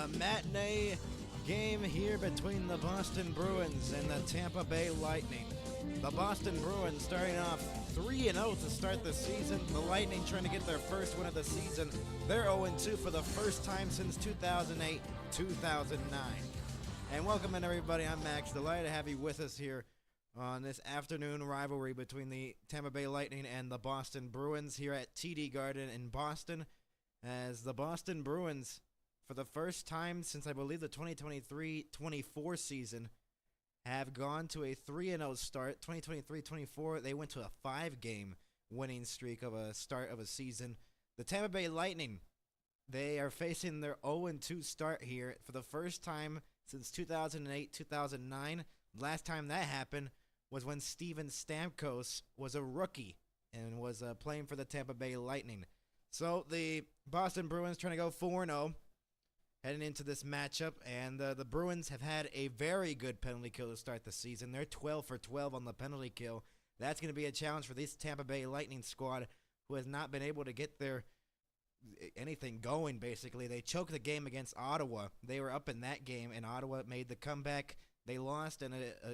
A matinee game here between the Boston Bruins and the Tampa Bay Lightning. The Boston Bruins starting off 3-0 to start the season. The Lightning trying to get their first win of the season. They're 0-2 for the first time since 2008-2009. And welcome in, everybody. I'm Max. Delighted to have you with us here on this afternoon rivalry between the Tampa Bay Lightning and the Boston Bruins here at TD Garden in Boston, as the Boston Bruins, for the first time since I believe the 2023-24 season, have gone to a 3-0 start. 2023-24, they went to a 5-game winning streak of a start of a season. The Tampa Bay Lightning, they are facing their 0-2 start here for the first time since 2008-2009. Last time that happened was when Steven Stamkos was a rookie and was playing for the Tampa Bay Lightning. So the Boston Bruins trying to go 4-0 heading into this matchup, and the Bruins have had a very good penalty kill to start the season. They're 12 for 12 on the penalty kill. That's going to be a challenge for this Tampa Bay Lightning squad, who has not been able to get their anything going, basically. They choked the game against Ottawa. They were up in that game, and Ottawa made the comeback. They lost an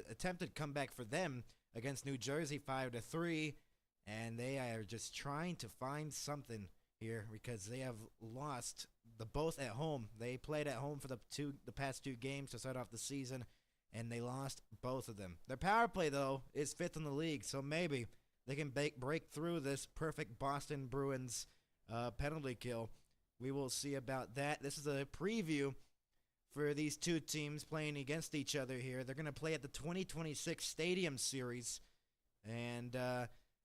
attempted comeback for them against New Jersey 5-3, and they are just trying to find something here because they have lost both at home. They played at home for the past two games to start off the season, and they lost both of them. Their power play, though, is 5th in the league, so maybe they can break through this perfect Boston Bruins penalty kill. We will see about that. This is a preview for these two teams playing against each other here. They're going to play at the 2026 Stadium Series and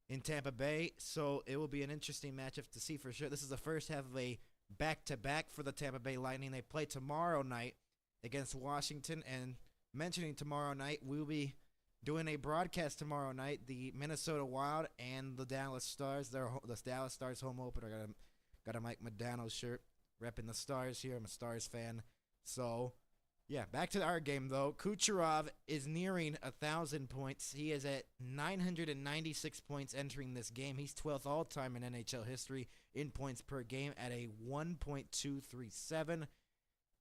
in Tampa Bay, so it will be an interesting matchup to see for sure. This is the first half of a back-to-back for the Tampa Bay Lightning. They play tomorrow night against Washington, and mentioning tomorrow night, we'll be doing a broadcast tomorrow night, the Minnesota Wild and the Dallas Stars. The Dallas Stars home opener. Got a Mike Modano shirt, repping the Stars here. I'm a Stars fan. So, yeah, back to our game, though. Kucherov is nearing 1,000 points. He is at 996 points entering this game. He's 12th all-time in NHL history in points per game at a 1.237.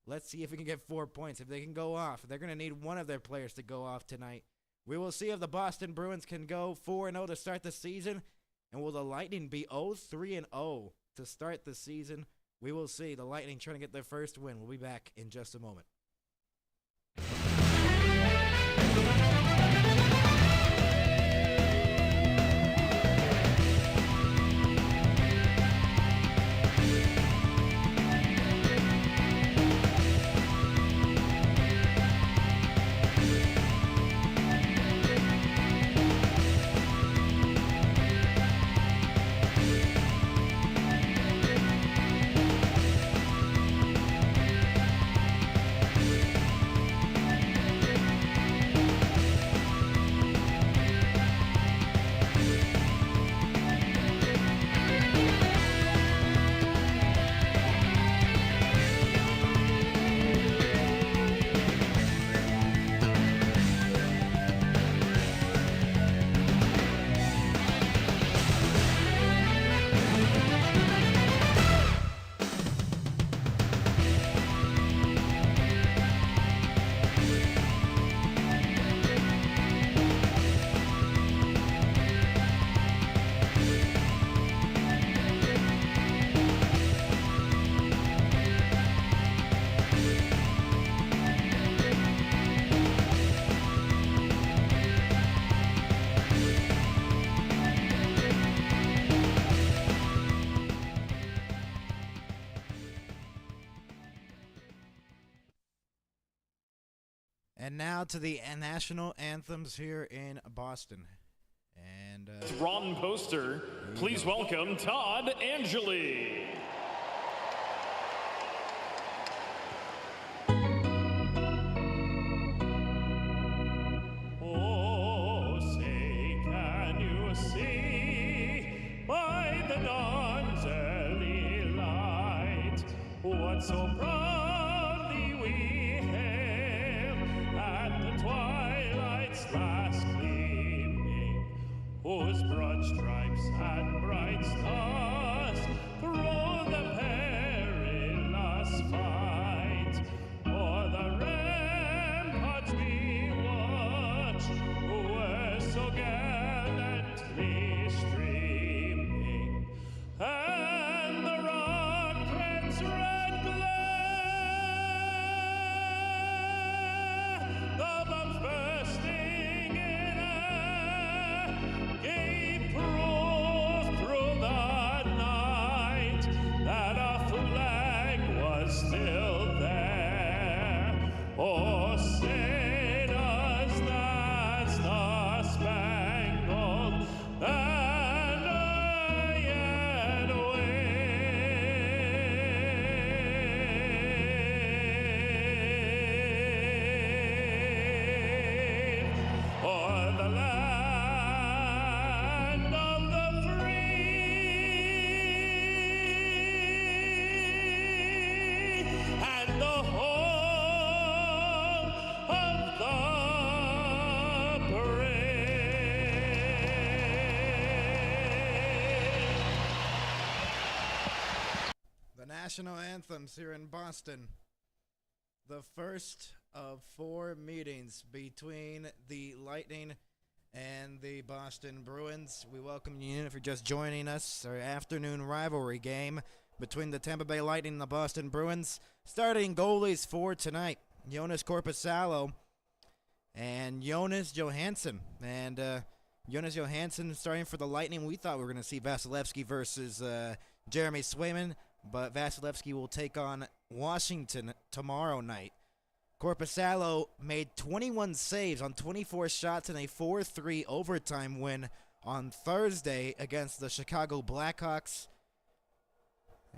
Let's see if we can get 4 points. If they can go off, they're going to need one of their players to go off tonight. We will see if the Boston Bruins can go 4-0 to start the season, and will the Lightning be 0-3-0 to start the season? We will see. The Lightning trying to get their first win. We'll be back in just a moment. And now to the national anthems here in Boston. And Ron Poster, please welcome Todd Angeli. Oh, say, can you see by the dawn's early light what so proudly we hailed at the twilight's last gleaming, whose broad stripes and bright stars through the perilous fight national anthems here in Boston. The first of 4 meetings between the Lightning and the Boston Bruins. We welcome you in if you're just joining us. Our afternoon rivalry game between the Tampa Bay Lightning and the Boston Bruins. Starting goalies for tonight, Jonas Korpisalo and Jonas Johansson. And Jonas Johansson starting for the Lightning. We thought we were going to see Vasilevsky versus Jeremy Swayman, but Vasilevsky will take on Washington tomorrow night. Korpisalo made 21 saves on 24 shots in a 4-3 overtime win on Thursday against the Chicago Blackhawks.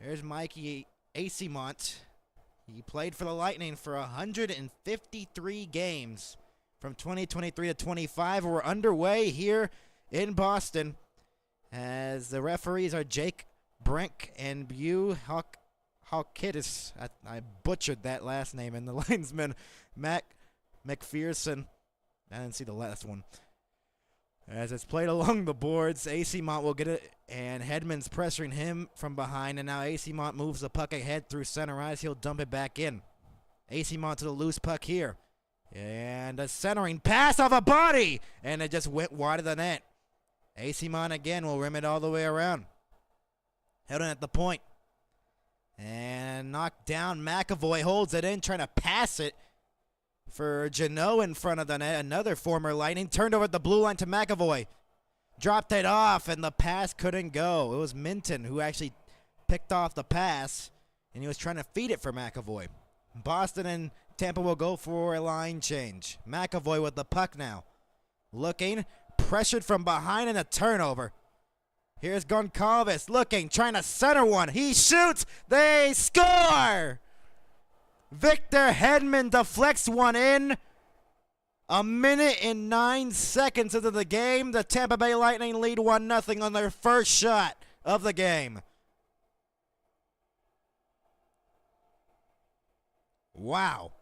There's Mikey Acimont. He played for the Lightning for 153 games from 2023 to 25. We're underway here in Boston as the referees are Jake Brink and Bu Halkidis. I butchered that last name. And the linesman, Matt McPherson. I didn't see the last one. As it's played along the boards, Acimont will get it, and Hedman's pressuring him from behind, and now Acimont moves the puck ahead through center ice. He'll dump it back in. Acimont to the loose puck here. And a centering pass off a body, and it just went wide of the net. Acimont again will rim it all the way around. Held in at the point. And knocked down. McAvoy holds it in, trying to pass it for Janot in front of the net. Another former Lightning. Turned over at the blue line to McAvoy. Dropped it off, and the pass couldn't go. It was Minton who actually picked off the pass, and he was trying to feed it for McAvoy. Boston and Tampa will go for a line change. McAvoy with the puck now. Looking. Pressured from behind, and a turnover. Here's Goncalves looking, trying to center one. He shoots. They score. Victor Hedman deflects one in. 1:09 into the game. The Tampa Bay Lightning lead 1-0 on their first shot of the game. Wow.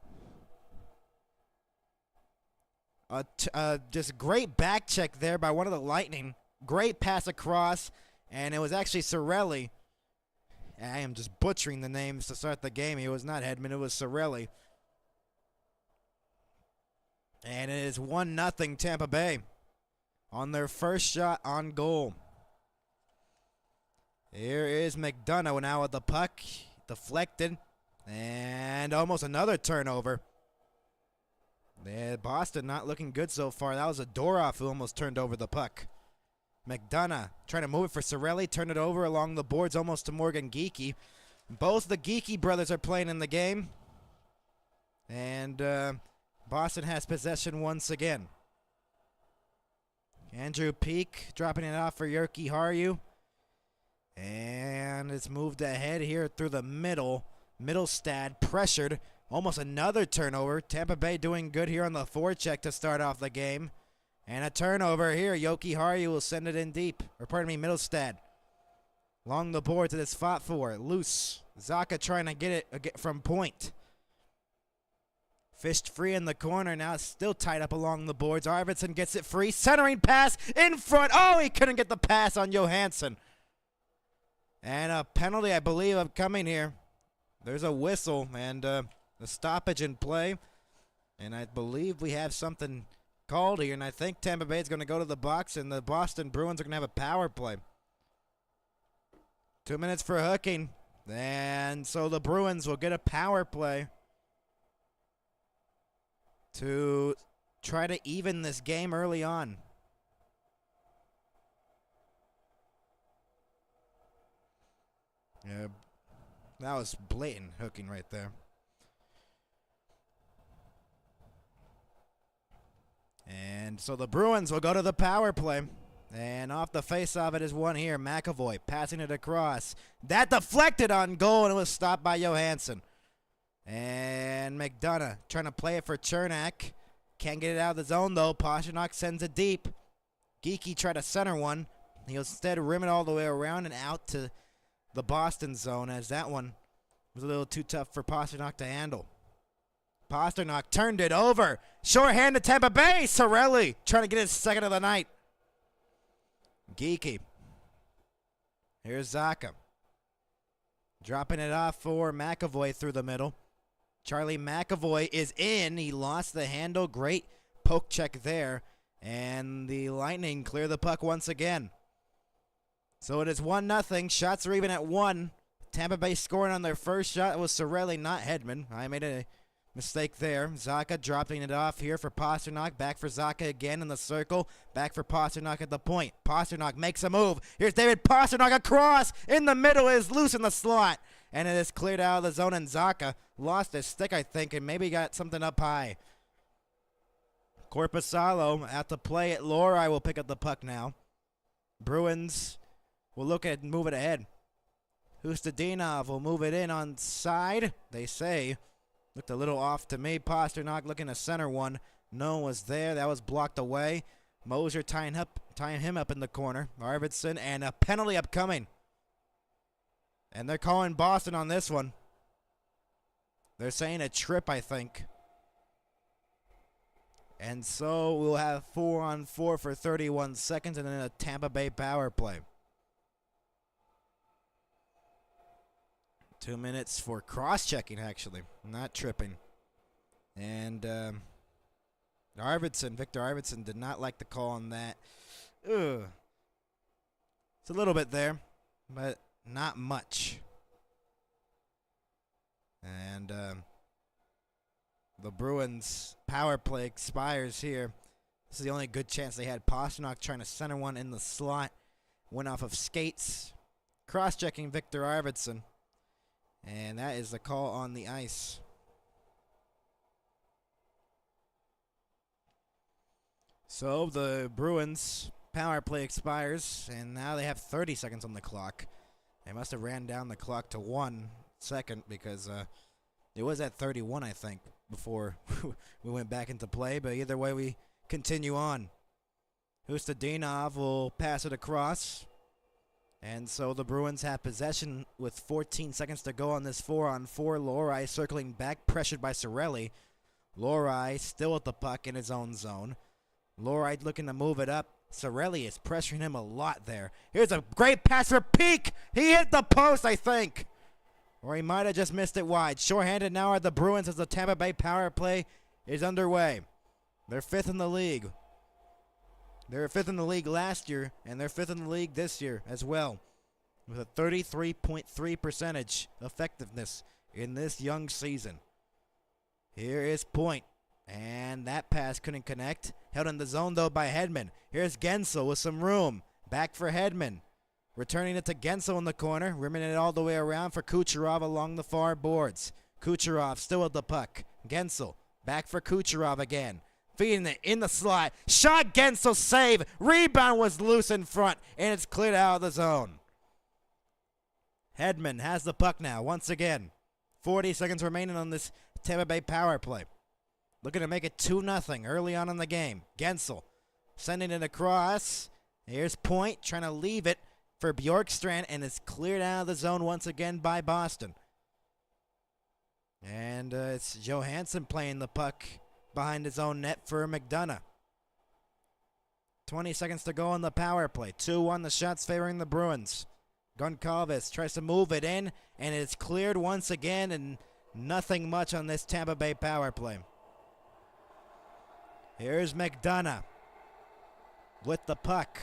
Just great back check there by one of the Lightning. Great pass across, and it was actually Cirelli. I am just butchering the names to start the game. It was not Hedman, it was Cirelli. And it is 1-0 Tampa Bay on their first shot on goal. Here is McDonough now with the puck. Deflected. And almost another turnover. Yeah, Boston not looking good so far. That was a Dorov who almost turned over the puck. McDonough trying to move it for Cirelli. Turn it over along the boards almost to Morgan Geekie. Both the Geekie brothers are playing in the game. And Boston has possession once again. Andrew Peak dropping it off for Jyrki Harju. And it's moved ahead here through the middle. Middlestad pressured. Almost another turnover. Tampa Bay doing good here on the forecheck to start off the game. And a turnover here. Jyrki Harju will send it in deep. Or pardon me, Middlestad. Along the boards that it's fought for. Loose. Zaka trying to get it from point. Fished free in the corner. Now it's still tied up along the boards. Arvidsson gets it free. Centering pass in front. Oh, he couldn't get the pass on Johansson. And a penalty, I believe, upcoming here. There's a whistle and a stoppage in play. And I believe we have something called here. And I think Tampa Bay is going to go to the box, and the Boston Bruins are going to have a power play. 2 minutes for hooking. And so the Bruins will get a power play to try to even this game early on. Yeah, that was blatant hooking right there. And so the Bruins will go to the power play. And off the face of it is one here. McAvoy passing it across. That deflected on goal, and it was stopped by Johansson. And McDonough trying to play it for Chernak. Can't get it out of the zone, though. Pastrnak sends it deep. Geekie tried to center one. He'll instead rim it all the way around and out to the Boston zone, as that one was a little too tough for Pastrnak to handle. Pastrnak turned it over. Shorthand to Tampa Bay. Cirelli trying to get his second of the night. Geekie. Here's Zaka. Dropping it off for McAvoy through the middle. Charlie McAvoy is in. He lost the handle. Great poke check there. And the Lightning clear the puck once again. So it is 1-0. Shots are even at 1. Tampa Bay scoring on their first shot. It was Cirelli, not Hedman. I made a mistake there. Zacha dropping it off here for Pastrnak. Back for Zacha again in the circle. Back for Pastrnak at the point. Pastrnak makes a move. Here's David Pastrnak across. In the middle is loose in the slot. And it is cleared out of the zone, and Zacha lost his stick, I think, and maybe got something up high. Korpisalo at the play at Lori will pick up the puck now. Bruins will look at move it ahead. Hustadinov will move it in on side, they say. Looked a little off to me. Pastrnak looking to center one. No one was there. That was blocked away. Moser tying him up in the corner. Arvidsson, and a penalty upcoming. And they're calling Boston on this one. They're saying a trip, I think. And so we'll have 4-on-4 for 31 seconds and then a Tampa Bay power play. 2 minutes for cross-checking, actually, not tripping. And Victor Arvidsson did not like the call on that. Ugh. It's a little bit there, but not much. And the Bruins power play expires here. This is the only good chance they had. Pastrnak trying to center one in the slot. Went off of skates. Cross-checking Victor Arvidsson. And that is the call on the ice. So the Bruins power play expires, and now they have 30 seconds on the clock. They must have ran down the clock to 1 second because it was at 31, I think, before we went back into play. But either way, we continue on. Hustadinov will pass it across. And so the Bruins have possession with 14 seconds to go on this 4-on-4. Lori circling back, pressured by Cirelli. Lori still with the puck in his own zone. Lori looking to move it up. Cirelli is pressuring him a lot there. Here's a great pass for Peak. He hit the post, I think. Or he might have just missed it wide. Short-handed now are the Bruins as the Tampa Bay power play is underway. They're 5th in the league. They were 5th in the league last year, and they're 5th in the league this year as well, with a 33.3% effectiveness in this young season. Here is Point, and that pass couldn't connect. Held in the zone, though, by Hedman. Here's Gensel with some room. Back for Hedman. Returning it to Gensel in the corner, rimming it all the way around for Kucherov along the far boards. Kucherov still with the puck. Gensel, back for Kucherov again. Feeding it in the slot. Shot, Gensel, save. Rebound was loose in front, and it's cleared out of the zone. Hedman has the puck now, once again. 40 seconds remaining on this Tampa Bay power play. Looking to make it 2-0 early on in the game. Gensel sending it across. Here's Point trying to leave it for Bjorkstrand, and it's cleared out of the zone once again by Boston. And it's Johansson playing the puck behind his own net for McDonough. 20 seconds to go on the power play. 2-1 the shots favoring the Bruins. Goncalves tries to move it in, and it's cleared once again, and nothing much on this Tampa Bay power play. Here's McDonough with the puck.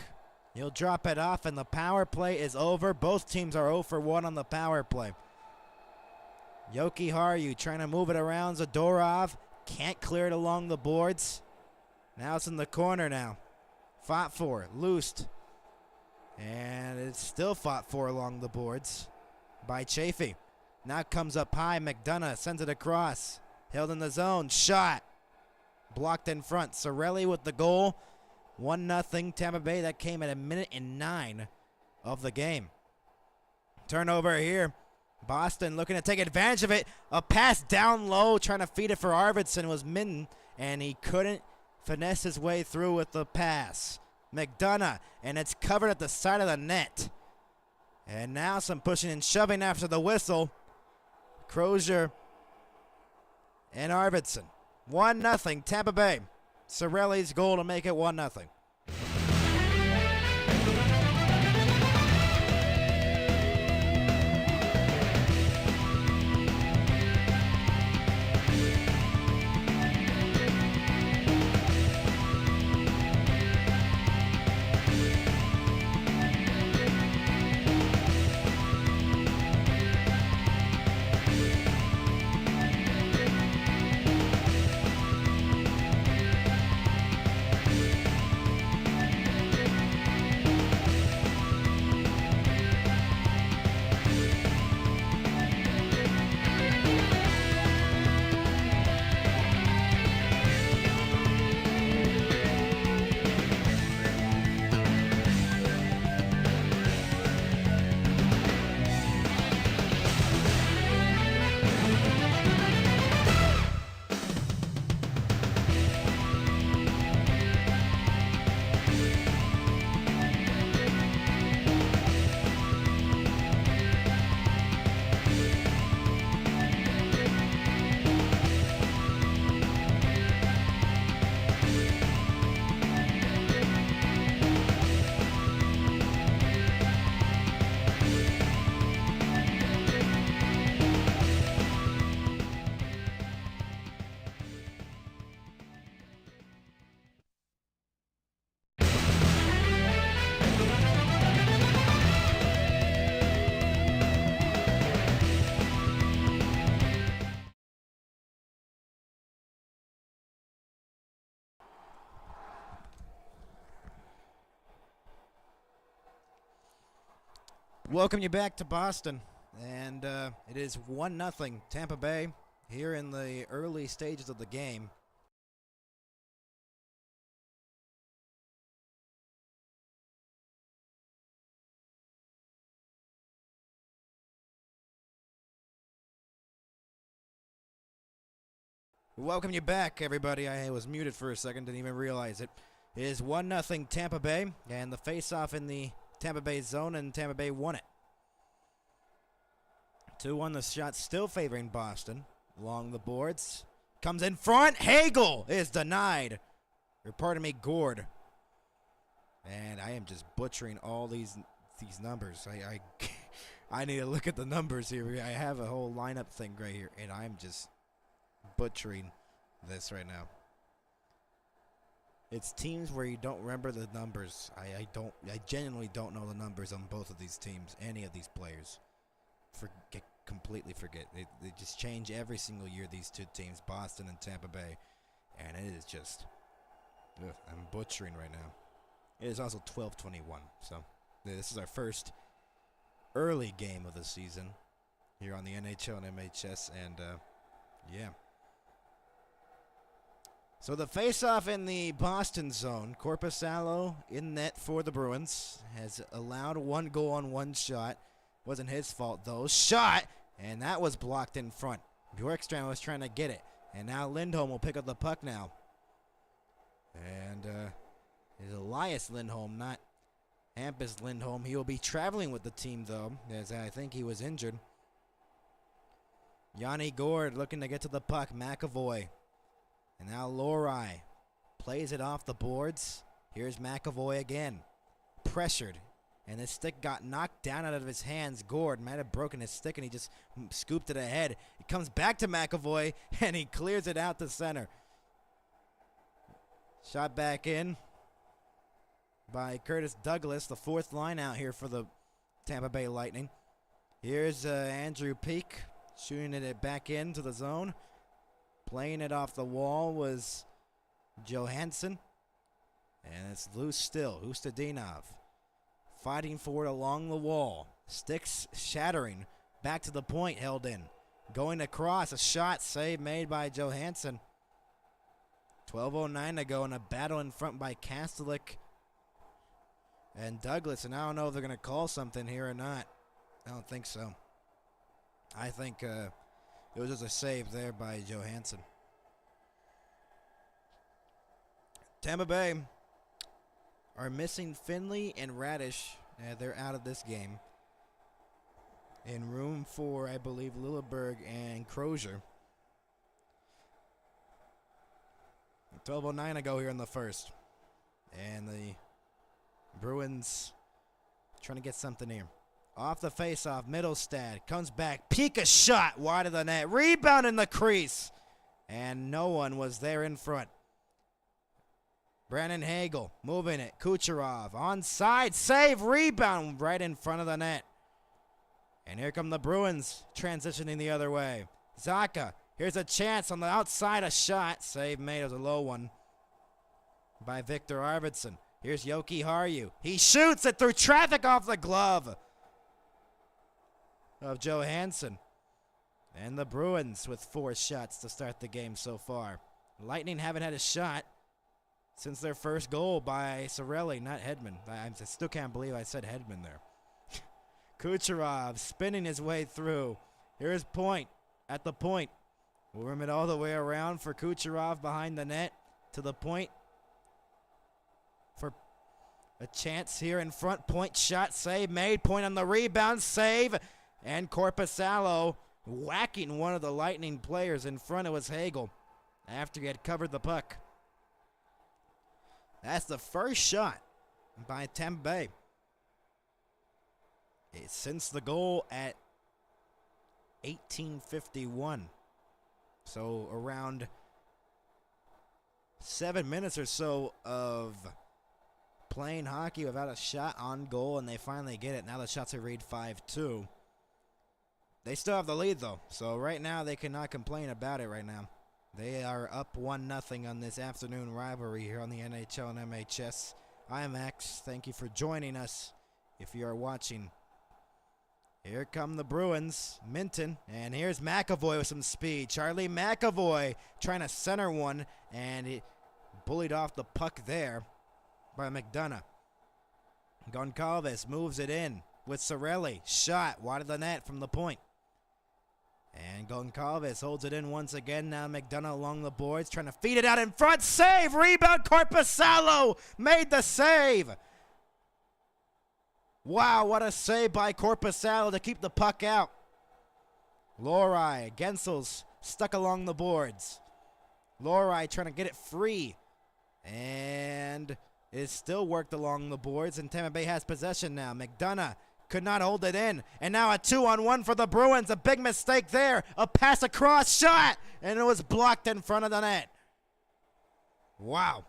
He'll drop it off, and the power play is over. Both teams are 0 for 1 on the power play. Yoki Haru trying to move it around Zadorov. Can't clear it along the boards. Now it's in the corner now. Fought for, loosed. And it's still fought for along the boards by Chafee. Now it comes up high. McDonough sends it across. Held in the zone. Shot. Blocked in front. Cirelli with the goal. 1-0 Tampa Bay. That came at 1:09 of the game. Turnover here. Boston looking to take advantage of it. A pass down low, trying to feed it for Arvidsson was Minton, and he couldn't finesse his way through with the pass. McDonough, and it's covered at the side of the net. And now some pushing and shoving after the whistle. Crozier and Arvidsson. 1-0 Tampa Bay. Cirelli's goal to make it 1-0. Welcome you back to Boston, and it is 1-0 Tampa Bay here in the early stages of the game. Welcome you back, everybody. I was muted for a second, didn't even realize it. It is 1-0 Tampa Bay, and the face-off in the Tampa Bay zone, and Tampa Bay won it. 2-1, the shot still favoring Boston. Along the boards. Comes in front. Hagel is denied. Or pardon me, Gord. And I am just butchering all these numbers. I need to look at the numbers here. I have a whole lineup thing right here, and I'm just butchering this right now. It's teams where you don't remember the numbers. I genuinely don't know the numbers on both of these teams, any of these players. Completely forget. They just change every single year, these two teams, Boston and Tampa Bay. And it is just, I'm butchering right now. It is also 12:21. So this is our first early game of the season here on the NHL and MHS. And yeah. So the face-off in the Boston zone, Korpisalo in net for the Bruins, has allowed 1 goal on 1 shot. Wasn't his fault, though. Shot, and that was blocked in front. Bjorkstrand was trying to get it, and now Lindholm will pick up the puck now. And it's Elias Lindholm, not Hampus Lindholm. He will be traveling with the team, though, as I think he was injured. Yanni Gord looking to get to the puck. McAvoy. And now Lohrei plays it off the boards. Here's McAvoy again. Pressured. And his stick got knocked down out of his hands. Gord might have broken his stick, and he just scooped it ahead. It comes back to McAvoy, and he clears it out to center. Shot back in by Curtis Douglas, the 4th line out here for the Tampa Bay Lightning. Here's Andrew Peak shooting it back into the zone. Playing it off the wall was Johansson. And it's loose still. Ustadinov. Fighting for it along the wall. Sticks shattering. Back to the point, held in. Going across, a shot, save made by Johansson. 12:09 to go, and a battle in front by Kastelik and Douglas. And I don't know if they're going to call something here or not. I don't think so. I think it was just a save there by Johansson. Tampa Bay are missing Finley and Radish. They're out of this game. In room for, I believe, Lilleberg and Crozier. 12:09 to go here in the first. And the Bruins trying to get something here. Off the faceoff, Middlestad comes back. Peek a shot wide of the net. Rebound in the crease. And no one was there in front. Brandon Hagel moving it. Kucherov onside. Save. Rebound right in front of the net. And here come the Bruins transitioning the other way. Zaka. Here's a chance on the outside. A shot. Save made. It was a low one by Victor Arvidsson. Here's Yoki Haru. He shoots it through traffic off the glove of Johansson. And the Bruins with 4 shots to start the game so far. Lightning haven't had a shot since their first goal by Cirelli, not Hedman. I still can't believe I said Hedman there. Kucherov spinning his way through. Here's Point at the point. Worm it all the way around for Kucherov behind the net to the point. For a chance here in front. Point shot, save made. Point on the rebound, save. And Korpisalo whacking one of the Lightning players in front. It was Hagel after he had covered the puck. That's the first shot by Tampa Bay. It's since the goal at 18:51. So around 7 minutes or so of playing hockey without a shot on goal, and they finally get it. Now the shots are read 5-2. They still have the lead, though. So right now they cannot complain about it right now. They are up 1-0 on this afternoon rivalry here on the NHL and MHS. I'm Max. Thank you for joining us if you are watching Here come the Bruins, Minton, and here's McAvoy with some speed. Charlie McAvoy trying to center one, and he bullied off the puck there by McDonough. Goncalves moves it in with Cirelli. Shot wide of the net from the point. And Goncalves holds it in once again. Now McDonough along the boards, trying to feed it out in front. Save! Rebound! Korpisalo made the save! Wow, what a save by Korpisalo to keep the puck out. Lohrei, Gensel's stuck along the boards. Lohrei trying to get it free. And it still worked along the boards, and Tampa Bay has possession now. McDonough could not hold it in. And now a 2-on-1 for the Bruins. A big mistake there. A pass across, shot, and it was blocked in front of the net. Wow.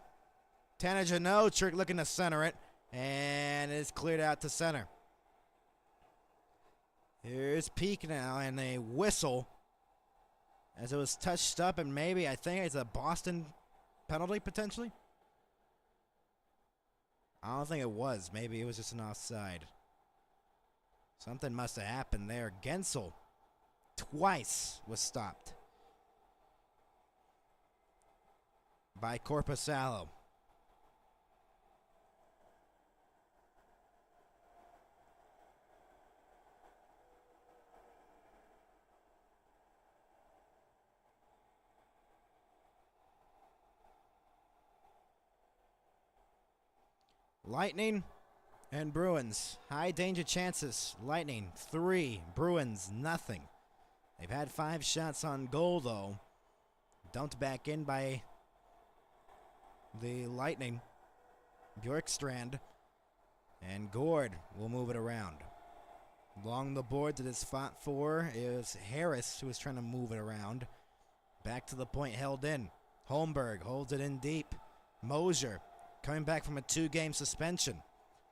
Tanner Janot looking to center it. And it's cleared out to center. Here's Peak now, and a whistle as it was touched up, and maybe, I think it's a Boston penalty potentially. I don't think it was. Maybe it was just an offside. Something must have happened there. Gensel twice was stopped by Korpisalo. Lightning and Bruins. High danger chances. Lightning 3, Bruins nothing. They've had 5 shots on goal though. Dumped back in by the Lightning. Bjorkstrand. And Gord will move it around. Along the boards it is fought for. It was Harris who was trying to move it around. Back to the point, held in. Holmberg holds it in deep. Mosier coming back from a 2-game suspension.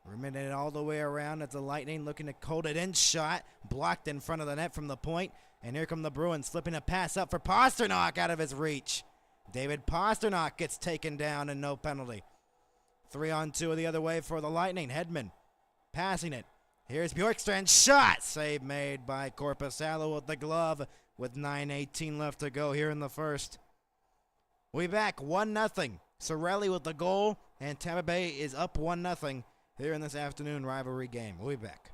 Remitting it all the way around at the Lightning, looking to hold it in. Shot blocked in front of the net from the point. And here come the Bruins, flipping a pass up for Pasternak out of his reach. David Pasternak gets taken down and no penalty. 3-on-2 the other way for the Lightning. Hedman passing it. Here's Bjorkstrand. Shot! Save made by Korpisalo with the glove with 9:18 left to go here in the first. We back 1-0. Cirelli with the goal, and Tampa Bay is up 1-0 here in this afternoon rivalry game. We'll be back.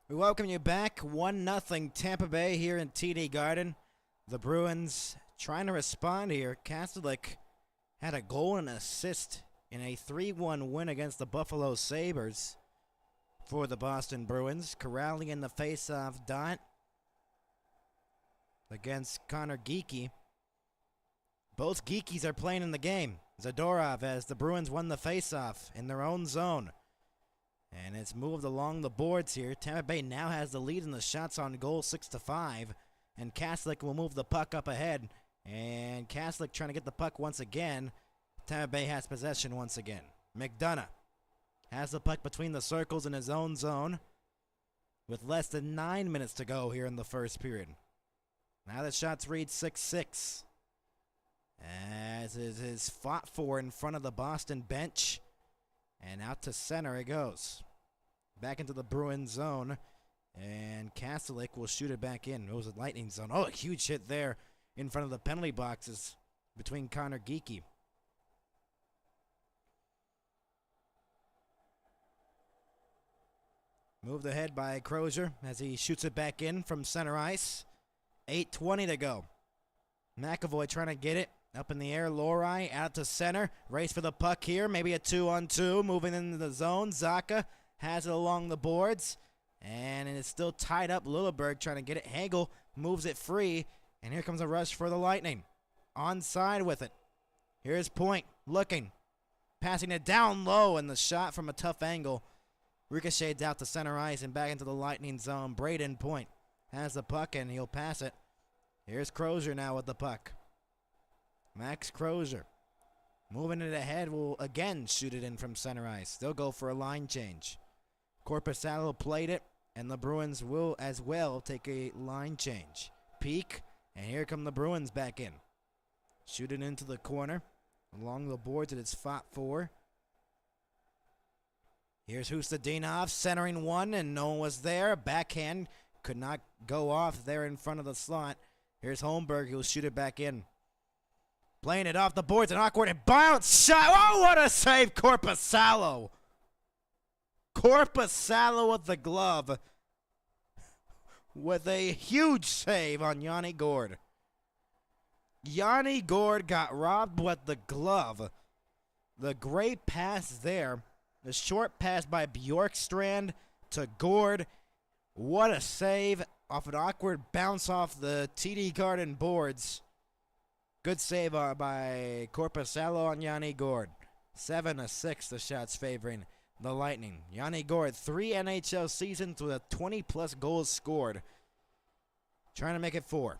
We welcome you back. 1-0 Tampa Bay here in TD Garden. The Bruins trying to respond here. Kastelik had a goal and an assist in a 3-1 win against the Buffalo Sabres for the Boston Bruins. Corralling in the face-off dot against Connor Geekie. Both Geekies are playing in the game. Zadorov as the Bruins won the face-off in their own zone. And it's moved along the boards here. Tampa Bay now has the lead in the shots on goal 6-5. and Kaslik will move the puck up ahead. And Kaslik trying to get the puck once again. Tampa Bay has possession once again. McDonough has the puck between the circles in his own zone with less than 9 minutes to go here in the first period. Now the shots read 6-6. As it is fought for in front of the Boston bench. And out to center it goes. Back into the Bruins zone. And Kaslik will shoot it back in. It was a Lightning zone. Oh, a huge hit there in front of the penalty boxes between Connor Geekie. Moved ahead by Crozier as he shoots it back in from center ice. 8:20 to go. McAvoy trying to get it. Up in the air, Lohrei out to center. Race for the puck here. Maybe a 2-on-2. Moving into the zone. Zacha has it along the boards. And it is still tied up. Lilleberg trying to get it. Hagel moves it free. And here comes a rush for the Lightning. Onside with it. Here's Point looking. Passing it down low. And the shot from a tough angle ricochets out to center ice and back into the Lightning zone. Braden Point has the puck and he'll pass it. Here's Crozier now with the puck. Max Crozier moving it ahead, will again shoot it in from center ice. They'll go for a line change. Korpisalo played it, and the Bruins will as well take a line change. Peak, and here come the Bruins back in. Shoot it into the corner. Along the boards it is fought for. Here's Hustadinov centering one, and no one was there. Backhand could not go off there in front of the slot. Here's Holmberg, who'll shoot it back in. Playing it off the boards, an awkward bounce shot. Oh, what a save, Korpisalo. Korpisalo with the glove. With a huge save on Yanni Gourde. Yanni Gourde got robbed with the glove. The great pass there. The short pass by Bjorkstrand to Gourde. What a save off an awkward bounce off the TD Garden boards. Good save by Korpisalo on Yanni Gourde. 7-6, the shots favoring the Lightning. Yanni Gourde, 3 NHL seasons with a 20-plus goals scored. Trying to make it 4.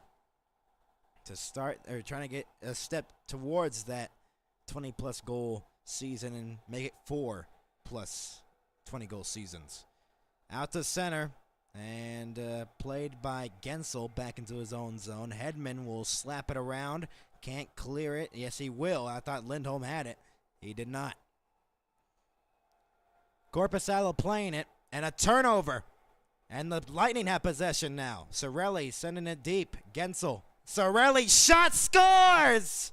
To start, or trying to get a step towards that 20-plus goal season and make it 4-plus 20-goal seasons. Out to center. And played by Gensel back into his own zone. Hedman will slap it around. Can't clear it. Yes, he will. I thought Lindholm had it. He did not. Korpisalo playing it. And a turnover. And the Lightning have possession now. Cirelli sending it deep. Gensel. Cirelli shot, scores!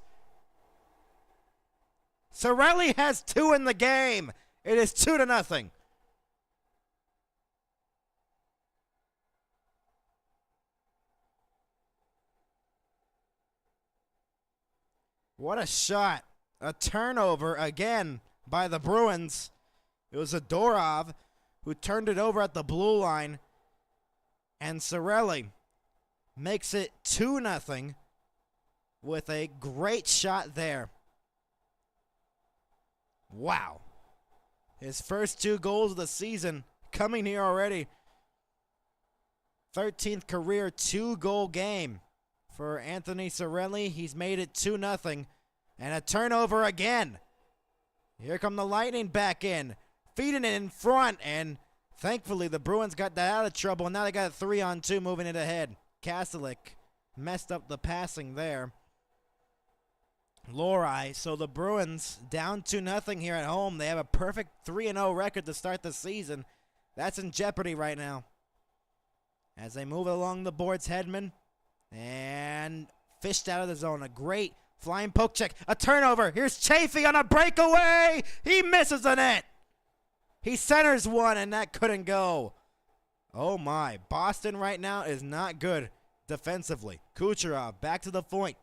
Cirelli has 2 in the game. It is 2-0. What a shot. A turnover again by the Bruins. It was Zadorov who turned it over at the blue line. And Cirelli makes it 2-0 with a great shot there. Wow. His first 2 goals of the season coming here already. 13th career 2-goal game for Anthony Cirelli. He's made it 2-0. And a turnover again. Here come the Lightning back in. Feeding it in front. And thankfully the Bruins got that out of trouble. Now they got a 3-on-2 moving it ahead. Kaslik messed up the passing there. Lohrei. So the Bruins down 2-0 here at home. They have a perfect 3-0 record to start the season. That's in jeopardy right now. As they move along the boards, Hedman. And fished out of the zone. A great flying poke check. A turnover. Here's Chafee on a breakaway. He misses the net. He centers one, and that couldn't go. Oh, my. Boston right now is not good defensively. Kucherov back to the point.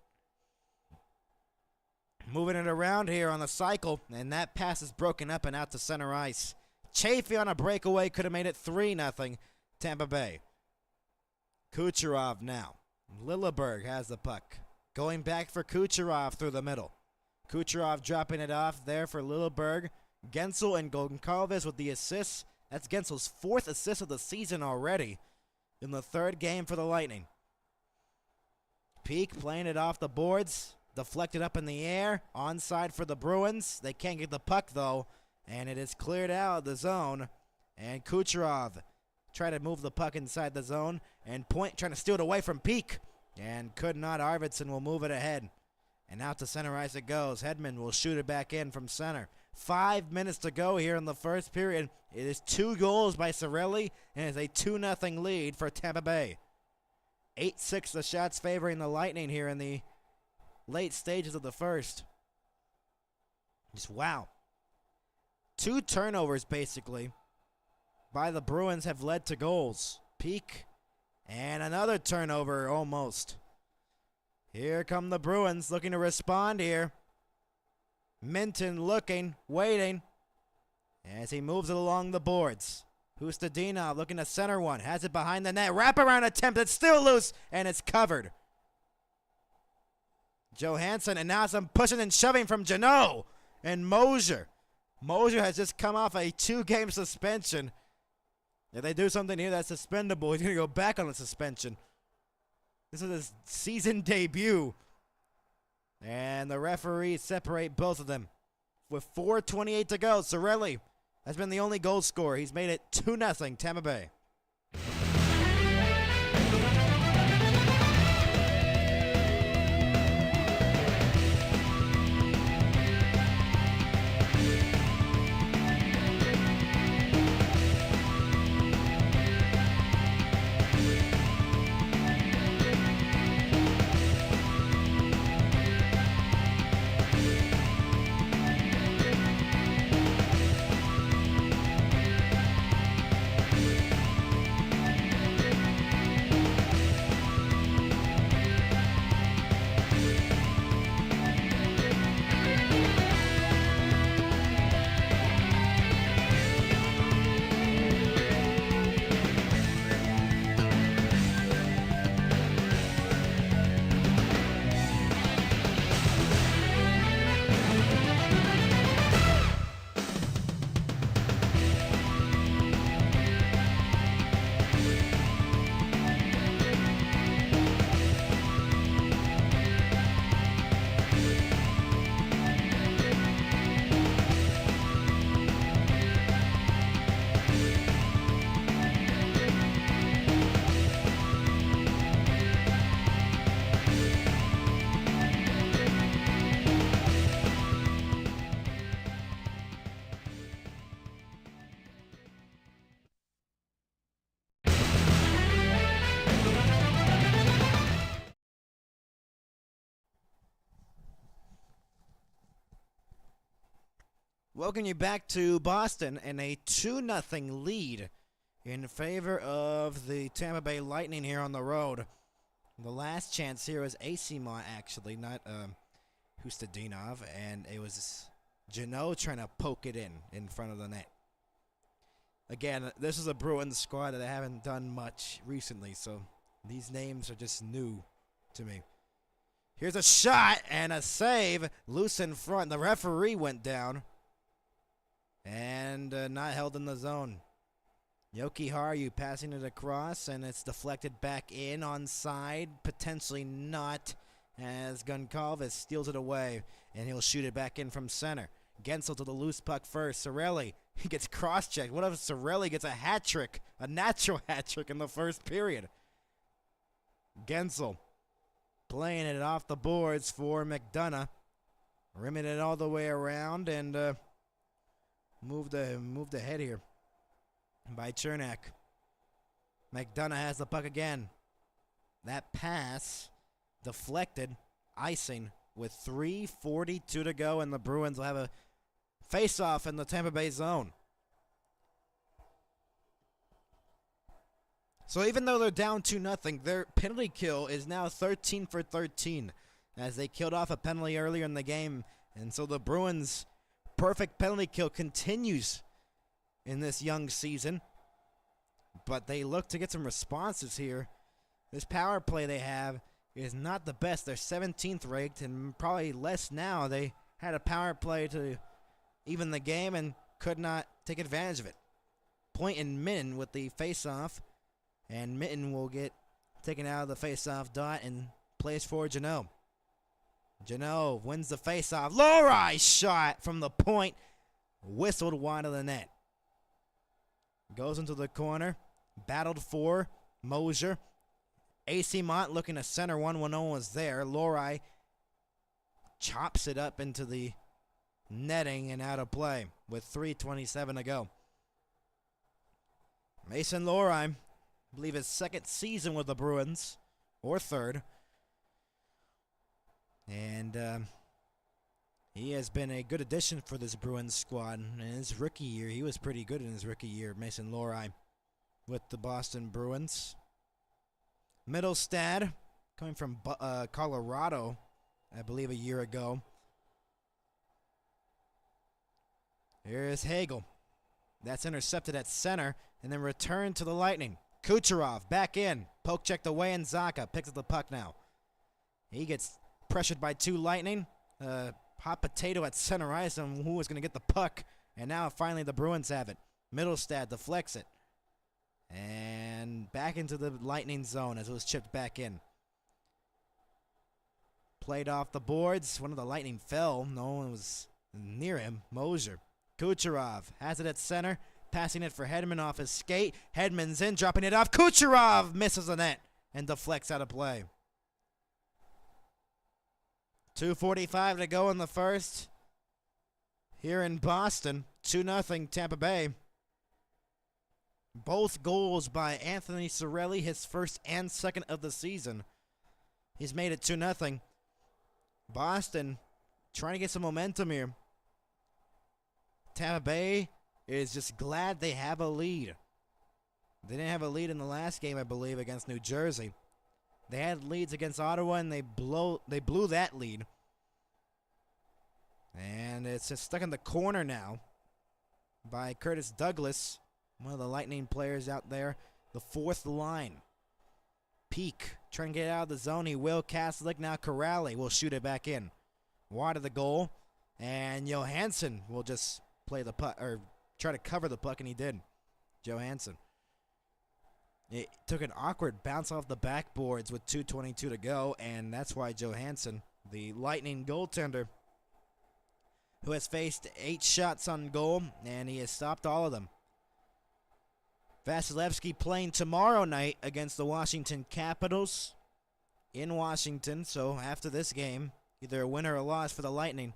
Moving it around here on the cycle, and that pass is broken up and out to center ice. Chafee on a breakaway could have made it 3-0 Tampa Bay. Kucherov now. Lilleberg has the puck. Going back for Kucherov through the middle. Kucherov dropping it off there for Lilleberg. Gensel and Goncalves with the assists. That's Gensel's 4th assist of the season already in the 3rd game for the Lightning. Peak playing it off the boards. Deflected up in the air. Onside for the Bruins. They can't get the puck, though. And it is cleared out of the zone. And Kucherov tried to move the puck inside the zone. And Point trying to steal it away from Peak. And could not. Arvidsson will move it ahead. And out to center ice it goes. Hedman will shoot it back in from center. 5 minutes to go here in the first period. It is 2 goals by Cirelli. And it's a 2-0 lead for Tampa Bay. 8-6 the shots favoring the Lightning here in the late stages of the first. Just wow. 2 turnovers basically by the Bruins have led to goals. Peak and another turnover almost. Here come the Bruins looking to respond here. Minton looking, waiting as he moves it along the boards. Hustadinov looking to center one. Has it behind the net. Wraparound attempt. It's still loose, and it's covered. Johansson, and now some pushing and shoving from Janot and Mosier. Mosier has just come off a 2-game suspension. If they do something here that's suspendable, he's going to go back on the suspension. This is his season debut. And the referees separate both of them. With 4:28 to go, Cirelli has been the only goal scorer. He's made it 2-0 Tampa Bay. Welcome you back to Boston and a 2-0 lead in favor of the Tampa Bay Lightning here on the road. The last chance here was Asimont, actually, not Hustadinov, and it was Janot trying to poke it in front of the net. Again, this is a Bruins squad that haven't done much recently, so these names are just new to me. Here's a shot and a save, loose in front. The referee went down. And not held in the zone. Yoki Haru passing it across, and it's deflected back in onside. Potentially not, as Goncalves steals it away, and he'll shoot it back in from center. Gensel to the loose puck first. Cirelli, he gets cross-checked. What if Cirelli gets a hat trick, a natural hat trick in the first period? Gensel playing it off the boards for McDonough. Rimming it all the way around, and moved ahead here by Chernak. McDonough has the puck again. That pass deflected, icing with 3:42 to go, and the Bruins will have a face-off in the Tampa Bay zone. So even though they're down 2-0, their penalty kill is now 13 for 13, as they killed off a penalty earlier in the game, and so the Bruins' perfect penalty kill continues in this young season. But they look to get some responses here. This power play they have is not the best. They're 17th ranked and probably less now. They had a power play to even the game and could not take advantage of it. Point and Mitten with the face-off. And Mitten will get taken out of the face-off dot and plays for Janot. Janot wins the faceoff. Lohrei shot from the point. Whistled wide of the net. Goes into the corner. Battled for Mosier. AC Mont looking to center one when no one was there. Lohrei chops it up into the netting and out of play with 3:27 to go. Mason Lohrei, I believe his second season with the Bruins, or third. And he has been a good addition for this Bruins squad. In his rookie year, he was pretty good in his rookie year, Mason Lohrei, with the Boston Bruins. Middlestad, coming from Colorado, I believe a year ago. Here's Hagel. That's intercepted at center and then returned to the Lightning. Kucherov back in. Poke checked away and Zacha picks up the puck now. He gets pressured by two Lightning. Hot potato at center ice on who was going to get the puck. And now finally the Bruins have it. Middlestad deflects it. And back into the Lightning zone as it was chipped back in. Played off the boards. One of the Lightning fell. No one was near him. Mosier. Kucherov has it at center. Passing it for Hedman off his skate. Hedman's in, dropping it off. Kucherov misses the net and deflects out of play. 2:45 to go in the first. Here in Boston, 2-0 Tampa Bay. Both goals by Anthony Cirelli, his first and second of the season. He's made it 2-0. Boston trying to get some momentum here. Tampa Bay is just glad they have a lead. They didn't have a lead in the last game, I believe, against New Jersey. They had leads against Ottawa, and they blew that lead. And it's just stuck in the corner now by Curtis Douglas, one of the Lightning players out there. The fourth line. Peak trying to get out of the zone. He will. Kastelic now. Corrali will shoot it back in. Wide of the goal. And Johansson will just play the puck, or try to cover the puck, and he did. Johansson. It took an awkward bounce off the backboards with 2:22 to go, and that's why Johansson, the Lightning goaltender, who has faced 8 shots on goal, and he has stopped all of them. Vasilevsky playing tomorrow night against the Washington Capitals in Washington, so after this game, either a win or a loss for the Lightning.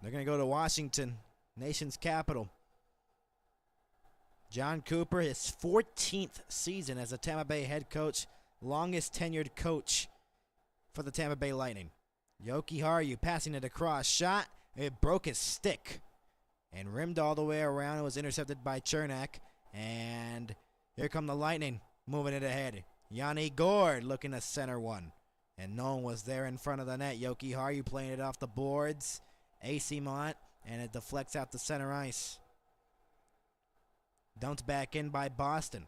They're going to go to Washington, nation's capital. John Cooper, his 14th season as a Tampa Bay head coach, longest tenured coach for the Tampa Bay Lightning. Yoki Haru passing it across, shot, it broke his stick and rimmed all the way around. It was intercepted by Chernak, and here come the Lightning moving it ahead. Yanni Gord looking to center one, and no one was there in front of the net. Yoki Haru playing it off the boards. AC Mont, and it deflects out to center ice. Dumped back in by Boston.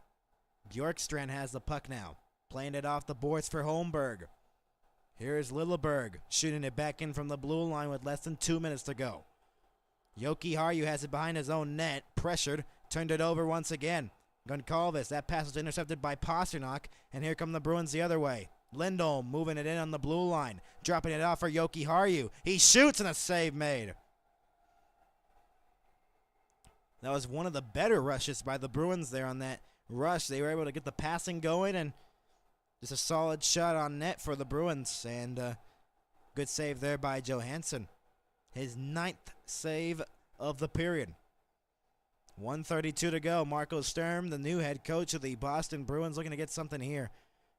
Bjorkstrand has the puck now. Playing it off the boards for Holmberg. Here's Lilleberg shooting it back in from the blue line with less than 2 minutes to go. Yoki Haru has it behind his own net. Pressured. Turned it over once again. Goncalves. That pass was intercepted by Pasternak. And here come the Bruins the other way. Lindholm moving it in on the blue line. Dropping it off for Yoki Haru. He shoots and a save made. That was one of the better rushes by the Bruins there on that rush. They were able to get the passing going, and just a solid shot on net for the Bruins. And good save there by Johansson. His 9th save of the period. 1:32 to go. Marco Sturm, the new head coach of the Boston Bruins, looking to get something here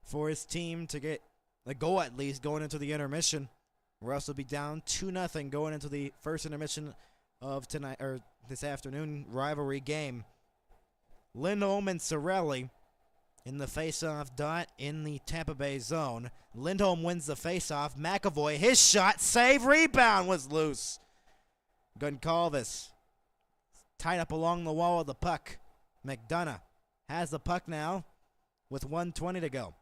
for his team to get a goal at least going into the intermission. Russ will be down 2-0 going into the first intermission of tonight, or this afternoon rivalry game. Lindholm and Cirelli in the face-off dot in the Tampa Bay zone. Lindholm wins the face-off. McAvoy, his shot, save, rebound was loose. Goncalves tied up along the wall of the puck. McDonough has the puck now with 1:20 to go.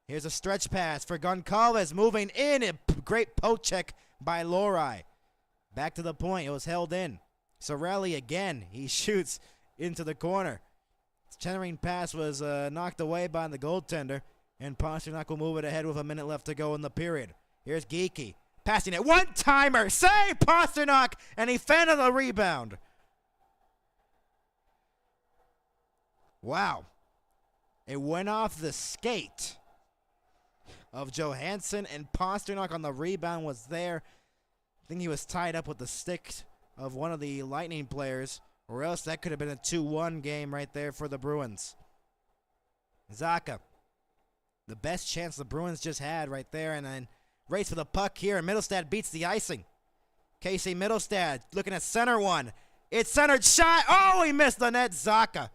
Here's a stretch pass for Goncalves moving in. A great poke check by Lohrei. Back to the point. It was held in. Cirelli again. He shoots into the corner. Centering pass was knocked away by the goaltender. And Pasternak will move it ahead with a minute left to go in the period. Here's Geeky. Passing it. One-timer. Save Pasternak. And he fended the rebound. Wow. It went off the skate of Johansson, and Pasternak on the rebound was there. I think he was tied up with the stick of one of the Lightning players, or else that could have been a 2-1 game right there for the Bruins. Zacha. The best chance the Bruins just had right there, and then race for the puck here, and Middlestad beats the icing. Casey Middlestad looking at center one. It's centered shot. Oh, he missed the net, Zacha.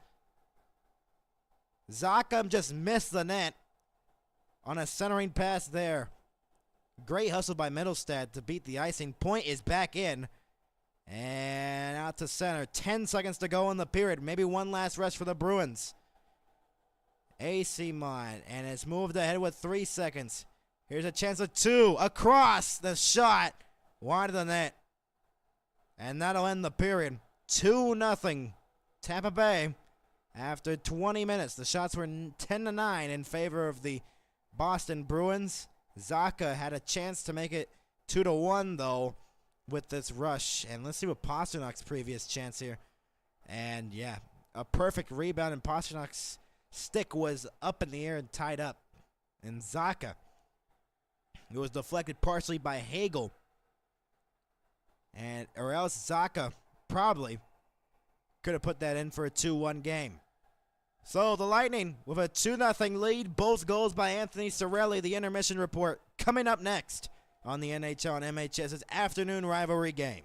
Zacha just missed the net on a centering pass there. Great hustle by Middlestad to beat the icing. Point is back in. And out to center. 10 seconds to go in the period. Maybe one last rush for the Bruins. AC Mon. And it's moved ahead with 3 seconds. Here's a chance of 2. Across the shot. Wide of the net. And that'll end the period. 2-0. Tampa Bay. After 20 minutes, the shots were 10-9 in favor of the Boston Bruins. Zacha had a chance to make it 2-1, though, with this rush. And let's see what Pasternak's previous chance here. And, yeah, a perfect rebound, and Pasternak's stick was up in the air and tied up. And Zacha, it was deflected partially by Hagel. Or else Zacha probably could have put that in for a 2-1 game. So the Lightning with a 2-0 lead. Both goals by Anthony Cirelli. The intermission report coming up next on the NHL and MHS's afternoon rivalry game.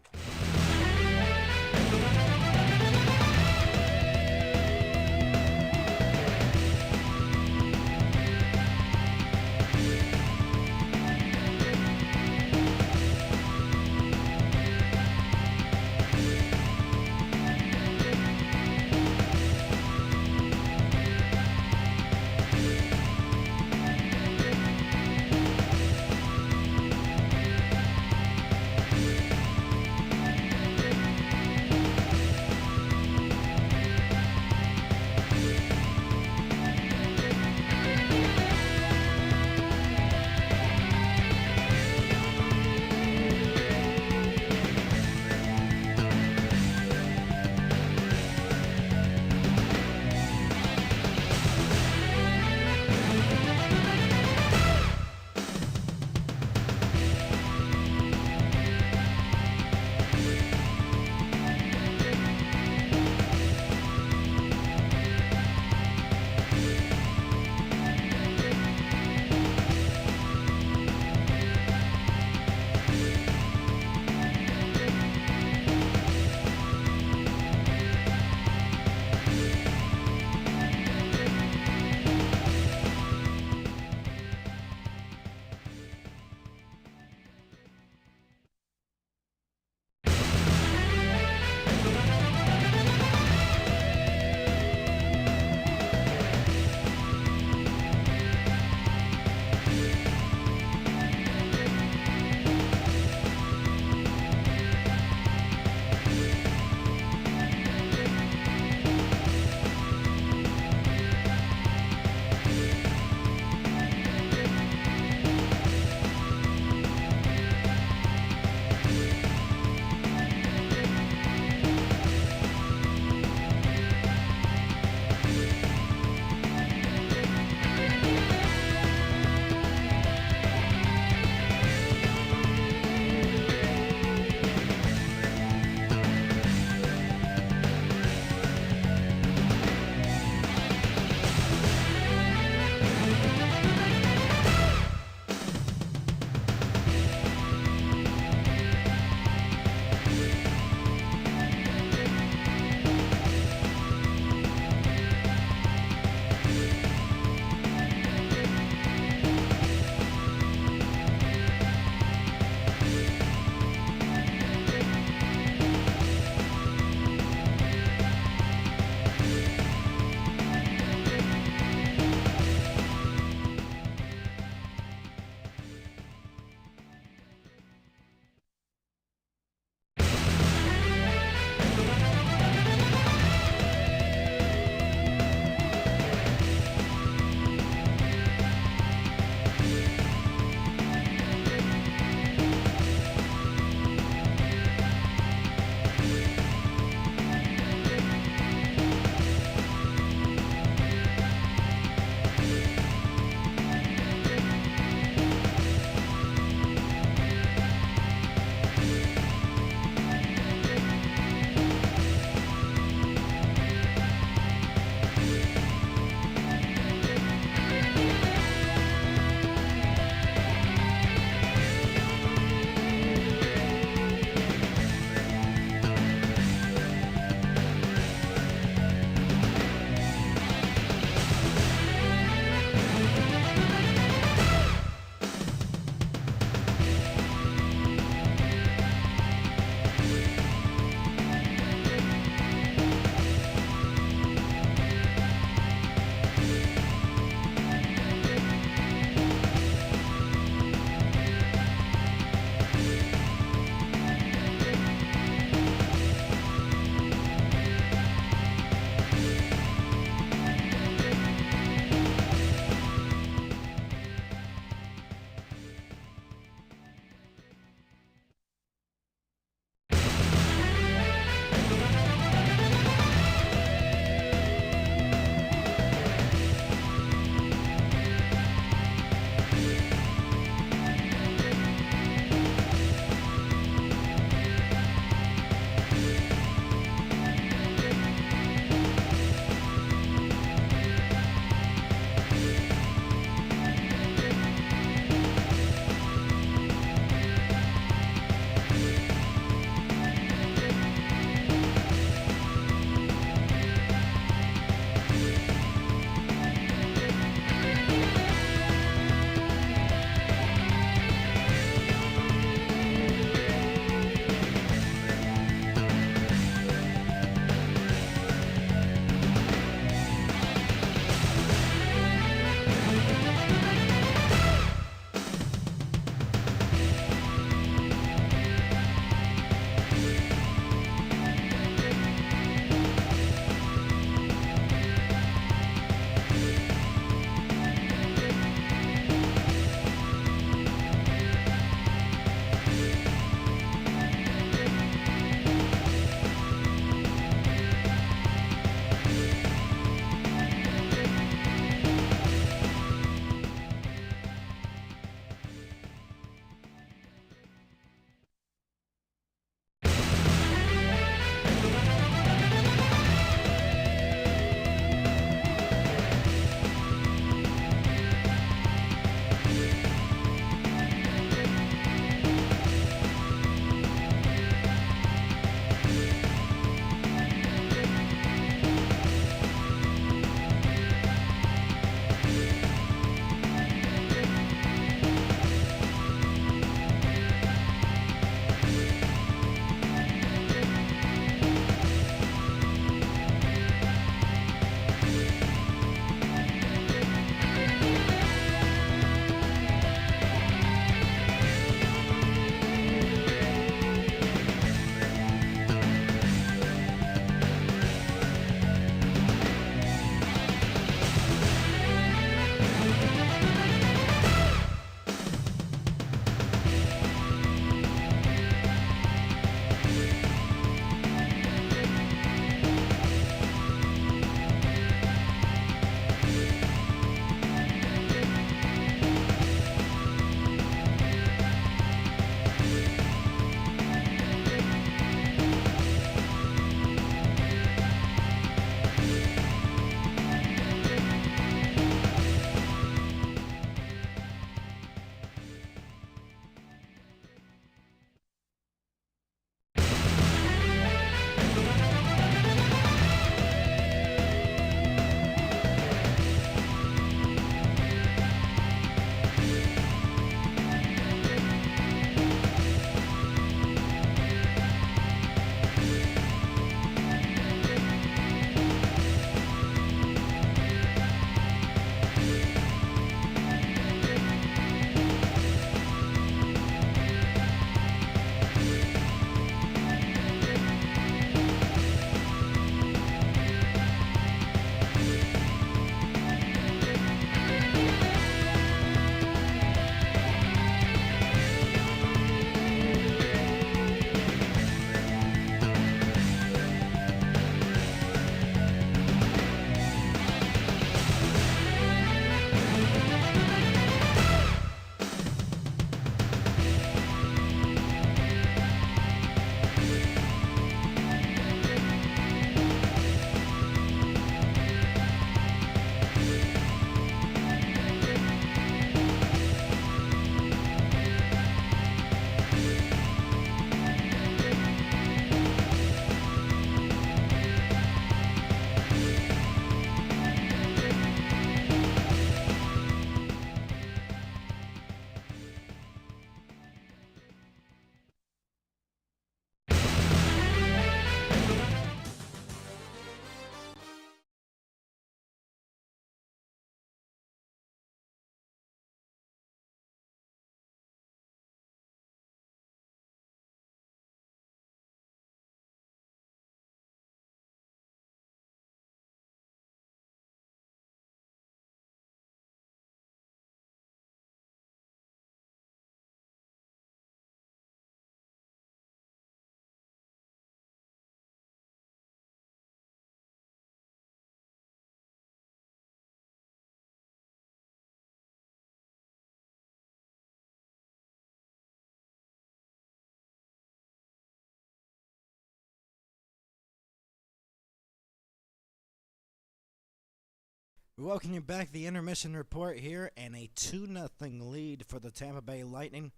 We welcome you back. The intermission report here, and a 2-0 lead for the Tampa Bay Lightning.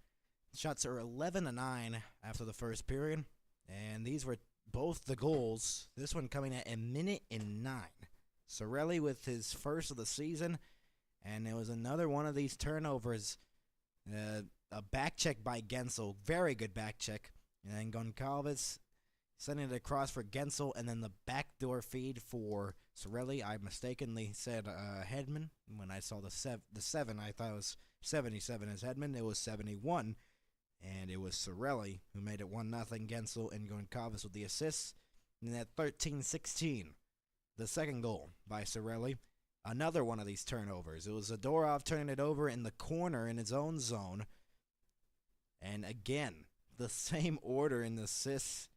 Shots are 11-9 after the first period, and these were both the goals. This one coming at 1:09. Cirelli with his first of the season, and it was another one of these turnovers. A back check by Gensel, very good back check, and then Goncalves sending it across for Gensel, and then the backdoor feed for Cirelli. I mistakenly said Hedman. When I saw the 7, I thought it was 77 as Hedman. It was 71, and it was Cirelli who made it 1-0. Gensel and Goncalves with the assists. And at 13-16, the second goal by Cirelli. Another one of these turnovers. It was Zadorov turning it over in the corner in his own zone. And again, the same order in the assists.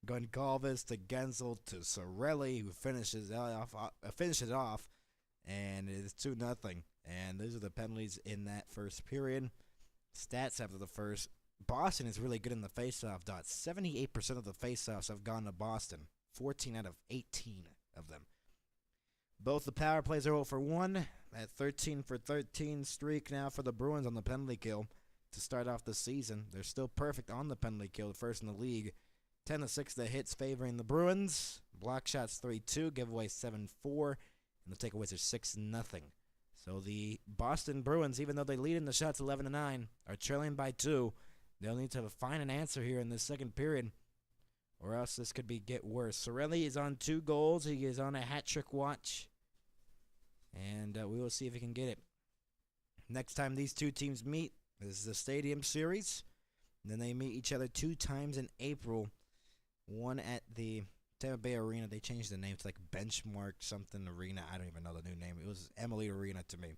Goncalves to Gensel to Cirelli, who finishes it off, and it is 2-0. And those are the penalties in that first period. Stats after the first. Boston is really good in the faceoff dot. 78% of the faceoffs have gone to Boston. 14 out of 18 of them. Both the power plays are 0 for 1. That 13 for 13 streak now for the Bruins on the penalty kill to start off the season. They're still perfect on the penalty kill, first in the league. 10-6 the hits favoring the Bruins. Block shots 3-2, giveaway 7-4, and the takeaways are 6-0. So the Boston Bruins, even though they lead in the shots 11-9, are trailing by 2. They'll need to find an answer here in this second period, or else this could get worse. Cirelli is on 2 goals. He is on a hat-trick watch, and we will see if he can get it. Next time these two teams meet, this is the Stadium Series. And then they meet each other 2 times in April. One at the Tampa Bay Arena. They changed the name to like Benchmark something Arena. I don't even know the new name. It was Emily Arena to me.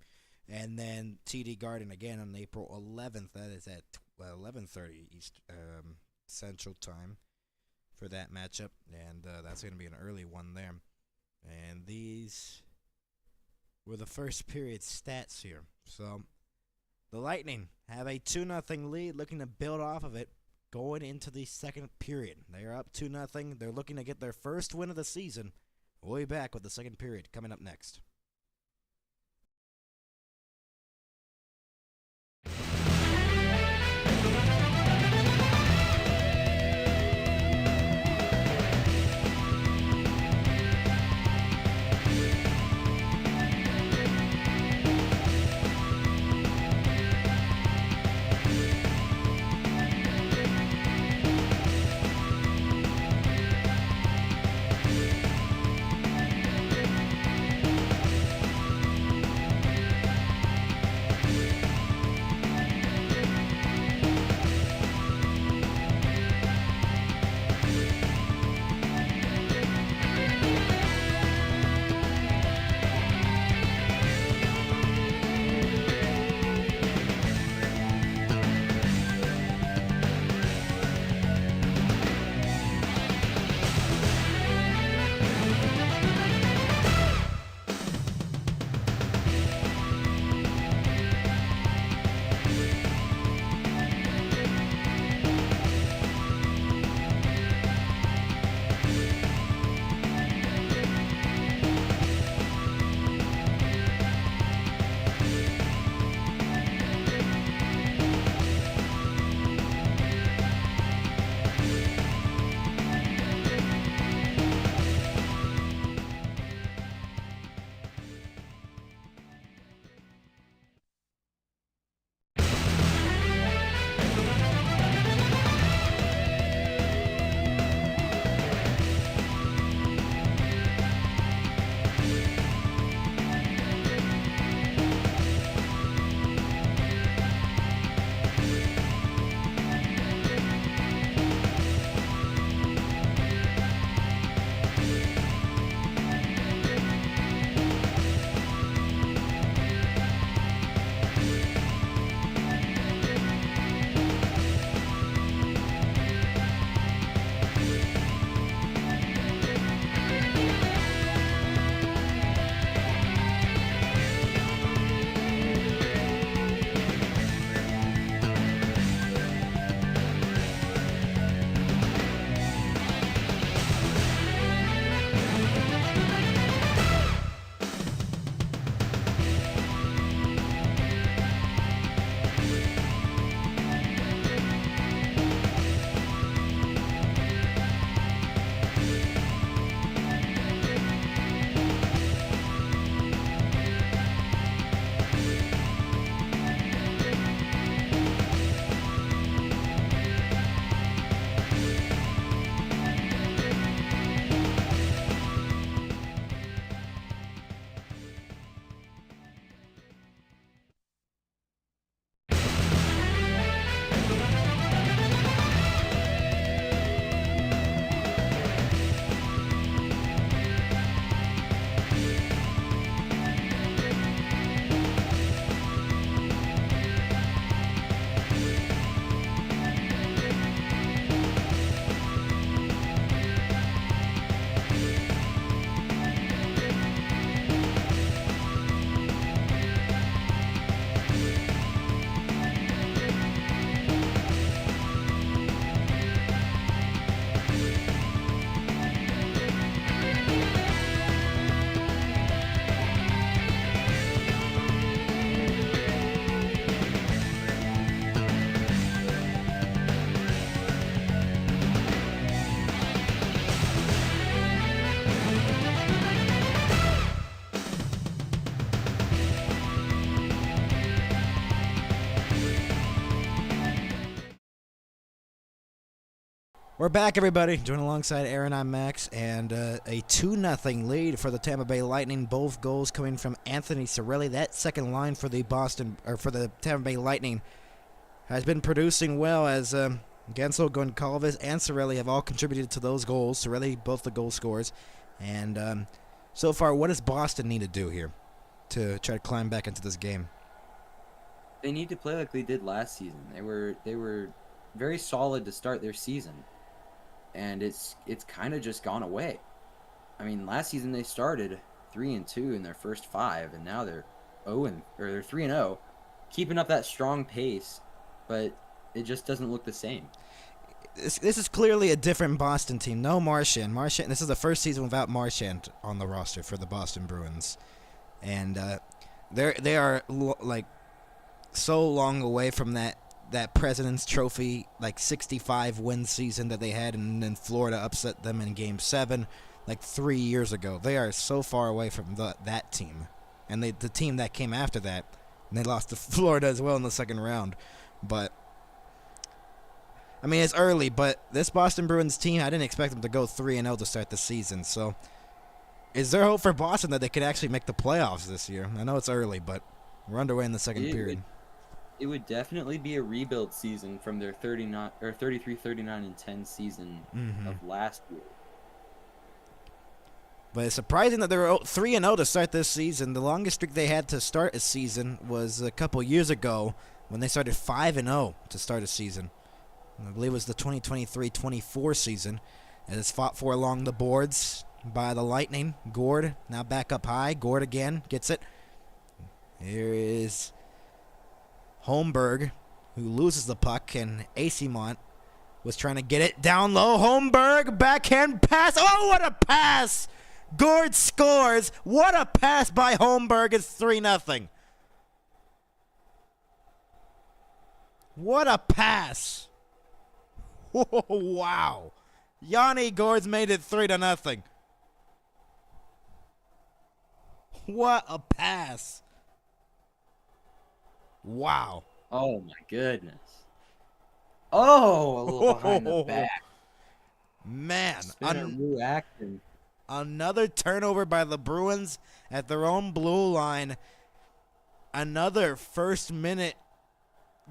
And then TD Garden again on April 11th. That is at 11:30 East Central Time for that matchup. And that's going to be an early one there. And these were the first period stats here. So the Lightning have a 2-0 lead, looking to build off of it going into the second period. They are up 2-0. They're looking to get their first win of the season. We'll be back with the second period coming up next. We're back, everybody. Joining alongside Aaron, I'm Max, and a 2-0 lead for the Tampa Bay Lightning. Both goals coming from Anthony Cirelli. That second line for the Tampa Bay Lightning has been producing well, as Gensel, Goncalves, and Cirelli have all contributed to those goals. Cirelli, both the goal scorers. And so far, what does Boston need to do here to try to climb back into this game? They need to play like they did last season. They were very solid to start their season, and it's kind of just gone away. I mean, last season they started 3-2 in their first 5, and now they're 3-0, keeping up that strong pace, but it just doesn't look the same. This is clearly a different Boston team. No Marchand. This is the first season without Marchand on the roster for the Boston Bruins, and they are like so long away from that President's Trophy, like 65 win season that they had, and then Florida upset them in Game 7 like 3 years ago. They are so far away from that team, and the team that came after that, and they lost to Florida as well in the second round. But I mean, it's early, but this Boston Bruins team, I didn't expect them to go 3-0 to start the season. So is there hope for Boston that they could actually make the playoffs this year? I know it's early, but we're underway in the second period. It would definitely be a rebuild season from their 33-39-10 season of last year. But it's surprising that they were 3-0 to start this season. The longest streak they had to start a season was a couple years ago when they started 5-0 to start a season. I believe it was the 2023-24 season. And it's fought for along the boards by the Lightning. Gord now back up high. Gord again gets it. Here is Holmberg, who loses the puck, and Asimont was trying to get it down low. Holmberg, backhand pass. Oh, what a pass! Gord scores. What a pass by Holmberg. It's 3-0. What a pass. Whoa, wow. Yanni Gord's made it 3-0. What a pass. Wow. Oh, my goodness. Oh, a little behind the back. Man. Reacting. Another turnover by the Bruins at their own blue line. Another first-minute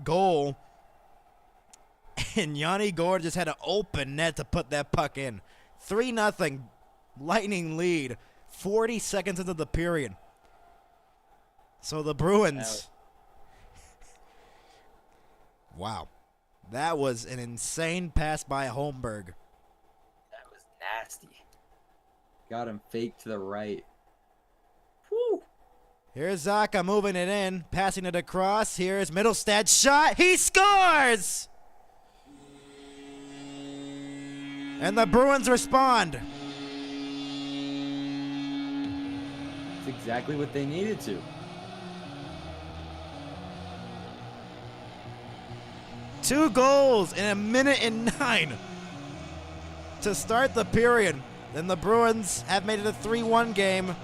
goal. And Yanni Gord just had an open net to put that puck in. 3-0 Lightning lead. 40 seconds into the period. So the Bruins... Wow. That was an insane pass by Holmberg. That was nasty. Got him fake to the right. Whew. Here's Zaka moving it in, passing it across. Here's Middlestad's shot. He scores! And the Bruins respond. It's exactly what they needed to. Two goals in 1:09 to start the period. Then the Bruins have made it a 3-1 game.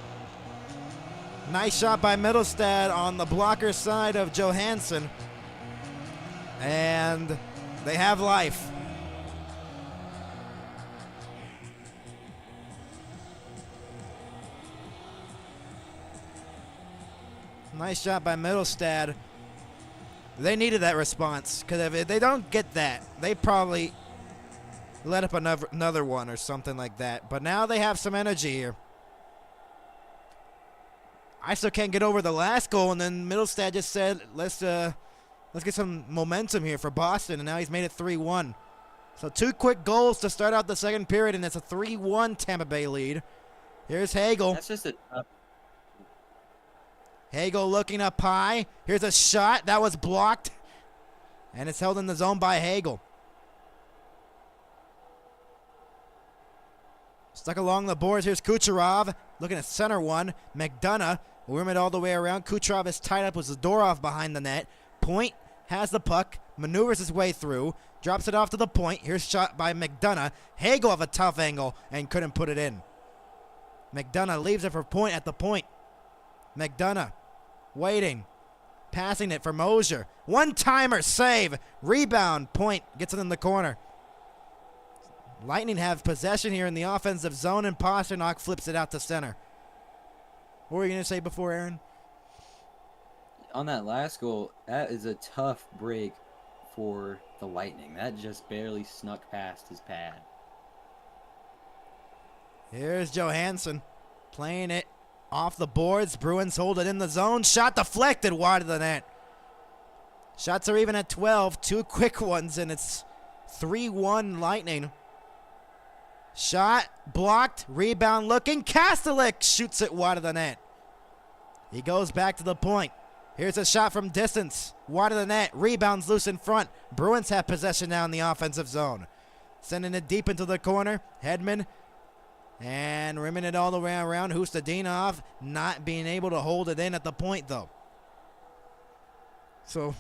Nice shot by Middlestad on the blocker side of Johansson. And they have life. Nice shot by Middlestad. They needed that response, because if they don't get that, they probably let up another one or something like that. But now they have some energy here. I still can't get over the last goal, and then Middlestad just said, let's get some momentum here for Boston, and now he's made it 3-1. So 2 quick goals to start out the second period, and it's a 3-1 Tampa Bay lead. Here's Hagel. That's just a tough. Hagel looking up high. Here's a shot. That was blocked. And it's held in the zone by Hagel. Stuck along the boards. Here's Kucherov looking at center one. McDonough will rim it all the way around. Kucherov is tied up with Zadorov behind the net. Point has the puck. Maneuvers his way through. Drops it off to the point. Here's shot by McDonough. Hagel have a tough angle and couldn't put it in. McDonough leaves it for Point at the point. McDonough waiting, passing it for Mosier. One-timer save, rebound. Point gets it in the corner. Lightning have possession here in the offensive zone, and Pasternak flips it out to center. What were you going to say before, Aaron? On that last goal, that is a tough break for the Lightning. That just barely snuck past his pad. Here's Johansson playing it off the boards. Bruins hold it in the zone. Shot deflected wide of the net. Shots are even at 12. 2 quick ones, and it's 3-1 Lightning. Shot blocked. Rebound looking. Kastelik shoots it wide of the net. He goes back to the point. Here's a shot from distance. Wide of the net. Rebounds loose in front. Bruins have possession now in the offensive zone. Sending it deep into the corner. Hedman. And rimming it all the way around. Hustadinov not being able to hold it in at the point, though. So,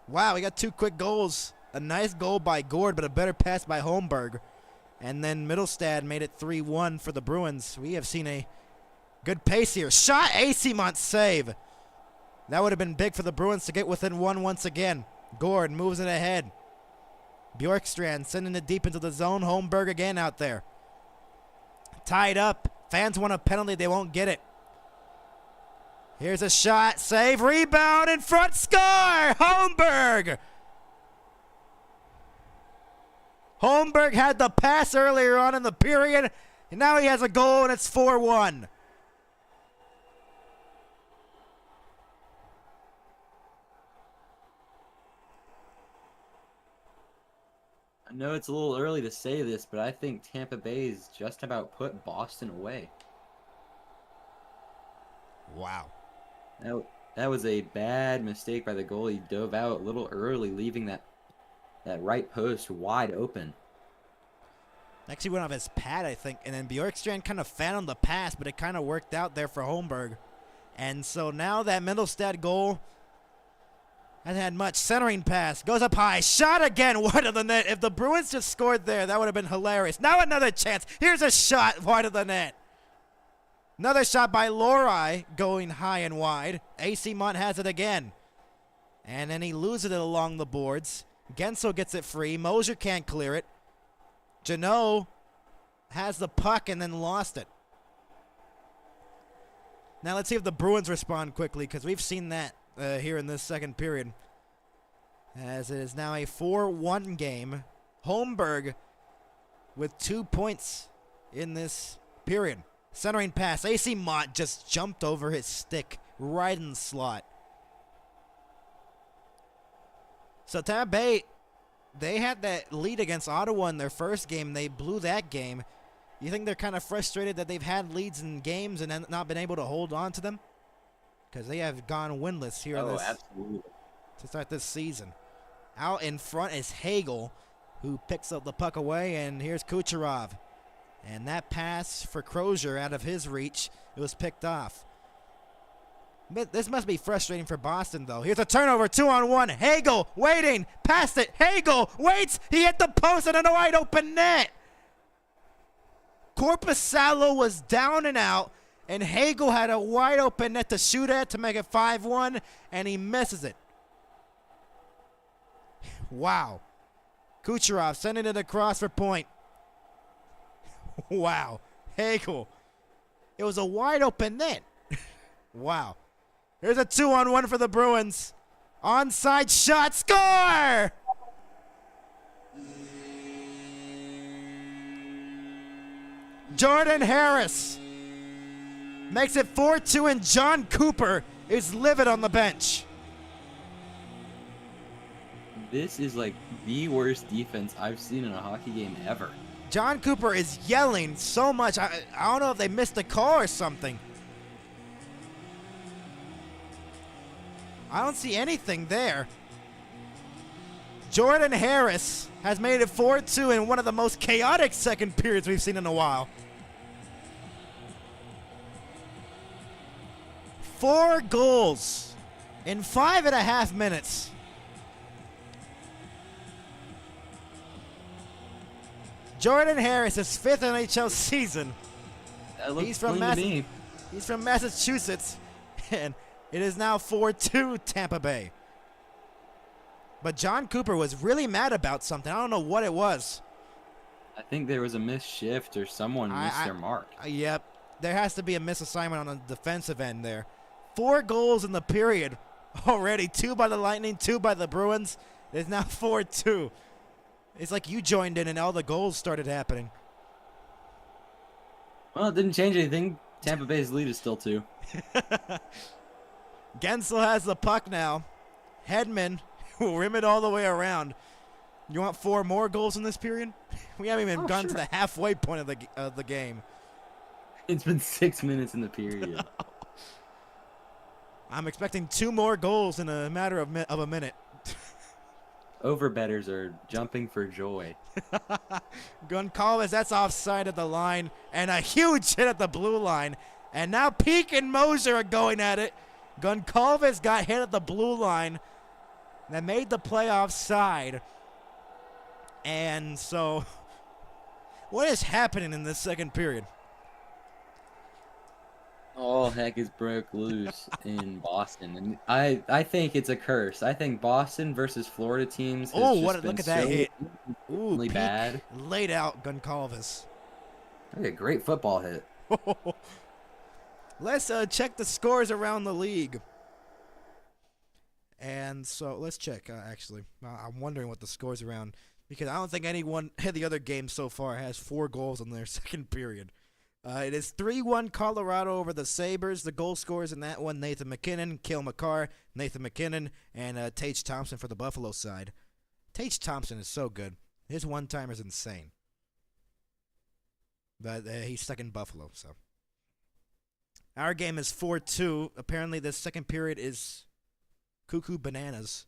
wow, we got 2 quick goals. A nice goal by Gord, but a better pass by Holmberg. And then Middlestad made it 3-1 for the Bruins. We have seen a good pace here. Shot, Acemont save. That would have been big for the Bruins to get within 1 once again. Gord moves it ahead. Bjorkstrand sending it deep into the zone. Holmberg again out there. Tied up. Fans want a penalty. They won't get it. Here's a shot. Save. Rebound. In front. Score. Holmberg. Holmberg had the pass earlier on in the period. And now he has a goal, and it's 4-1. I know it's a little early to say this, but I think Tampa Bay's just about put Boston away. Wow. That was a bad mistake by the goalie. He dove out a little early, leaving that right post wide open. Actually went off his pad, I think, and then Bjorkstrand kind of found the pass, but it kind of worked out there for Holmberg. And so now that Middlestad goal hasn't had much. Centering pass. Goes up high. Shot again wide of the net. If the Bruins just scored there, that would have been hilarious. Now another chance. Here's a shot wide of the net. Another shot by Lohrei going high and wide. Acemont has it again. And then he loses it along the boards. Gensel gets it free. Mosier can't clear it. Janot has the puck and then lost it. Now let's see if the Bruins respond quickly, because we've seen that here in this second period. As it is now a 4-1 game. Holmberg with 2 points in this period. Centering pass. Acemont just jumped over his stick right in the slot. So Tampa Bay, they had that lead against Ottawa in their first game. They blew that game. You think they're kind of frustrated that they've had leads in games and not been able to hold on to them? Because they have gone winless here Absolutely. to start this season. Out in front is Hagel, who picks up the puck away, and here's Kucherov. And that pass for Crozier out of his reach, it was picked off. But this must be frustrating for Boston, though. Here's a turnover, 2-on-1. Hagel waiting, passed it. Hagel waits. He hit the post and a wide open net. Korpisalo was down and out, and Hagel had a wide open net to shoot at to make it 5-1, and he misses it. Wow. Kucherov sending it across for point. Wow. Hagel. It was a wide open net. Wow. Here's a 2-on-1 for the Bruins. Onside shot. Score! Jordan Harris makes it 4-2, and John Cooper is livid on the bench. This is like the worst defense I've seen in a hockey game ever. John Cooper is yelling so much. I don't know if they missed a call or something. I don't see anything there. Jordan Harris has made it 4-2 in one of the most chaotic second periods we've seen in a while. 4 goals in 5.5 minutes. Jordan Harris, his 5th NHL season. That looks He's from clean to me. He's from Massachusetts, and it is now 4-2 Tampa Bay. But John Cooper was really mad about something. I don't know what it was. I think there was a missed shift or someone missed their mark. Yep. There has to be a misassignment on the defensive end there. 4 goals in the period already. 2 by the Lightning, 2 by the Bruins. It's now 4-2. It's like you joined in and all the goals started happening. Well, it didn't change anything. Tampa Bay's lead is still 2. Gensel has the puck now. Hedman will rim it all the way around. You want 4 more goals in this period? We haven't even gone to the halfway point of the game. It's been 6 minutes in the period. I'm expecting 2 more goals in a matter of a minute. Overbetters are jumping for joy. Goncalves, that's offside at the line, and a huge hit at the blue line. And now Peak and Moser are going at it. Goncalves got hit at the blue line. That made the play offside. And so, what is happening in this second period? All heck is broke loose in Boston, and I think it's a curse. I think Boston versus Florida teams. Look at that hit! Ooh, really bad. Laid out Goncalves. That's a great football hit. Let's check the scores around the league. And so let's check. Actually, I'm wondering what the scores around, because I don't think anyone the other game so far has 4 goals in their second period. It is 3-1 Colorado over the Sabres. The goal scorers in that one, Nathan McKinnon, Cale Makar, Nathan McKinnon, and Tage Thompson for the Buffalo side. Tage Thompson is so good. His one-timer is insane. But he's stuck in Buffalo, so. Our game is 4-2. Apparently this second period is cuckoo bananas.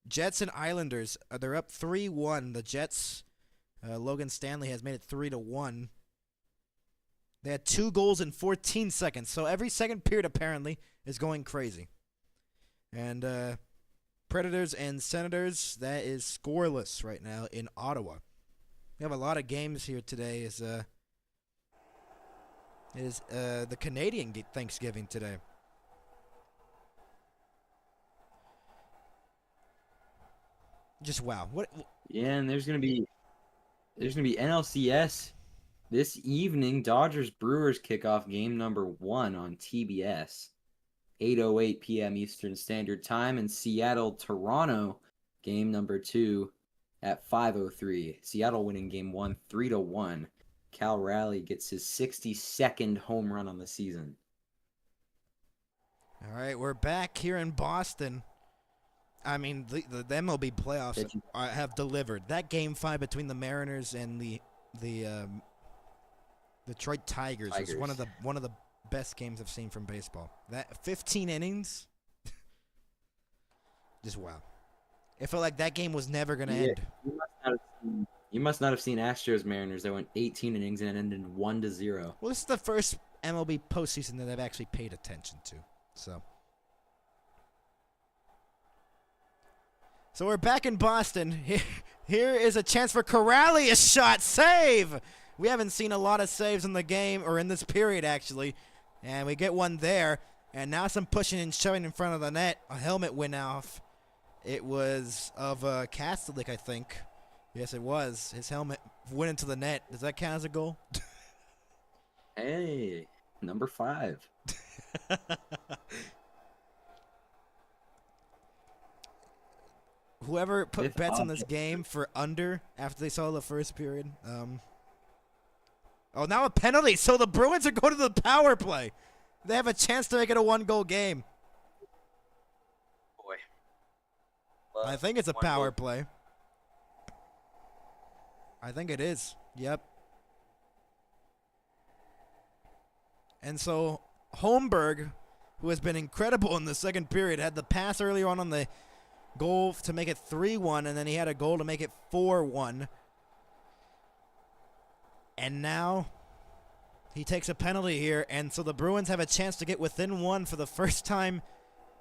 Jets and Islanders, they're up 3-1. The Jets, Logan Stanley has made it 3-1. They had 2 goals in 14 seconds. So every second period, apparently, is going crazy. And Predators and Senators, that is scoreless right now in Ottawa. We have a lot of games here today. Is the Canadian Thanksgiving today. Just wow. Yeah, and there's gonna be NLCS this evening. Dodgers-Brewers kickoff game number 1 on TBS, 8:08 p.m. Eastern Standard Time, and Seattle-Toronto game number 2 at 5:03. Seattle winning game 1 3-1. Cal Raleigh gets his 62nd home run on the season. All right, we're back here in Boston. I mean, the MLB playoffs have delivered. That game 5 between the Mariners and the Detroit Tigers was one of the best games I've seen from baseball. That 15 innings, just wow. It felt like that game was never going to end. You must not have seen Astros Mariners that went 18 innings and ended 1-0. Well, this is the first MLB postseason that I've actually paid attention to. So we're back in Boston. Here is a chance for Corrali, a shot, save. We haven't seen a lot of saves in the game, or in this period actually, and we get one there. And now some pushing and shoving in front of the net. A helmet went off. It was of Kastelik, I think. Yes, it was. His helmet went into the net. Does that count as a goal? Hey, number 5. Whoever put bets on this game for under after they saw the first period. Oh, now a penalty. So the Bruins are going to the power play. They have a chance to make it a 1-goal game. Boy. I think it's a power play. I think it is. Yep. And so Holmberg, who has been incredible in the second period, had the pass earlier on the goal to make it 3-1, and then he had a goal to make it 4-1. And now he takes a penalty here, and so the Bruins have a chance to get within 1 for the first time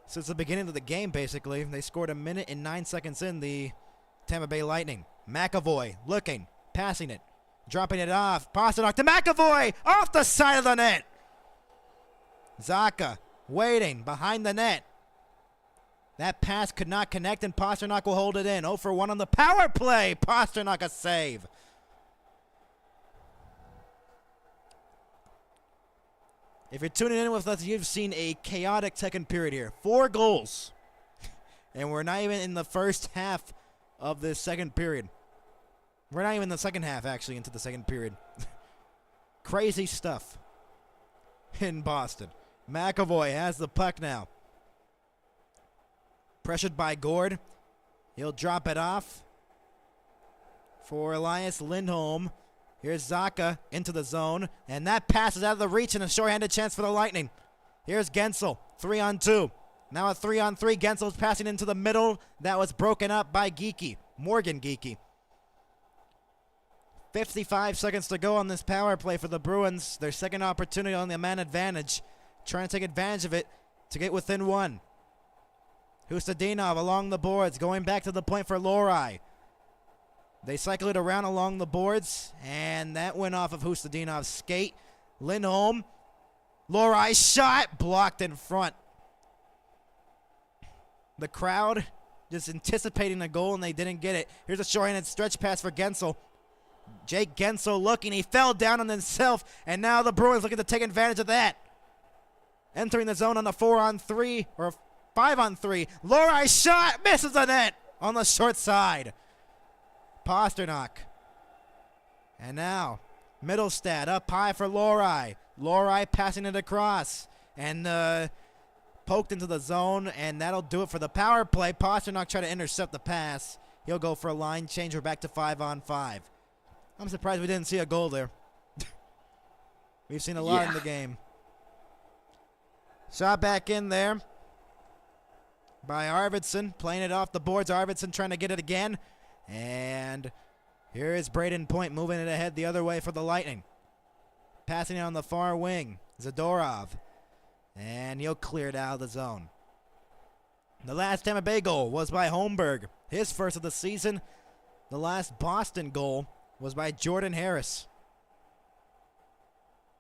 since the beginning of the game, basically. They scored 1 minute and 9 seconds in, the Tampa Bay Lightning. McAvoy looking, passing it, dropping it off. Pastrnak to McAvoy, off the side of the net. Zacha waiting behind the net. That pass could not connect, and Pastrnak will hold it in. 0 for 1 on the power play. Pastrnak a save. If you're tuning in with us, you've seen a chaotic second period here. 4 goals. And we're not even in the first half of this second period. We're not even in the second half, actually, into the second period. Crazy stuff in Boston. McAvoy has the puck now. Pressured by Gord. He'll drop it off for Elias Lindholm. Here's Zacha into the zone, and that pass is out of the reach and a short-handed chance for the Lightning. Here's Gensel, 3-on-2. Now a 3-on-3. Gensel's passing into the middle. That was broken up by Geekie, Morgan Geekie. 55 seconds to go on this power play for the Bruins. Their second opportunity on the man advantage. Trying to take advantage of it to get within 1. Hustadinov along the boards, going back to the point for Lohrei. They cycle it around along the boards, and that went off of Hustadinov's skate. Lindholm, Lohrei shot, blocked in front. The crowd just anticipating a goal, and they didn't get it. Here's a short-handed stretch pass for Gensel. Jake Gensel looking, he fell down on himself, and now the Bruins looking to take advantage of that. Entering the zone on a 4-on-3, or 5-on-3. Lohrei shot, misses the net on the short side. Pasternak. And now, Middlestad up high for Lohrei. Lohrei passing it across. And poked into the zone, and that'll do it for the power play. Pasternak tried to intercept the pass. He'll go for a line change. We're back to 5-on-5. I'm surprised we didn't see a goal there. We've seen a lot in the game. Shot back in there by Arvidsson, playing it off the boards. Arvidsson trying to get it again. And here is Braden Point moving it ahead the other way for the Lightning. Passing it on the far wing. Zadorov. And he'll clear it out of the zone. The last Tampa Bay goal was by Holmberg. His first of the season. The last Boston goal was by Jordan Harris.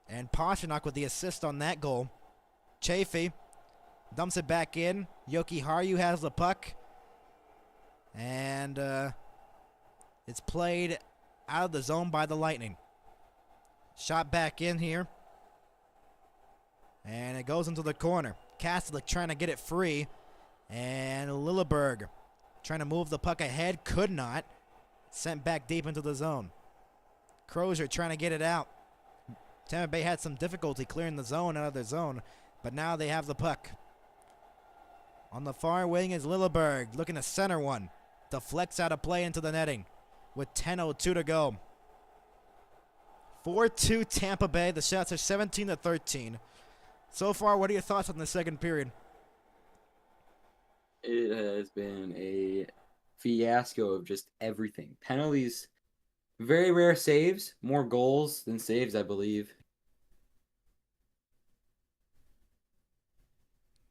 And Pasternak with the assist on that goal. Chafee dumps it back in. Yoki Haru has the puck. And it's played out of the zone by the Lightning. Shot back in here. And it goes into the corner. Kastelik trying to get it free. And Lilleberg trying to move the puck ahead. Could not. Sent back deep into the zone. Crozier trying to get it out. Tampa Bay had some difficulty clearing the zone out of their zone. But now they have the puck. On the far wing is Lilleberg looking to center one. Deflects out of play into the netting with 10:02 to go. 4-2 Tampa Bay. The shots are 17-13. So far, what are your thoughts on the second period? It has been a fiasco of just everything. Penalties, very rare saves, more goals than saves, I believe.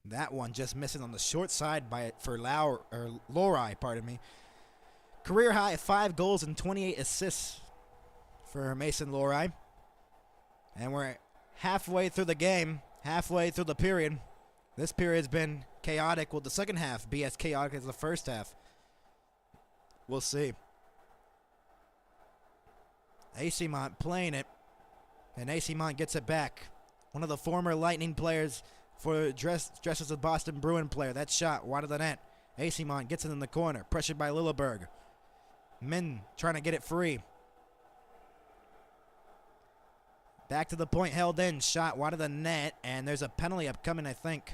That one just missing on the short side for Lohrei, pardon me. Career high 5 goals and 28 assists for Mason Lohrei. And we're halfway through the game, halfway through the period. This period's been chaotic. Will the second half be as chaotic as the first half? We'll see. Acimont playing it, and Acimont gets it back. One of the former Lightning players dressed as a Boston Bruin player. That shot wide of the net. Acimont gets it in the corner, pressured by Lilleberg. Min trying to get it free. Back to the point, held in, shot wide of the net, and there's a penalty upcoming, I think.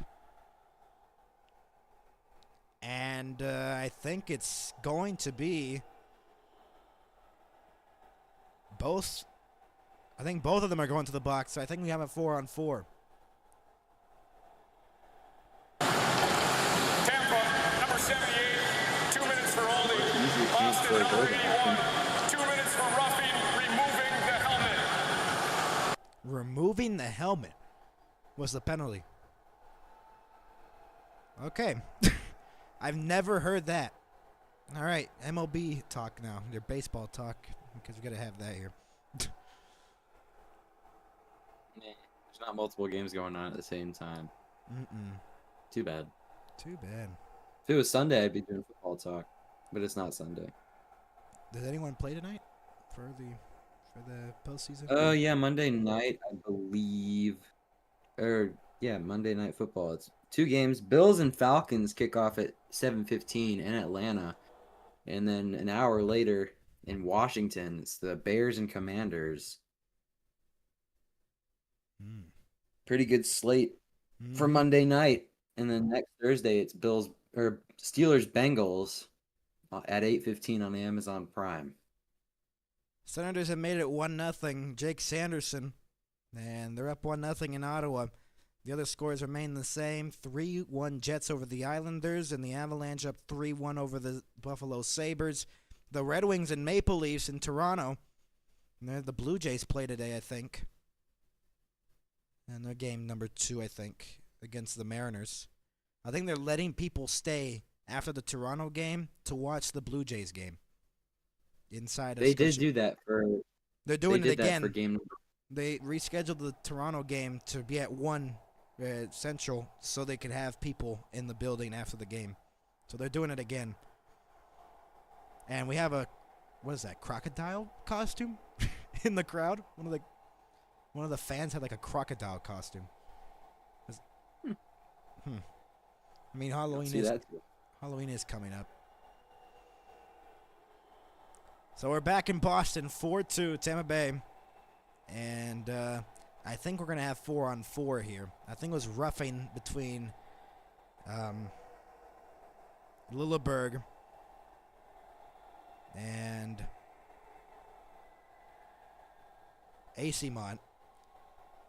And I think it's going to be both. I think both of them are going to the box, so I think we have a 4-on-4. Tampa, number 78, 2 minutes for Aldi. Boston, number 81, 2 minutes for roughing, removing the helmet. Removing the helmet was the penalty. Okay. I've never heard that. All right, MLB talk now. Their baseball talk, because we got to have that here. There's not multiple games going on at the same time. Too bad. Too bad. If it was Sunday, I'd be doing football talk, but it's not Sunday. Does anyone play tonight for the postseason? Yeah, Monday night, I believe. Monday Night Football. It's 2 games. Bills and Falcons kick off at 7:15 in Atlanta, and then an hour later in Washington, it's the Bears and Commanders. Pretty good slate for Monday night, and then next Thursday it's Steelers Bengals at 8:15 on Amazon Prime. Senators have made it 1-0. Jake Sanderson, and they're up 1-0 in Ottawa. The other scores remain the same. 3-1 Jets over the Islanders, and the Avalanche up 3-1 over the Buffalo Sabres. The Red Wings and Maple Leafs in Toronto. And the Blue Jays play today, I think. And their game number 2, I think, against the Mariners. I think they're letting people stay after the Toronto game to watch the Blue Jays game. Inside. They did do that for. They're doing it again. For game number. They rescheduled the Toronto game to be at 1 Central so they could have people in the building after the game. So they're doing it again. And we have what is that, crocodile costume in the crowd? One of the fans had like a crocodile costume. I mean, Halloween is coming up. So we're back in Boston, 4-2, Tampa Bay. And I think we're going to have 4-on-4 here. I think it was roughing between Lilleberg and Acemont.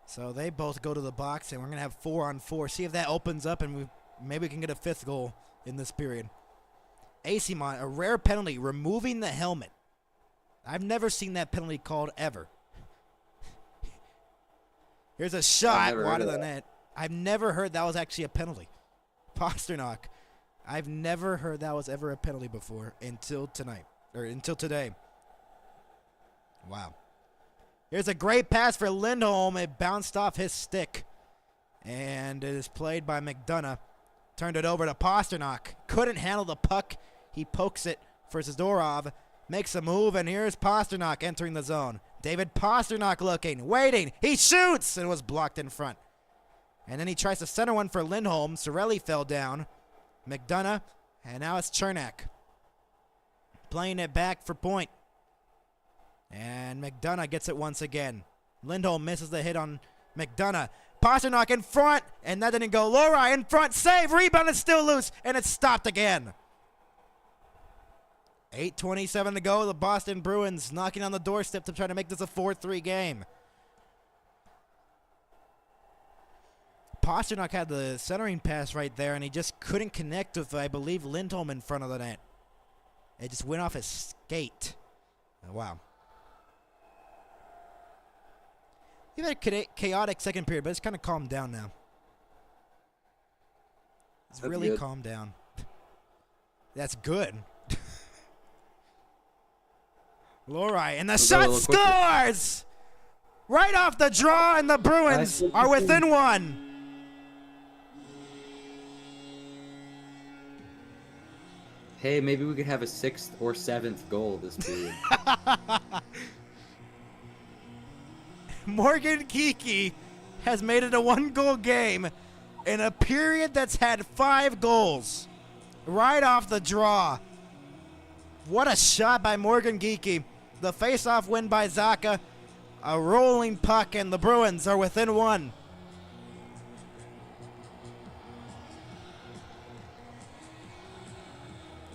So they both go to the box, and we're going to have 4-on-4. See if that opens up, and maybe we can get a 5th goal in this period. Acemont, a rare penalty, removing the helmet. I've never seen that penalty called ever. Here's a shot wide of the net. I've never heard that was actually a penalty. Pasternak. I've never heard that was ever a penalty before until today. Wow. Here's a great pass for Lindholm. It bounced off his stick. And it is played by McDonough. Turned it over to Pasternak. Couldn't handle the puck. He pokes it for Zadorov. Makes a move, and here's Pasternak entering the zone. David Pasternak looking, waiting. He shoots, and was blocked in front. And then he tries to center one for Lindholm. Sorelli fell down. McDonough, and now it's Chernak. Playing it back for point. And McDonough gets it once again. Lindholm misses the hit on McDonough. Pasternak in front, and that didn't go. Lori in front, save, rebound is still loose, and it's stopped again. 8:27 to go. The Boston Bruins knocking on the doorstep to try to make this a 4-3 game. Pasternak had the centering pass right there, and he just couldn't connect with, I believe, Lindholm in front of the net. It just went off his skate. Oh, wow. You've had a chaotic second period, but it's kind of calmed down now. It's really calmed down. That's good. Lori, and the shot scores! Right off the draw, and the Bruins are within 1. Hey, maybe we could have a 6th or 7th goal this period. Morgan Geekie has made it a 1-goal game in a period that's had 5 goals. Right off the draw. What a shot by Morgan Geekie. The face-off win by Zaka. A rolling puck, and the Bruins are within 1.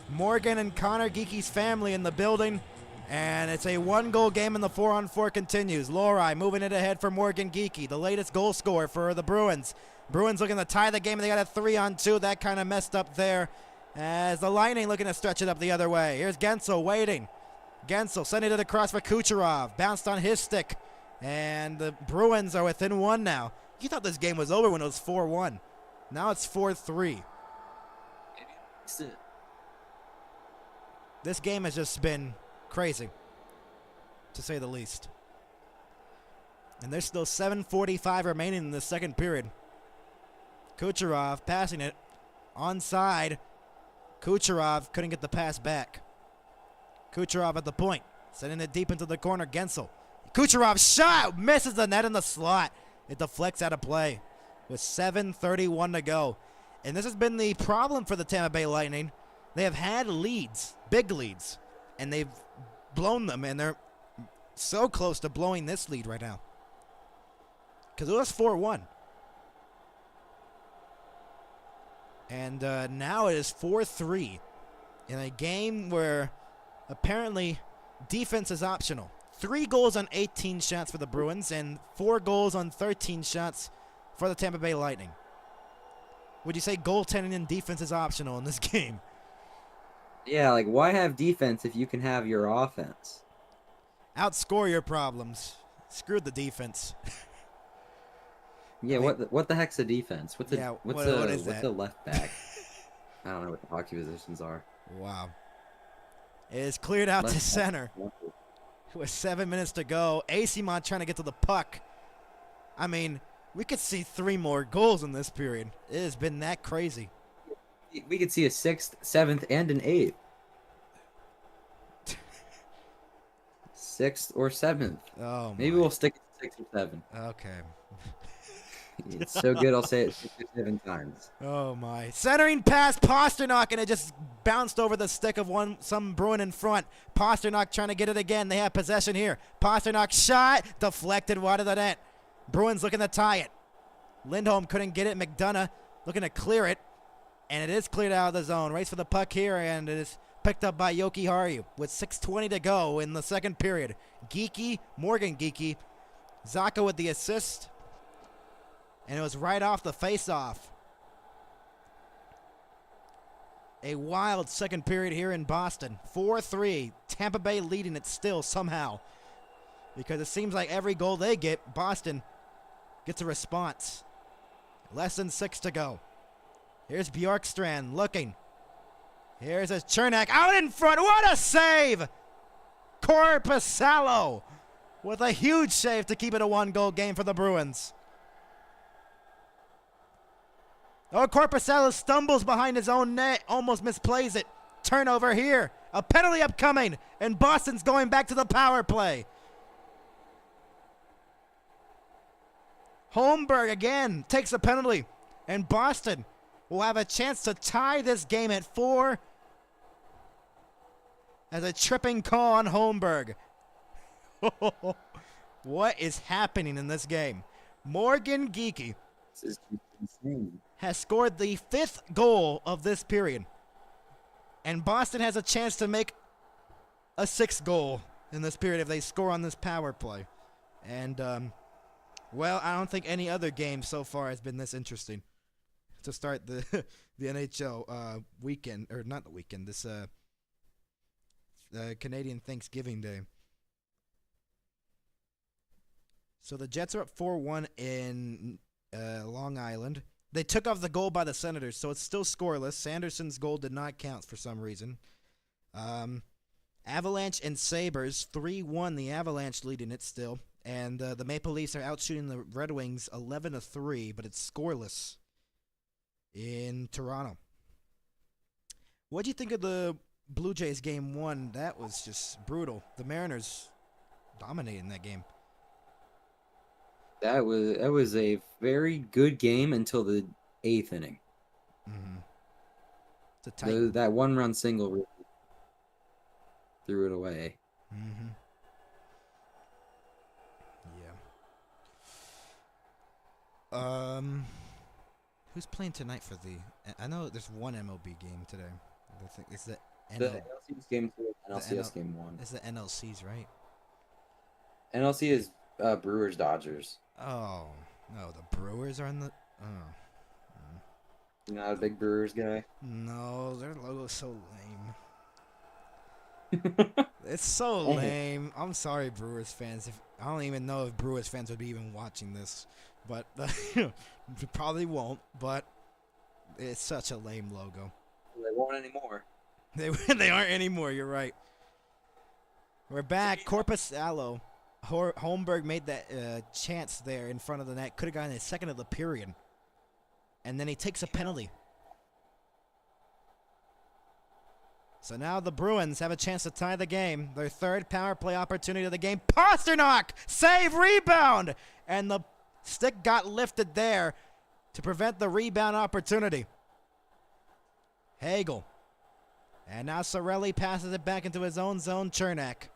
Morgan and Connor Geekie's family in the building. And it's a 1-goal game, and the 4-on-4 continues. Lori moving it ahead for Morgan Geekie, the latest goal scorer for the Bruins. Bruins looking to tie the game, and they got a 3-on-2. That kind of messed up there as the Lightning looking to stretch it up the other way. Here's Gensel waiting. Gensel sending it across for Kucherov. Bounced on his stick. And the Bruins are within 1 now. You thought this game was over when it was 4-1. Now it's 4-3. This game has just been crazy, to say the least. And there's still 7:45 remaining in the second period. Kucherov passing it. Onside. Kucherov couldn't get the pass back. Kucherov at the point. Sending it deep into the corner. Gensel. Kucherov shot. Misses the net in the slot. It deflects out of play. with 7:31 to go. And this has been the problem for the Tampa Bay Lightning. They have had leads, big leads, and they've blown them, and they're so close to blowing this lead right now. Because it was 4-1. And now it is 4-3 in a game where apparently defense is optional. 3 goals on 18 shots for the Bruins and 4 goals on 13 shots for the Tampa Bay Lightning. Would you say goaltending and defense is optional in this game? Yeah, like, why have defense if you can have your offense? Outscore your problems. Screw the defense. Yeah, I mean, what the heck's a defense? What's what is what's that? a left back? I don't know what the hockey positions are. Wow. It is cleared out to center with 7 minutes to go. Asimon trying to get to the puck. I mean, we could see 3 more goals in this period. It has been that crazy. We could see a 6th, 7th, and an 8th. 6th or 7th. Oh, Maybe we'll stick at 6 or 7. Okay. It's so good I'll say it 6 or 7 times. Oh, my. Centering pass, Pasternak, and it just bounced over the stick of some Bruin in front. Pasternak trying to get it again. They have possession here. Pasternak shot, deflected wide of the net. Bruins looking to tie it. Lindholm couldn't get it. McDonough looking to clear it. And it is cleared out of the zone. Race for the puck here, and it is picked up by Yoki Haru with 6:20 to go in the second period. Morgan Geeky, Zaka with the assist. And it was right off the face-off. A wild second period here in Boston. 4-3. Tampa Bay leading it still somehow. Because it seems like every goal they get, Boston gets a response. Less than 6 to go. Here's Bjorkstrand looking. Here's a Chernak out in front. What a save! Korpisalo with a huge save to keep it a 1-goal game for the Bruins. Oh, Korpisalo stumbles behind his own net, almost misplays it. Turnover here. A penalty upcoming, and Boston's going back to the power play. Holmberg again takes a penalty, and Boston will have a chance to tie this game at 4 as a tripping call on Holmberg. What is happening in this game? Morgan Geeky This is insane. has scored the 5th goal of this period. And Boston has a chance to make a 6th goal in this period if they score on this power play. And, well, I don't think any other game so far has been this interesting to start the the NHL weekend, or not the weekend, this Canadian Thanksgiving Day. So the Jets are up 4-1 in Long Island. They took off the goal by the Senators, so it's still scoreless. Sanderson's goal did not count for some reason. Avalanche and Sabres, 3-1, the Avalanche leading it still. And the Maple Leafs are outshooting the Red Wings 11-3, but it's scoreless in Toronto. What do you think of the Blue Jays game 1? That was just brutal. The Mariners dominating that game. That was a very good game until the 8th inning. Mm-hmm. It's a tight. That 1-run single really threw it away. Mm-hmm. Yeah. Who's playing tonight for the? I know there's one MLB game today. I think it's the The NLCS game 2, NLCS game 1. It's the NLCs, right? NLC is Brewers Dodgers. Oh no, the Brewers are in the. Oh. You're not a big Brewers guy? No, their logo's so lame. It's so lame. I'm sorry, Brewers fans. I don't even know if Brewers fans would be even watching this, but probably won't. But it's such a lame logo. They won't anymore. They aren't anymore. You're right. We're back. Korpisalo. Holmberg made that chance there in front of the net. Could have gotten a second of the period. And then he takes a penalty. So now the Bruins have a chance to tie the game. Their 3rd power play opportunity of the game. Pasternak! Save, rebound! And the stick got lifted there. to prevent the rebound opportunity. Hagel. And now Cirelli passes it back into his own zone. Chernak.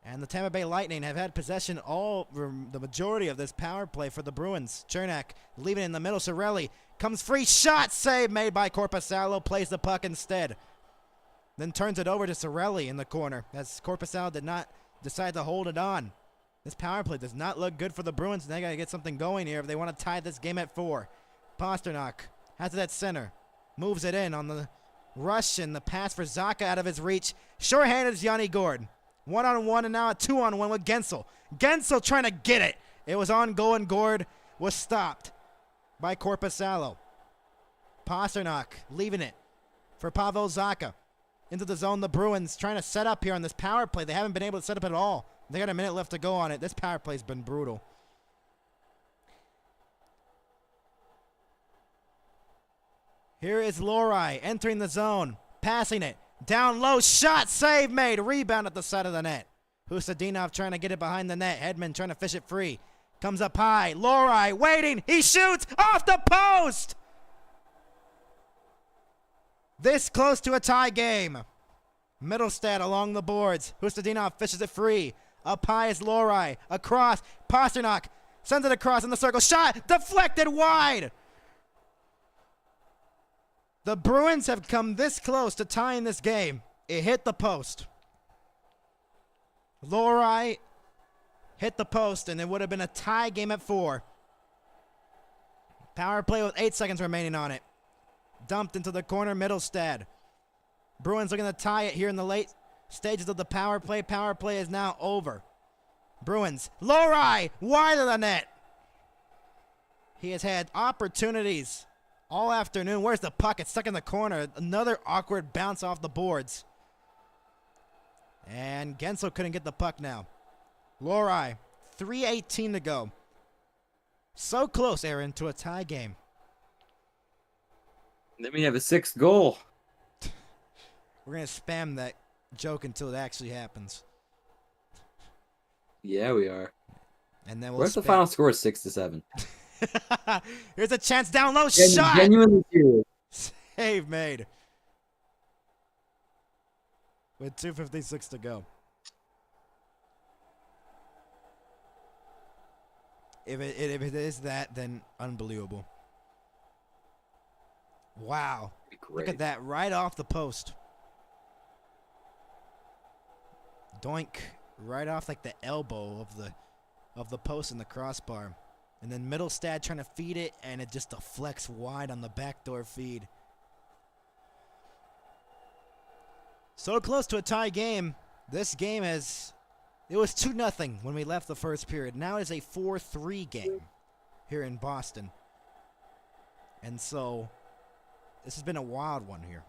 And the Tampa Bay Lightning have had possession the majority of this power play for the Bruins. Chernak leaving it in the middle. Cirelli comes free. Shot save made by Korpisalo. Plays the puck instead. Then turns it over to Cirelli in the corner as Korpisalo did not decide to hold it on. This power play does not look good for the Bruins. They got to get something going here if they want to tie this game at 4. Pasternak has it at center. Moves it in on the rush and the pass for Zacha out of his reach. Short-handed is Yanni Gord. 1-on-1 and now a 2-on-1 with Gensel. Gensel trying to get it. It was on goal and Gord was stopped by Korpisalo. Pasternak leaving it for Pavel Zacha. Into the zone, the Bruins trying to set up here on this power play. They haven't been able to set up at all. They got a minute left to go on it. This power play's been brutal. Here is Lohrei entering the zone. Passing it. Down low. Shot. Save made. Rebound at the side of the net. Hustadinov trying to get it behind the net. Hedman trying to fish it free. Comes up high. Lohrei waiting. He shoots off the post. This close to a tie game. Middlestad along the boards. Hustadinov fishes it free. Up high is Lohrei. Across. Pasternak sends it across in the circle. Shot. Deflected wide. The Bruins have come this close to tying this game. It hit the post. Lohrei hit the post, and it would have been a tie game at 4. Power play with 8 seconds remaining on it. Dumped into the corner, Middlestad. Bruins looking to tie it here in the late stages of the power play. Power play is now over. Bruins. Lohrei wide of the net. He has had opportunities all afternoon. Where's the puck? It's stuck in the corner. Another awkward bounce off the boards. And Gensel couldn't get the puck now. Lohrei, 3:18 to go. So close, Aaron, to a tie game. Then we have a 6th goal. We're going to spam that joke until it actually happens. Yeah, we are. And then we'll Where's the final score? 6-7. Here's a chance down low. Shot. Genuinely serious. Save made. With 2:56 to go. If it is that, then unbelievable. Wow. Look at that, right off the post. Doink, right off like the elbow of the post and the crossbar. And then Middlestad trying to feed it, and it just deflects wide on the backdoor feed. So close to a tie game. This game it was 2-0 when we left the first period. Now it is a 4-3 game here in Boston. And so this has been a wild one here.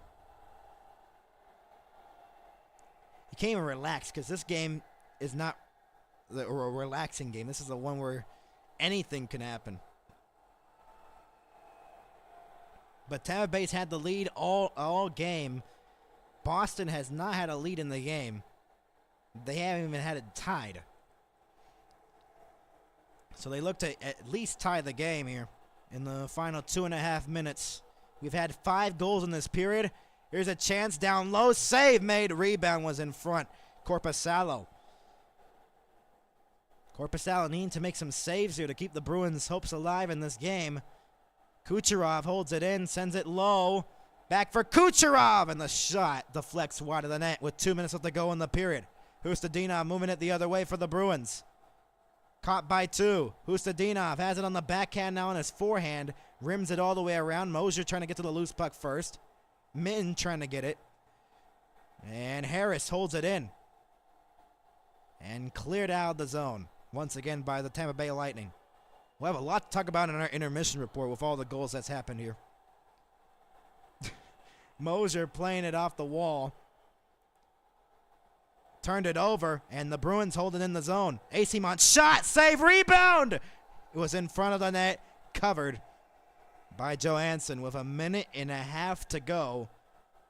You can't even relax because this game is not a relaxing game. This is the one where anything can happen. But Tampa Bay's had the lead all game. Boston has not had a lead in the game. They haven't even had it tied. So they look to at least tie the game here in the final 2.5 minutes. We've had 5 goals in this period. Here's a chance down low. Save made. Rebound was in front. Korpisalo. Korpisalo needing to make some saves here to keep the Bruins' hopes alive in this game. Kucherov holds it in, sends it low. Back for Kucherov, and the shot deflects wide of the net with 2 minutes left to go in the period. Hustadinov moving it the other way for the Bruins. Caught by 2. Hustadinov has it on the backhand now on his forehand. Rims it all the way around. Mosier trying to get to the loose puck first. Min trying to get it. And Harris holds it in. And cleared out of the zone. Once again by the Tampa Bay Lightning. We'll have a lot to talk about in our intermission report with all the goals that's happened here. Mosier playing it off the wall. Turned it over, and the Bruins hold it in the zone. Acemont shot, save, rebound! It was in front of the net, covered by Johansson with 1.5 minutes to go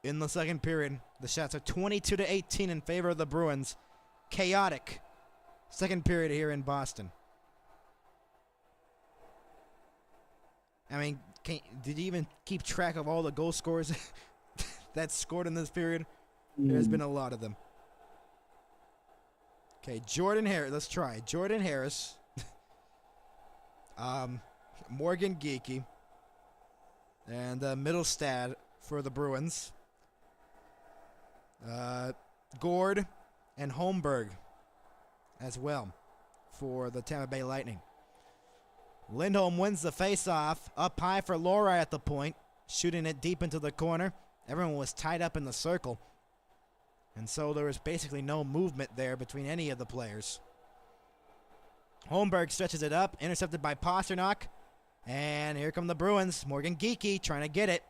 in the second period. The shots are 22-18 in favor of the Bruins. Chaotic second period here in Boston. I mean, did you even keep track of all the goal scorers that scored in this period? There's been a lot of them. Okay, Jordan Harris. Let's try. Jordan Harris. Morgan Geekie. And Middlestad for the Bruins. Gord and Holmberg as well for the Tampa Bay Lightning. Lindholm wins the faceoff. Up high for Lohrei at the point. Shooting it deep into the corner. Everyone was tied up in the circle. And so there was basically no movement there between any of the players. Holmberg stretches it up, intercepted by Pasternak. And here come the Bruins. Morgan Geekie trying to get it.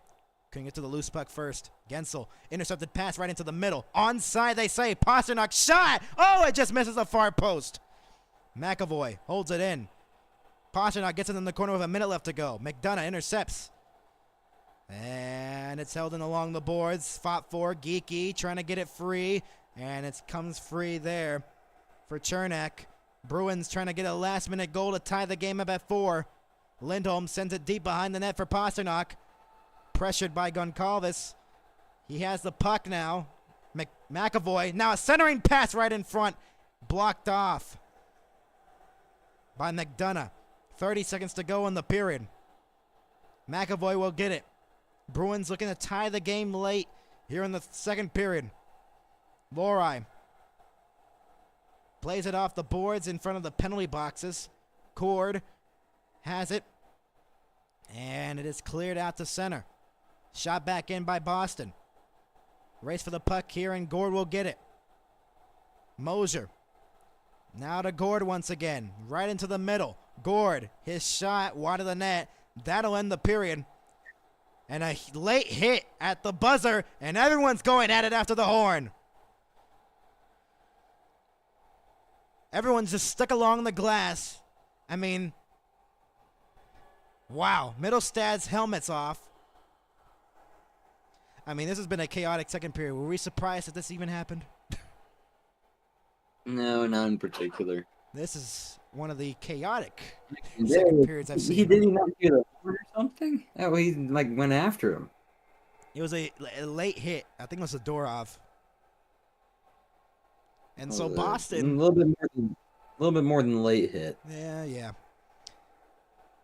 Couldn't get to the loose puck first. Gensel, intercepted pass right into the middle. Onside, they say. Pasternak shot. Oh, it just misses the far post. McAvoy holds it in. Pasternak gets it in the corner with a minute left to go. McDonough intercepts. And it's held in along the boards. Fought for Geekie trying to get it free. And it comes free there for Chernak. Bruins trying to get a last-minute goal to tie the game up at 4. Lindholm sends it deep behind the net for Pasternak. Pressured by Goncalves. He has the puck now. McAvoy. Now a centering pass right in front. Blocked off by McDonough. 30 seconds to go in the period. McAvoy will get it. Bruins looking to tie the game late here in the second period. Lohrei plays it off the boards in front of the penalty boxes. Cord has it. And it is cleared out to center. Shot back in by Boston. Race for the puck here, and Gord will get it. Mosier. Now to Gord once again. Right into the middle. Gord, his shot wide of the net. That'll end the period. And a late hit at the buzzer, and everyone's going at it after the horn. Everyone's just stuck along the glass. I mean, wow. Middlestad's helmet's off. I mean, this has been a chaotic second period. Were we surprised that this even happened? No, not in particular. This is one of the chaotic second periods I've seen. He didn't not get a horn or something? Oh, he went after him. It was a late hit. I think it was Zadorov. And so Boston, a little bit more than late hit. Yeah.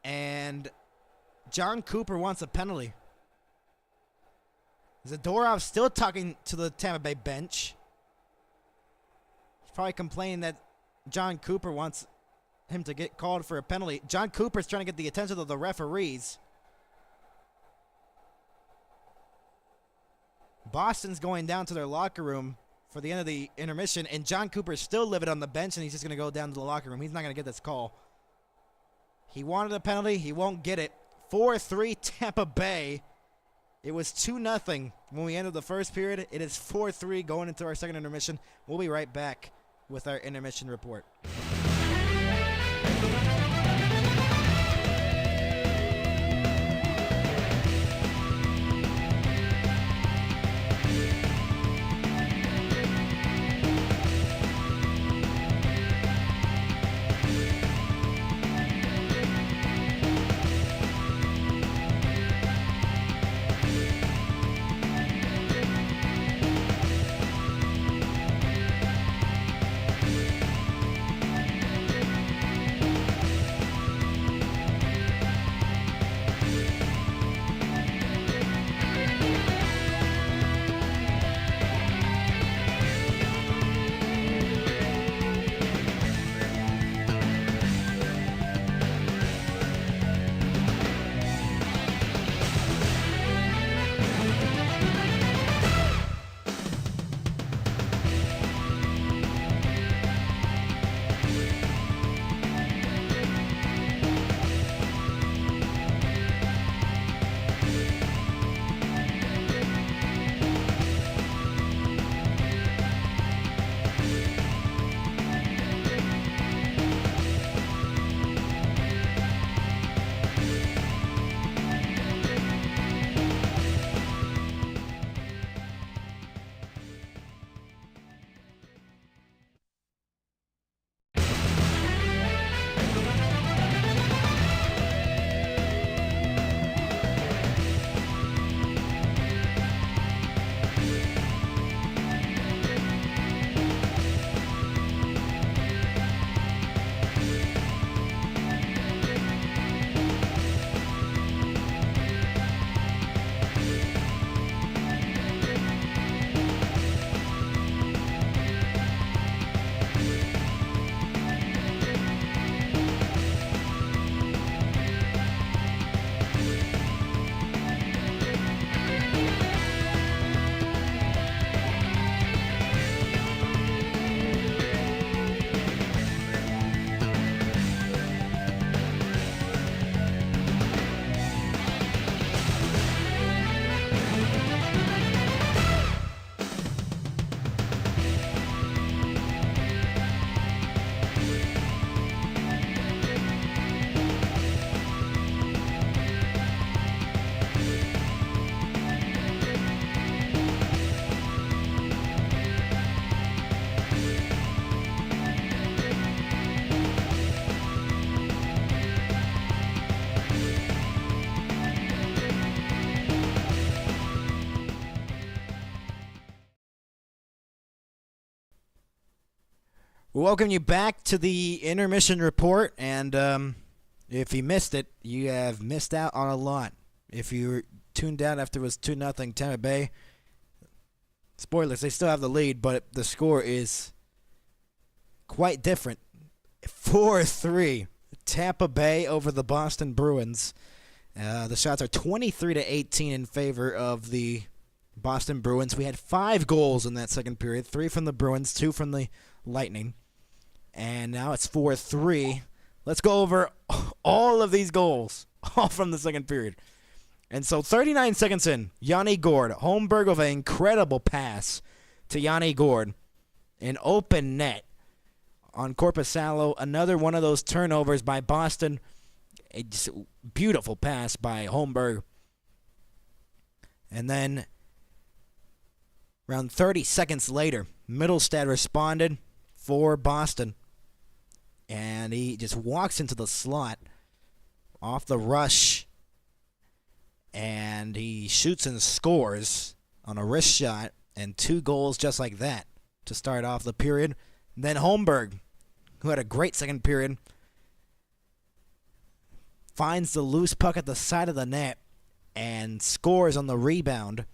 And John Cooper wants a penalty. Zadorov still talking to the Tampa Bay bench. He's probably complaining that John Cooper wants him to get called for a penalty. John Cooper's trying to get the attention of the referees. Boston's going down to their locker room for the end of the intermission, and John Cooper's still living on the bench, and he's just going to go down to the locker room. He's not going to get this call. He wanted a penalty. He won't get it. 4-3 Tampa Bay. It was 2-0 when we ended the first period. It is 4-3 going into our second intermission. We'll be right back with our intermission report. We welcome you back to the intermission report, and if you missed it, you have missed out on a lot. If you were tuned out after it was 2-0 Tampa Bay, spoilers, they still have the lead, but the score is quite different. 4-3, Tampa Bay over the Boston Bruins. The shots are 23-18 in favor of the Boston Bruins. We had 5 goals in that second period, 3 from the Bruins, 2 from the Lightning. And now it's 4-3. Let's go over all of these goals, all from the second period. And so 39 seconds in, Yanni Gourde, Holmberg with an incredible pass to Yanni Gourde. An open net on Korpisalo. Another one of those turnovers by Boston. A just beautiful pass by Holmberg. And then around 30 seconds later, Middlestad responded for Boston. And he just walks into the slot off the rush. And he shoots and scores on a wrist shot. And 2 goals just like that to start off the period. And then Holmberg, who had a great second period, finds the loose puck at the side of the net and scores on the rebound.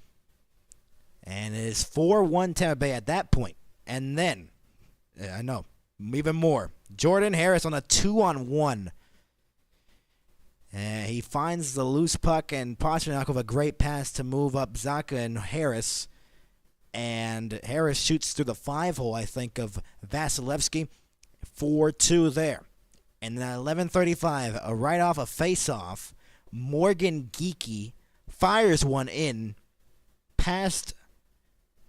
And it is 4-1 Tampa Bay at that point. And then, I know, even more, Jordan Harris on a 2-on-1. He finds the loose puck, and Pastrnak with a great pass to move up Zacha and Harris. And Harris shoots through the 5-hole, I think, of Vasilevsky. 4-2 there. And then at 11:35, right off a face-off, Morgan Geekie fires one in past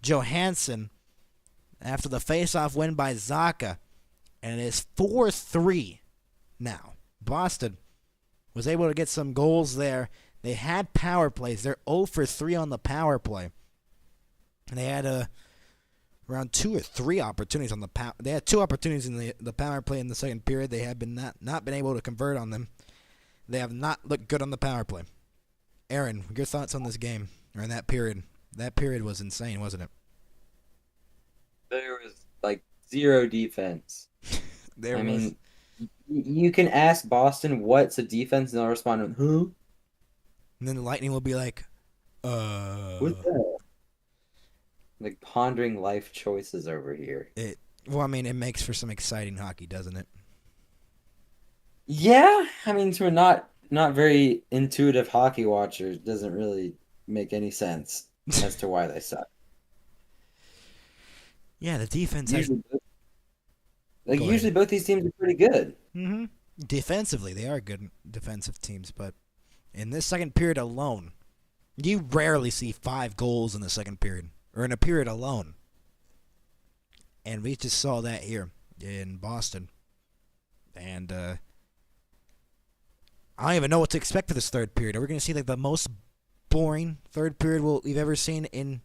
Johansson after the face-off win by Zacha. And it is 4-3 now. Boston was able to get some goals there. They had power plays. They're 0 for 3 on the power play. And they had around 2 or 3 opportunities on the power. They had 2 opportunities in the power play in the second period. They have been not been able to convert on them. They have not looked good on the power play. Aaron, your thoughts on this game or in that period? That period was insane, wasn't it? There was like 0 defense. I mean, you can ask Boston what's a defense, and they'll respond with, who? And then the Lightning will be like, What's that? Like pondering life choices over here. It makes for some exciting hockey, doesn't it? Yeah, I mean, to a not very intuitive hockey watcher, it doesn't really make any sense as to why they suck. Yeah, the defense. Usually both these teams are pretty good. Mm-hmm. Defensively, they are good defensive teams, but in this second period alone, you rarely see 5 goals in the second period, or in a period alone. And we just saw that here in Boston. And I don't even know what to expect for this third period. Are we going to see like the most boring third period we've ever seen in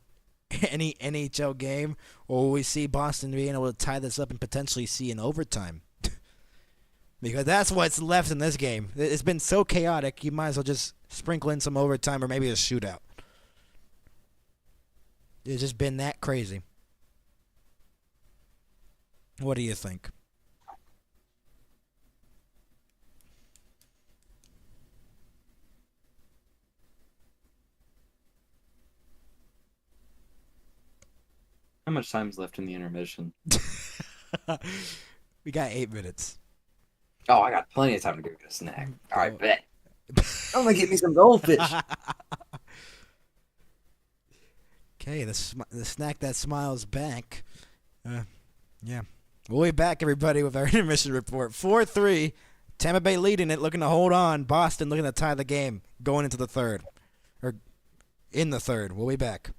any NHL game, or will we see Boston being able to tie this up and potentially see an overtime? Because that's what's left in this game. It's been so chaotic, you might as well just sprinkle in some overtime or maybe a shootout. It's just been that crazy. What do you think? How much time's left in the intermission? We got 8 minutes. Oh, I got plenty of time to go get a snack. All right, bet. I'm going to get me some goldfish. Okay, the snack that smiles back. Yeah. We'll be back, everybody, with our intermission report. 4-3. Tampa Bay leading it, looking to hold on. Boston looking to tie the game going into the third. Or in the third. We'll be back.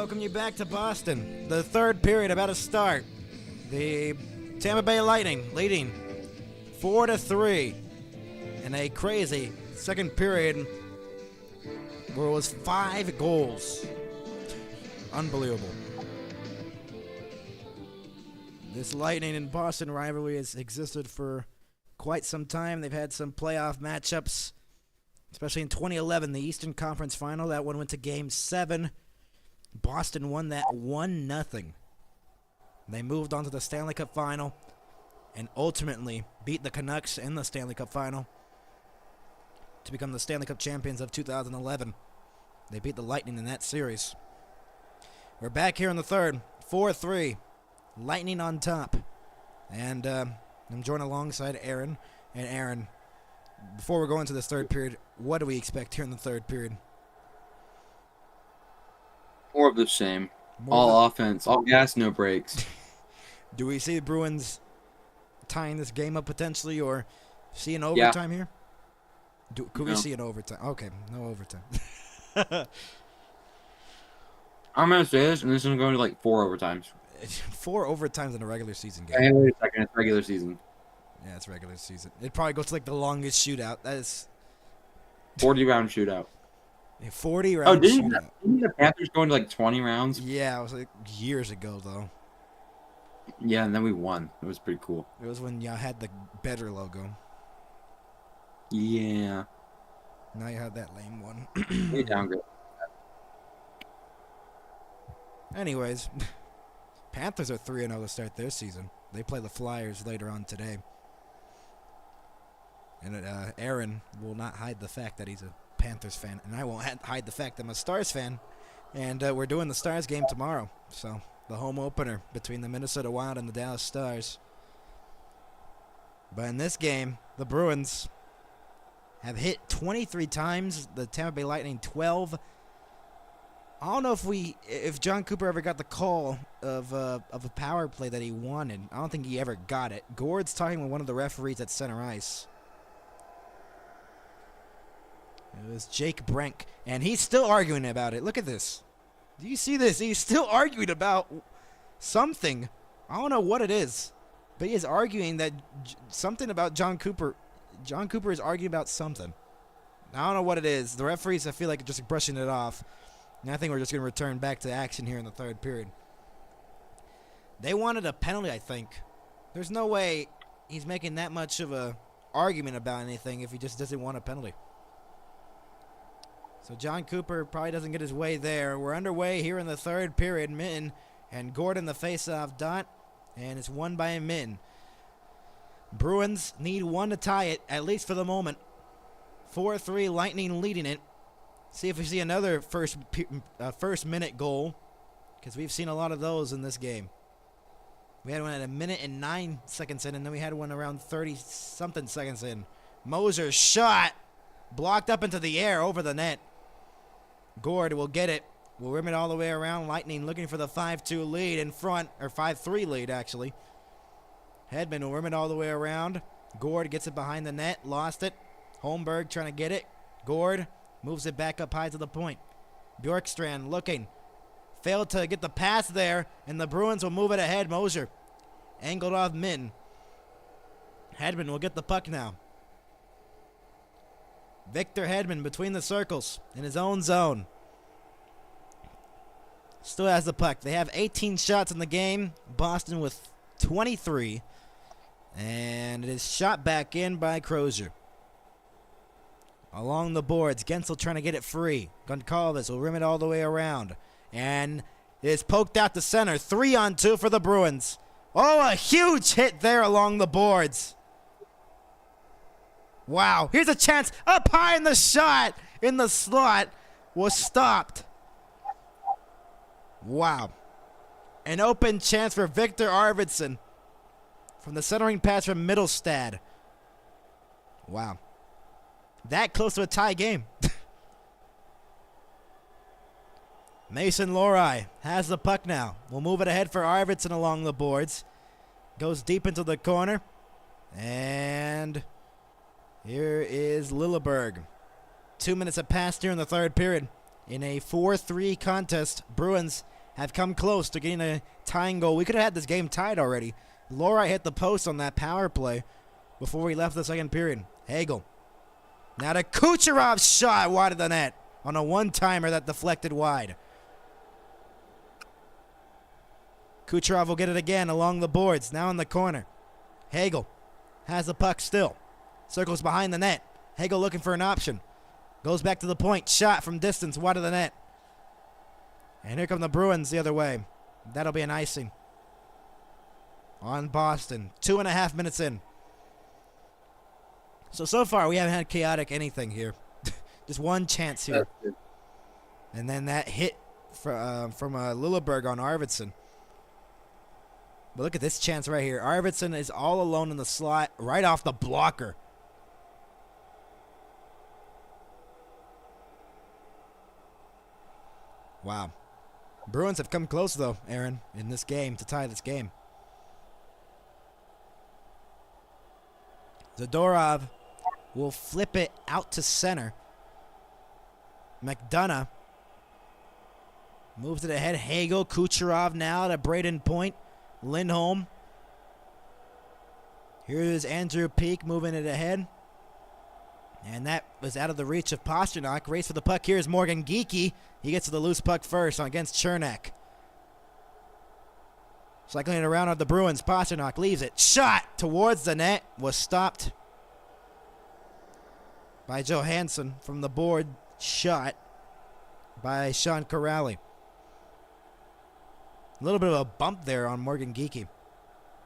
welcome you back to Boston. The third period about to start. The Tampa Bay Lightning leading 4-3 in a crazy second period where it was 5 goals. Unbelievable. This Lightning and Boston rivalry has existed for quite some time. They've had some playoff matchups, especially in 2011, the Eastern Conference Final. That one went to Game 7. Boston won that 1-0. They moved on to the Stanley Cup Final and ultimately beat the Canucks in the Stanley Cup Final to become the Stanley Cup champions of 2011. They beat the Lightning in that series. We're back here in the third, 4-3, Lightning on top. And I'm joined alongside Aaron. And Aaron, before we go into this third period, what do we expect here in the third period? More of the same. All offense, all gas, no brakes. Do we see the Bruins tying this game up potentially, or see an overtime here? Could we see an overtime? Okay, no overtime. I'm going to say this, and this is going to go to like 4 overtimes. 4 overtimes in a regular season game. Hang on a second, it's regular season. Yeah, it's regular season. It probably goes to like the longest shootout. That is 40-round shootout. A 40-round shootout. Didn't the Panthers go into like 20 rounds? Yeah, it was like years ago, though. Yeah, and then we won. It was pretty cool. It was when y'all had the better logo. Yeah. Now you have that lame one. We downgrade. Anyways, Panthers are 3-0 to start their season. They play the Flyers later on today. And Aaron will not hide the fact that he's a Panthers fan, and I won't hide the fact that I'm a Stars fan. And we're doing the Stars game tomorrow, so the home opener between the Minnesota Wild and the Dallas Stars. But in this game, the Bruins have hit 23 times, the Tampa Bay Lightning 12. I don't know if John Cooper ever got the call of a power play that he wanted. I don't think he ever got it. Gord's talking with one of the referees at center ice. It was Jake Brink, and he's still arguing about it. Look at this. Do you see this? He's still arguing about something. I don't know what it is, but he is arguing that something about John Cooper. John Cooper is arguing about something. I don't know what it is. The referees, I feel like, are just brushing it off. And I think we're just going to return back to action here in the third period. They wanted a penalty, I think. There's no way he's making that much of a argument about anything if he just doesn't want a penalty. So John Cooper probably doesn't get his way there. We're underway here in the third period. Minton and Gordon the face-off dot, and it's won by Minton. Bruins need one to tie it, at least for the moment. 4-3, Lightning leading it. See if we see another first minute goal, because we've seen a lot of those in this game. We had one at 1 minute and 9 seconds in, and then we had one around 30-something seconds in. Moser's shot blocked up into the air over the net. Gord will get it. We'll rim it all the way around. Lightning looking for the 5-2 lead in front, or 5-3 lead, actually. Hedman will rim it all the way around. Gord gets it behind the net, lost it. Holmberg trying to get it. Gord moves it back up high to the point. Bjorkstrand looking. Failed to get the pass there, and the Bruins will move it ahead. Moser angled off Minton. Hedman will get the puck now. Victor Hedman between the circles in his own zone. Still has the puck. They have 18 shots in the game. Boston with 23. And it is shot back in by Crozier. Along the boards, Gensel trying to get it free. Goncalves will rim it all the way around. And it is poked out to center. 3-on-2 for the Bruins. Oh, a huge hit there along the boards. Wow, here's a chance. Up high in the shot in the slot was stopped. Wow. An open chance for Victor Arvidsson from the centering pass from Middlestad. Wow. That close to a tie game. Mason Lohrei has the puck now. We'll move it ahead for Arvidsson along the boards. Goes deep into the corner. And here is Lilleberg. 2 minutes have passed here in the third period. In a 4-3 contest, Bruins have come close to getting a tying goal. We could have had this game tied already. Lori hit the post on that power play before we left the second period. Hagel. Now to Kucherov's shot wide of the net on a one-timer that deflected wide. Kucherov will get it again along the boards, now in the corner. Hagel has the puck still. Circles behind the net. Hagel looking for an option. Goes back to the point. Shot from distance, wide of the net. And here come the Bruins the other way. That'll be an icing on Boston. 2.5 minutes in. So far, we haven't had chaotic anything here. Just one chance here. And then that hit from Lilleberg on Arvidsson. But look at this chance right here. Arvidsson is all alone in the slot, right off the blocker. Wow. Bruins have come close, though, Aaron, in this game, to tie this game. Zadorov will flip it out to center. McDonough moves it ahead. Hagel, Kucherov now to Braden Point. Lindholm. Here's Andrew Peak moving it ahead. And that was out of the reach of Pasternak. Race for the puck. Here's Morgan Geekie. He gets to the loose puck first against Chernak. Cycling it around on the Bruins. Pasternak leaves it. Shot towards the net. Was stopped by Johansson from the board. Shot by Sean Corrali. A little bit of a bump there on Morgan Geekie.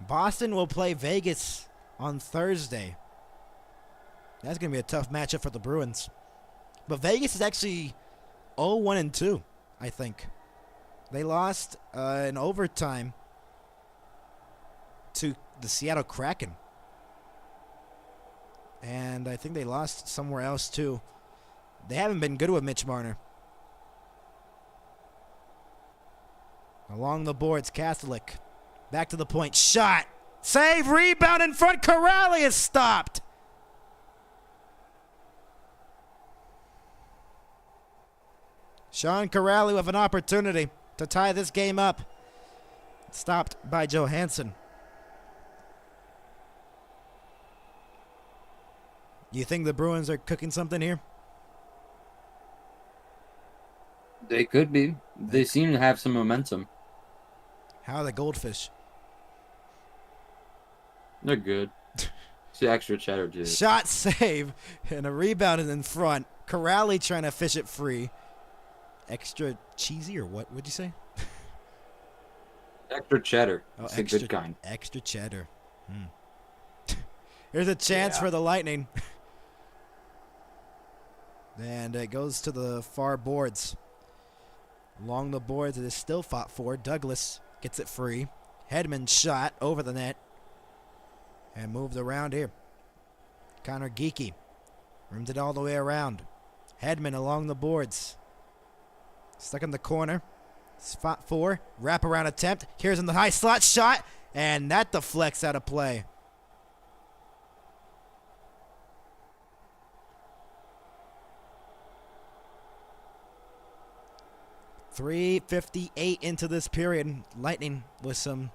Boston will play Vegas on Thursday. That's going to be a tough matchup for the Bruins. But Vegas is actually 0-1-2, I think. They lost in overtime to the Seattle Kraken. And I think they lost somewhere else, too. They haven't been good with Mitch Marner. Along the boards, Kastelik. Back to the point. Shot. Save. Rebound in front. Corrali is stopped. Sean Corrali with an opportunity to tie this game up. Stopped by Johansson. You think the Bruins are cooking something here? They could be. They seem to have some momentum. How are the Goldfish? They're good. It's the extra cheddar, dude. Shot, save, and a rebound is in front. Corrali trying to fish it free. Extra cheesy or what would you say? Extra cheddar. Oh, It's a good kind. Extra cheddar. Here's a chance for the Lightning. And it goes to the far boards. Along the boards, it is still fought for. Douglas gets it free. Hedman shot over the net. And moved around here. Connor Geekie roomed it all the way around. Hedman along the boards. Stuck in the corner. Spot 4. Wraparound attempt. Here's in the high slot shot. And that deflects out of play. .358 into this period. Lightning with some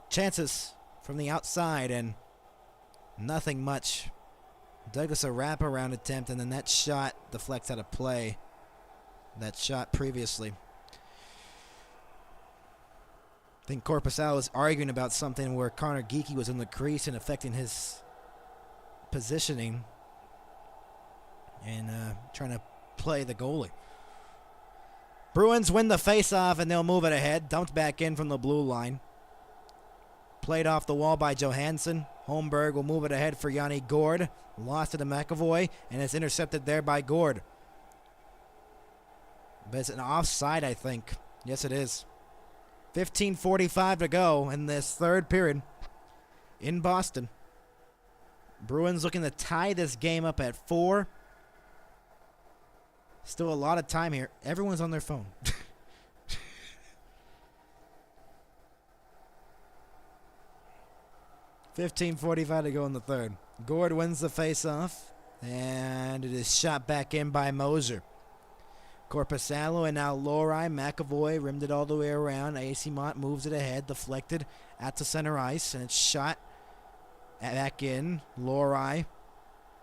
chances from the outside and nothing much. Douglas a wraparound attempt, and then that shot deflects out of play. That shot previously. I think Korpisalo was arguing about something where Connor Geekie was in the crease and affecting his positioning and trying to play the goalie. Bruins win the faceoff and they'll move it ahead. Dumped back in from the blue line. Played off the wall by Johansson. Holmberg will move it ahead for Yanni Gord. Lost it to McAvoy, and it's intercepted there by Gord. But it's an offside, I think. Yes, it is. 15:45 to go in this third period in Boston. Bruins looking to tie this game up at 4. Still a lot of time here. Everyone's on their phone. .15:45 to go in the third. Gord wins the faceoff, and it is shot back in by Moser. Corpusalo and now Lori. McAvoy rimmed it all the way around. AC Mont moves it ahead, deflected at the center ice, and it's shot back in. Lori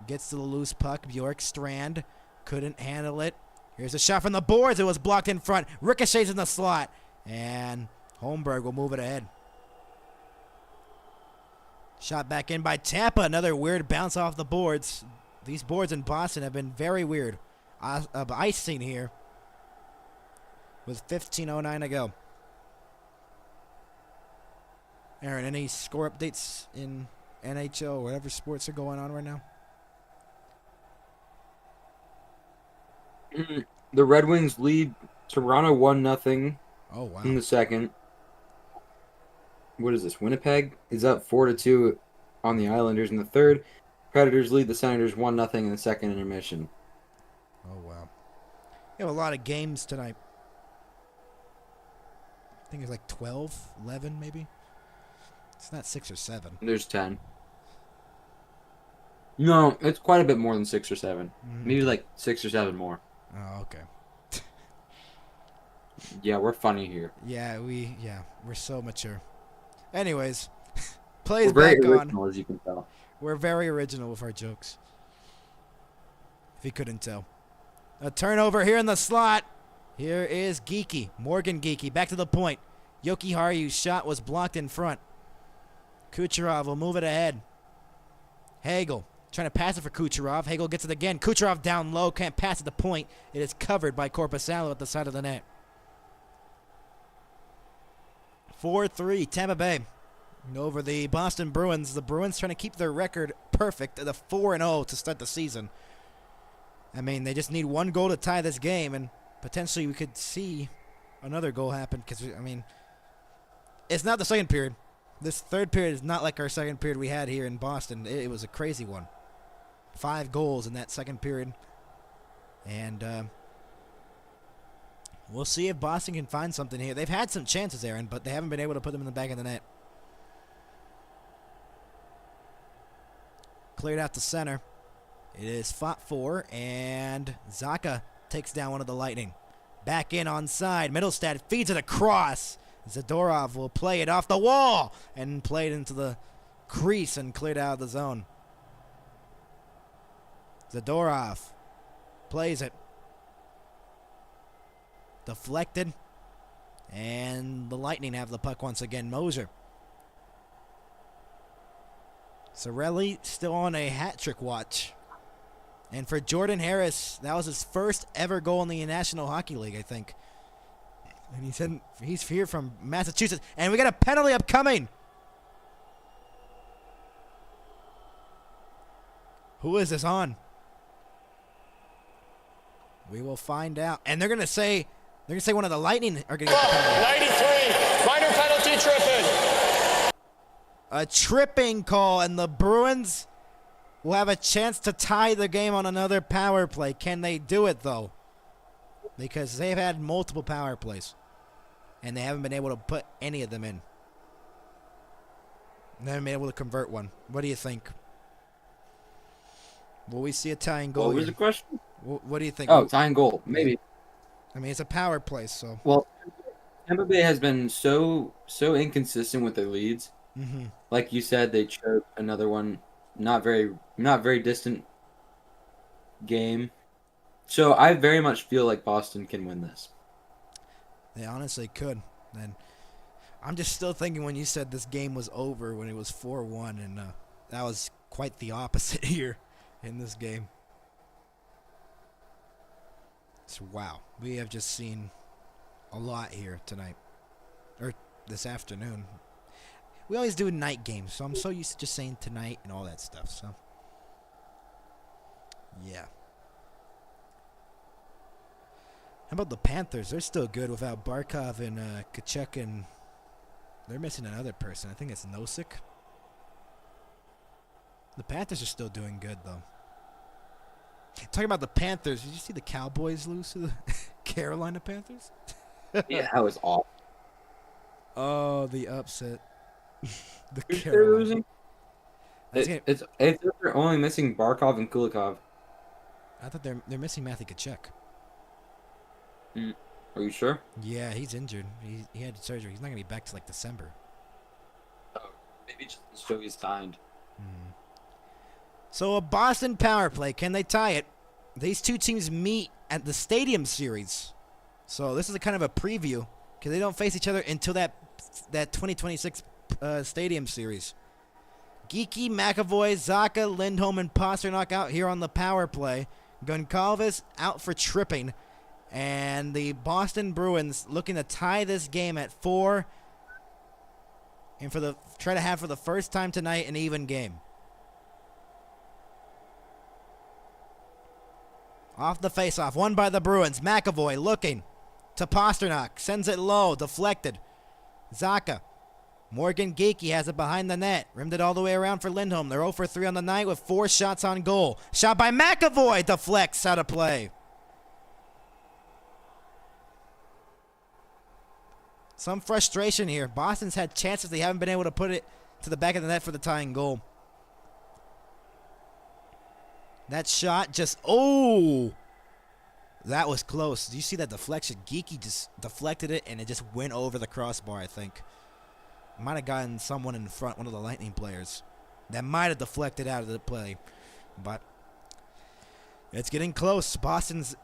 gets to the loose puck. Bjork Strand couldn't handle it. Here's a shot from the boards. It was blocked in front. Ricochets in the slot. And Holmberg will move it ahead. Shot back in by Tampa. Another weird bounce off the boards. These boards in Boston have been very weird. Icing here with 15:09 to go. Aaron, any score updates in NHL or whatever sports are going on right now? The Red Wings lead Toronto 1-0 Oh, wow. in the second. What is this? Winnipeg is up 4-2 on the Islanders in the third. Predators lead the Senators 1-0 in the second intermission. Oh, wow. You have a lot of games tonight. I think it's like 12, 11 maybe. It's not 6 or 7. There's 10. No, it's quite a bit more than 6 or 7. Maybe like 6 or 7 more. Oh, okay. Yeah, we're funny here. Yeah, we're so mature. Anyways, plays We're very back original, on. as you can tell. We're very original with our jokes. If you couldn't tell. A turnover here in the slot. Here is Geeky. Morgan Geeky. Back to the point. Yoki Haru's shot was blocked in front. Kucherov will move it ahead. Hagel trying to pass it for Kucherov. Hagel gets it again. Kucherov down low. Can't pass at the point. It is covered by Corpusalo at the side of the net. 4-3 Tampa Bay over the Boston Bruins. The Bruins trying to keep their record perfect at the 4-0 to start the season. I mean, they just need one goal to tie this game, and potentially we could see another goal happen because, I mean, it's not the second period. This third period is not like our second period we had here in Boston. It was a crazy one. 5 goals in that second period. And we'll see if Boston can find something here. They've had some chances, Aaron, but they haven't been able to put them in the back of the net. Cleared out to center. It is fought for, and Zacha takes down one of the Lightning. Back in onside. Middlestad feeds it across. Zadorov will play it off the wall and play it into the crease and cleared out of the zone. Zadorov plays it. Deflected. And the Lightning have the puck once again. Moser. Sorelli still on a hat trick watch. And for Jordan Harris, that was his first ever goal in the National Hockey League, I think. And he said he's here from Massachusetts. And we got a penalty upcoming. Who is this on? We will find out. And they're gonna say one of the Lightning are gonna get the penalty. 93, minor penalty tripping. A tripping call, and the Bruins will have a chance to tie the game on another power play. Can they do it, though? Because they've had multiple power plays, and they haven't been able to put any of them in. They haven't been able to convert one. What do you think? Will we see a tying goal? What was the question? What do you think? Oh, tying goal. Maybe. I mean, it's a power play, so. Well, Tampa Bay has been so inconsistent with their leads. Mm-hmm. Like you said, they choked another one. Not very distant game. So I very much feel like Boston can win this. They honestly could. And I'm just still thinking when you said this game was over when it was 4-1, and that was quite the opposite here in this game. So, wow. We have just seen a lot here tonight. Or this afternoon. We always do night games, so I'm so used to just saying tonight and all that stuff. So, yeah. How about the Panthers? They're still good without Barkov and Kachuk, and they're missing another person. I think it's Nosek. The Panthers are still doing good, though. Talking about the Panthers, did you see the Cowboys lose to the Carolina Panthers? Yeah, that was awful. Oh, the upset. The They're Carolina. losing. It's they're only missing Barkov and Kulikov. I thought they're missing Matthew Kachuk. Are you sure? Yeah, he's injured. He had surgery. He's not gonna be back to like December. Oh, maybe just to show he's signed. So a Boston power play. Can they tie it? These two teams meet at the Stadium Series. So this is a kind of a preview because they don't face each other until that 2026 Stadium Series. Geeky, McAvoy, Zacha, Lindholm, and Pasternak out here on the power play. Goncalves out for tripping. And the Boston Bruins looking to tie this game at 4. And try to have for the first time tonight an even game. Off the faceoff, won by the Bruins. McAvoy looking to Pasternak. Sends it low, deflected. Zacha. Morgan Geeky has it behind the net. Rimmed it all the way around for Lindholm. They're 0 for 3 on the night with 4 shots on goal. Shot by McAvoy. Deflects out of play. Some frustration here. Boston's had chances. They haven't been able to put it to the back of the net for the tying goal. That shot just... Oh! That was close. Do you see that deflection? Geeky just deflected it, and it just went over the crossbar, I think. Might have gotten someone in front, one of the Lightning players. That might have deflected out of the play. But it's getting close. Boston's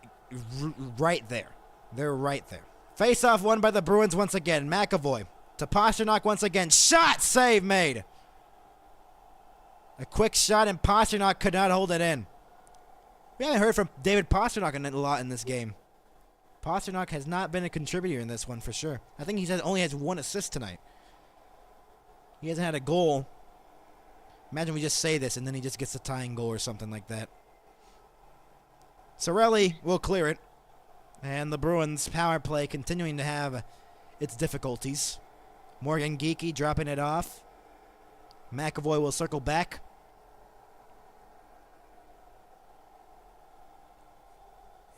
right there. They're right there. Face-off won by the Bruins once again. McAvoy to Pasternak once again. Shot! Save made. A quick shot, and Pasternak could not hold it in. We haven't heard from David Pasternak a lot in this game. Pasternak has not been a contributor in this one for sure. I think he only has 1 assist tonight. He hasn't had a goal. Imagine we just say this and then he just gets a tying goal or something like that. Cirelli will clear it. And the Bruins power play continuing to have its difficulties. Morgan Geeky dropping it off. McAvoy will circle back.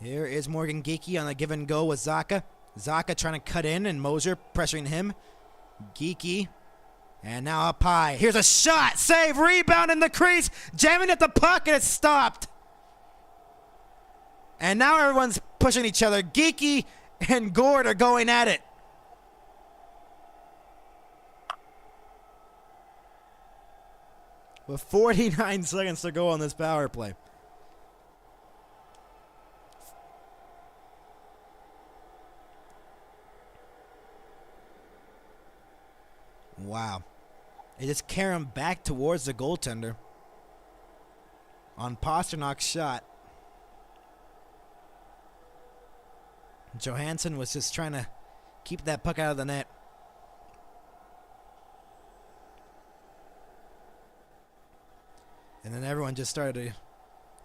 Here is Morgan Geeky on a give and go with Zacha. Zacha trying to cut in and Moser pressuring him. Geeky. And now up high. Here's a shot. Save. Rebound in the crease. Jamming at the puck and it's stopped. And now everyone's pushing each other. Geeky and Gord are going at it. With 49 seconds to go on this power play. Wow. They just carry him back towards the goaltender on Pasternak's shot. Johansson was just trying to keep that puck out of the net. And then everyone just started to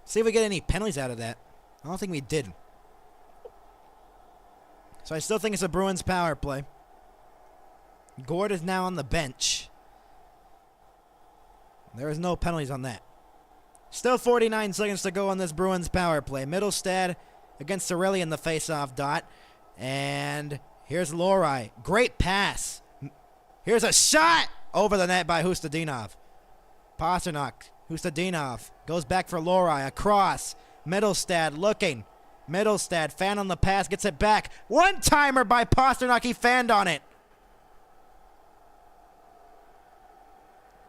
see if we get any penalties out of that. I don't think we did. So I still think it's a Bruins power play. Gord is now on the bench. There is no penalties on that. Still 49 seconds to go on this Bruins power play. Middlestad against Cirelli in the face-off dot. And here's Lohrei. Great pass. Here's a shot over the net by Hustadinov. Pasternak. Hustadinov goes back for Lohrei. Across. Middlestad looking. Middlestad fan on the pass. Gets it back. One-timer by Pasternak. He fanned on it.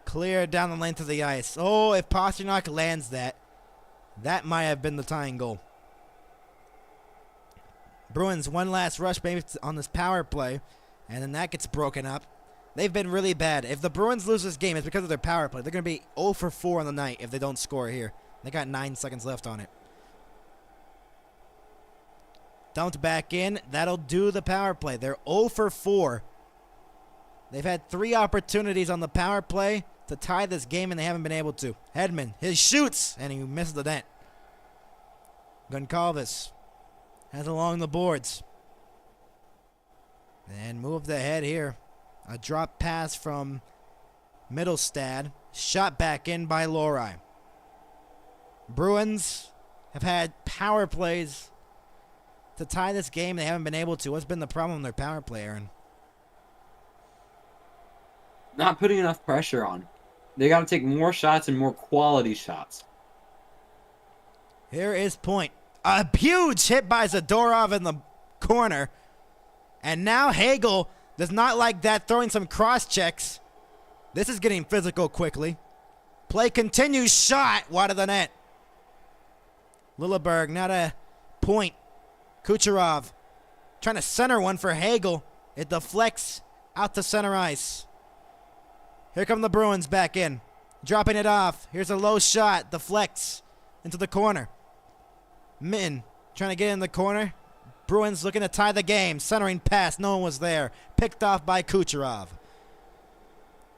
Clear down the length of the ice. Oh, if Pasternak lands that, that might have been the tying goal. Bruins one last rush maybe on this power play, and then that gets broken up. They've been really bad. If the Bruins lose this game, it's because of their power play. They're going to be 0 for 4 on the night if they don't score here. They got 9 seconds left on it. Dumped back in. That'll do the power play. They're 0 for 4. They've had 3 opportunities on the power play to tie this game, and they haven't been able to. Hedman, he shoots, and he misses the net. Goncalves has along the boards. And moved ahead here. A drop pass from Middlestad. Shot back in by Lohrei. Bruins have had power plays to tie this game. They haven't been able to. What's been the problem with their power play, Aaron? Not putting enough pressure on. They got to take more shots and more quality shots. Here is point. A huge hit by Zadorov in the corner. And now Hagel does not like that, throwing some cross checks. This is getting physical quickly. Play continues, shot wide of the net. Lilleberg, not a point. Kucherov trying to center one for Hagel. It deflects out to center ice. Here come the Bruins back in. Dropping it off. Here's a low shot. Deflects into the corner. Mitten trying to get in the corner. Bruins looking to tie the game. Centering pass. No one was there. Picked off by Kucherov.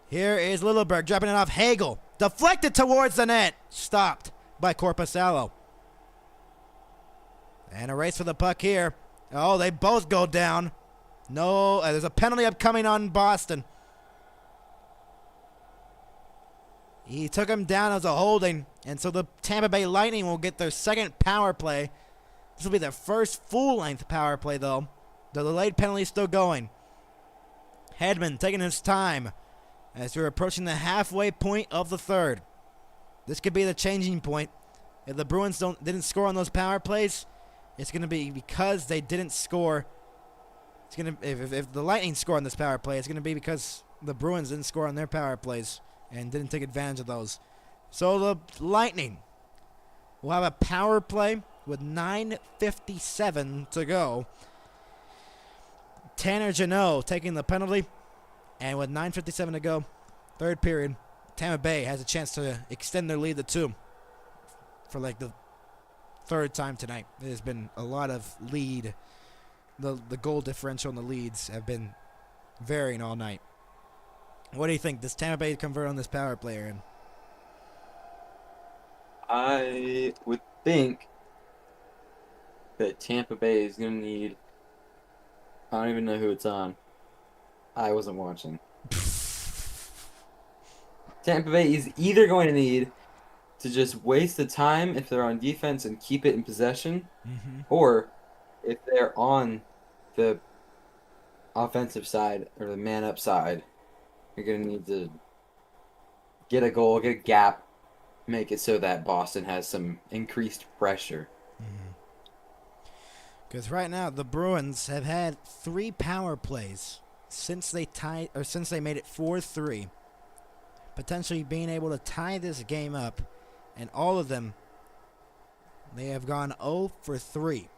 Here is Lilleberg dropping it off. Hagel. Deflected towards the net. Stopped by Korpisalo. And a race for the puck here. Oh, they both go down. No, there's a penalty upcoming on Boston. He took him down as a holding, and so the Tampa Bay Lightning will get their second power play. This will be their first full-length power play, though. The delayed penalty is still going. Hedman taking his time as we're approaching the halfway point of the third. This could be the changing point. If the Bruins didn't score on those power plays, it's going to be because they didn't score. It's going to if the Lightning score on this power play, it's going to be because the Bruins didn't score on their power plays and didn't take advantage of those. So the Lightning will have a power play with 9:57 to go. Tanner Jeannot taking the penalty, and with 9:57 to go, third period, Tampa Bay has a chance to extend their lead to 2 for like the third time tonight. There's been a lot of lead. The goal differential and the leads have been varying all night. What do you think? Does Tampa Bay convert on this power play, Aaron? I would think that Tampa Bay is going to need... I don't even know who it's on. I wasn't watching. Tampa Bay is either going to need to just waste the time if they're on defense and keep it in possession, or if they're on the offensive side or the man-up side, you're going to need to get a goal, get a gap, make it so that Boston has some increased pressure. Because right now the Bruins have had 3 power plays since they made it 4-3, potentially being able to tie this game up, and all of them they have gone 0 for 3.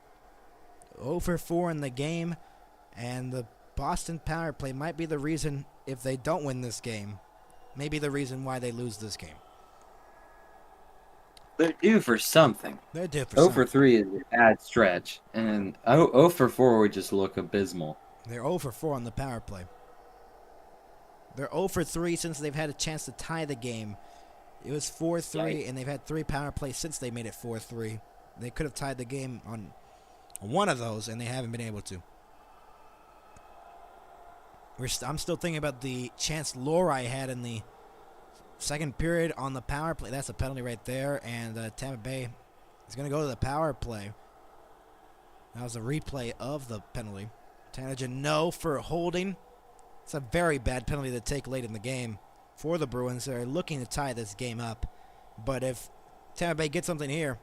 0 for 4 in the game, and the Boston power play might be the reason, if they don't win this game, maybe the reason why they lose this game. They're due for something. They're due for 0 something. for 3 is a bad stretch, and 0 for 4 would just look abysmal. They're 0 for 4 on the power play. They're 0 for 3 since they've had a chance to tie the game. It was 4-3, and they've had 3 power plays since they made it 4-3. They could have tied the game on one of those, and they haven't been able to. I'm still thinking about the chance Lori had in the second period on the power play. That's a penalty right there, and Tampa Bay is going to go to the power play. That was a replay of the penalty. Tanner Jeannot for holding. It's a very bad penalty to take late in the game for the Bruins. They're looking to tie this game up, but if Tampa Bay gets something here,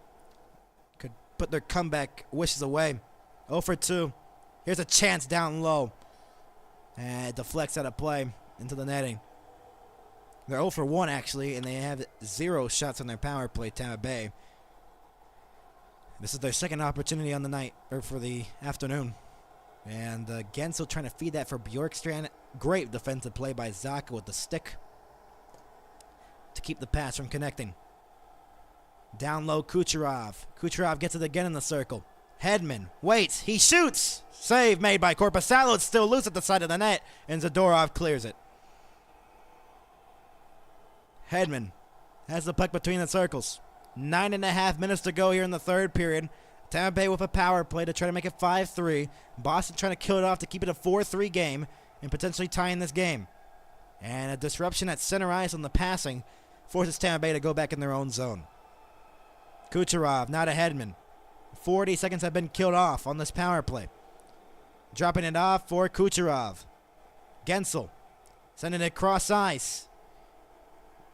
could put their comeback wishes away. 0 for 2. Here's a chance down low. And it deflects out of play into the netting. They're 0 for 1, actually, and they have 0 shots on their power play, Tampa Bay. This is their second opportunity on the night, or for the afternoon. And Gensel trying to feed that for Bjorkstrand. Great defensive play by Zaka with the stick to keep the pass from connecting. Down low, Kucherov. Kucherov gets it again in the circle. Hedman waits. He shoots. Save made by Korpisalo. It's still loose at the side of the net, and Zadorov clears it. Hedman has the puck between the circles. 9.5 minutes to go here in the third period. Tampa Bay with a power play to try to make it 5-3. Boston trying to kill it off to keep it a 4-3 game and potentially tying this game. And a disruption at center ice on the passing forces Tampa Bay to go back in their own zone. Kucherov, not a Hedman. 40 seconds have been killed off on this power play. Dropping it off for Kucherov. Gensel sending it across ice.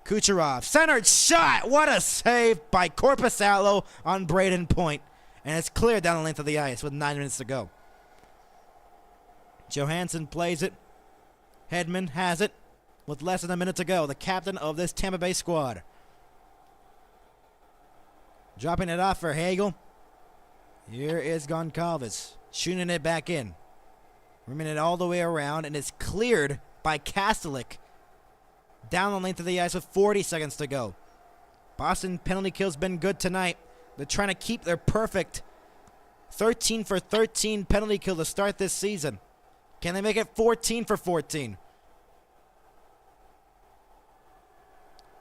Kucherov, centered shot. What a save by Korpisalo on Braden Point. And it's cleared down the length of the ice with 9 minutes to go. Johansson plays it. Hedman has it with less than a minute to go. The captain of this Tampa Bay squad. Dropping it off for Hagel. Here is Goncalves shooting it back in. Rimming it all the way around, and it's cleared by Kastelik. Down the length of the ice with 40 seconds to go. Boston penalty kill's been good tonight. They're trying to keep their perfect 13 for 13 penalty kill to start this season. Can they make it 14 for 14?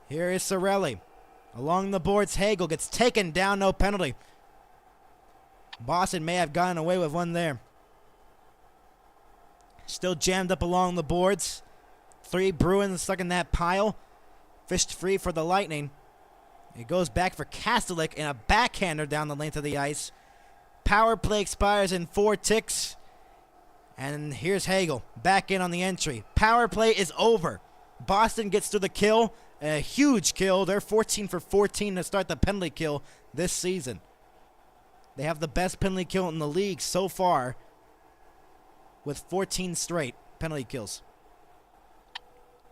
Here is Cirelli. Along the boards, Hagel gets taken down, no penalty. Boston may have gotten away with one there. Still jammed up along the boards. 3 Bruins stuck in that pile. Fished free for the Lightning. It goes back for Kastelik and a backhander down the length of the ice. Power play expires in 4 ticks. And here's Hagel back in on the entry. Power play is over. Boston gets to the kill. A huge kill. They're 14 for 14 to start the penalty kill this season. They have the best penalty kill in the league so far with 14 straight penalty kills.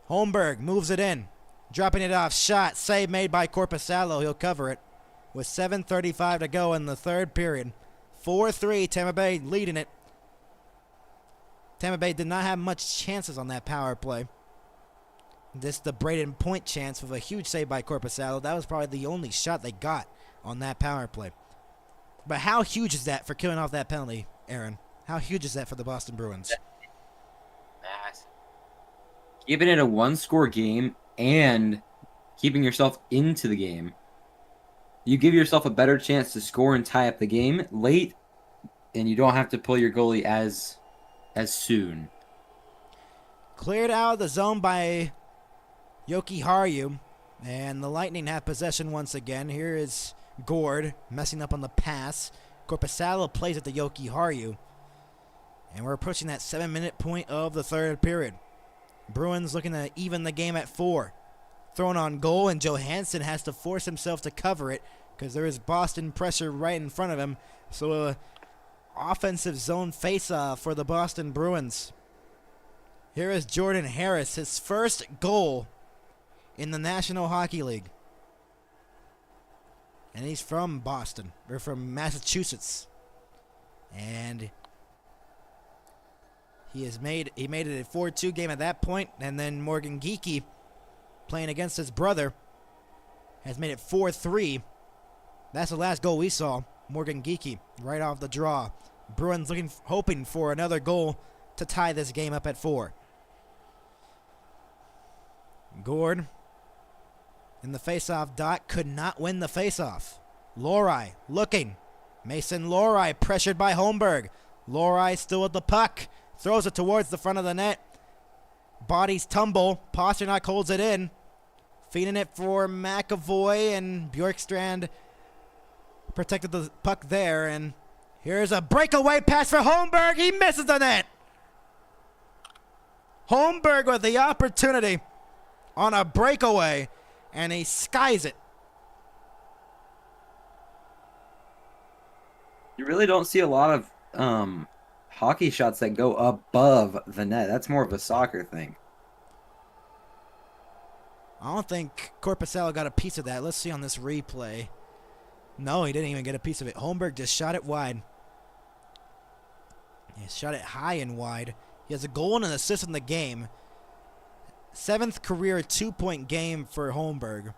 Holmberg moves it in. Dropping it off. Shot. Save made by Korpisalo. He'll cover it with 7:35 to go in the third period. 4-3. Tampa Bay leading it. Tampa Bay did not have much chances on that power play. This the Braden Point chance with a huge save by Korpisalo. That was probably the only shot they got on that power play. But how huge is that for killing off that penalty, Aaron? How huge is that for the Boston Bruins? Massive. Keeping it a one-score game and keeping yourself into the game, you give yourself a better chance to score and tie up the game late, and you don't have to pull your goalie as soon. Cleared out of the zone by Yoki Haru, and the Lightning have possession once again. Here is Gord messing up on the pass. Korpisalo plays it to Yoki Haru, and we're approaching that 7-minute point of the third period. Bruins looking to even the game at 4. Thrown on goal, and Johansson has to force himself to cover it because there is Boston pressure right in front of him. So offensive zone face-off for the Boston Bruins. Here is Jordan Harris, his first goal in the National Hockey League. And he's from Boston, or from Massachusetts. And he made it a 4-2 game at that point, and then Morgan Geekie, playing against his brother, has made it 4-3. That's the last goal we saw. Morgan Geekie right off the draw. Bruins hoping for another goal to tie this game up at 4. Gord in the faceoff dot could not win the faceoff. Lohrei looking. Mason Lohrei pressured by Holmberg. Lohrei still with the puck. Throws it towards the front of the net. Bodies tumble. Pasternak holds it in. Feeding it for McAvoy, and Bjorkstrand protected the puck there. And here's a breakaway pass for Holmberg. He misses the net. Holmberg with the opportunity on a breakaway, and he skies it. You really don't see a lot of hockey shots that go above the net. That's more of a soccer thing. I don't think Korpisalo got a piece of that. Let's see on this replay. No, he didn't even get a piece of it. Holmberg just shot it wide. He shot it high and wide. He has a goal and an assist in the game. 7th career 2-point game for Holmberg.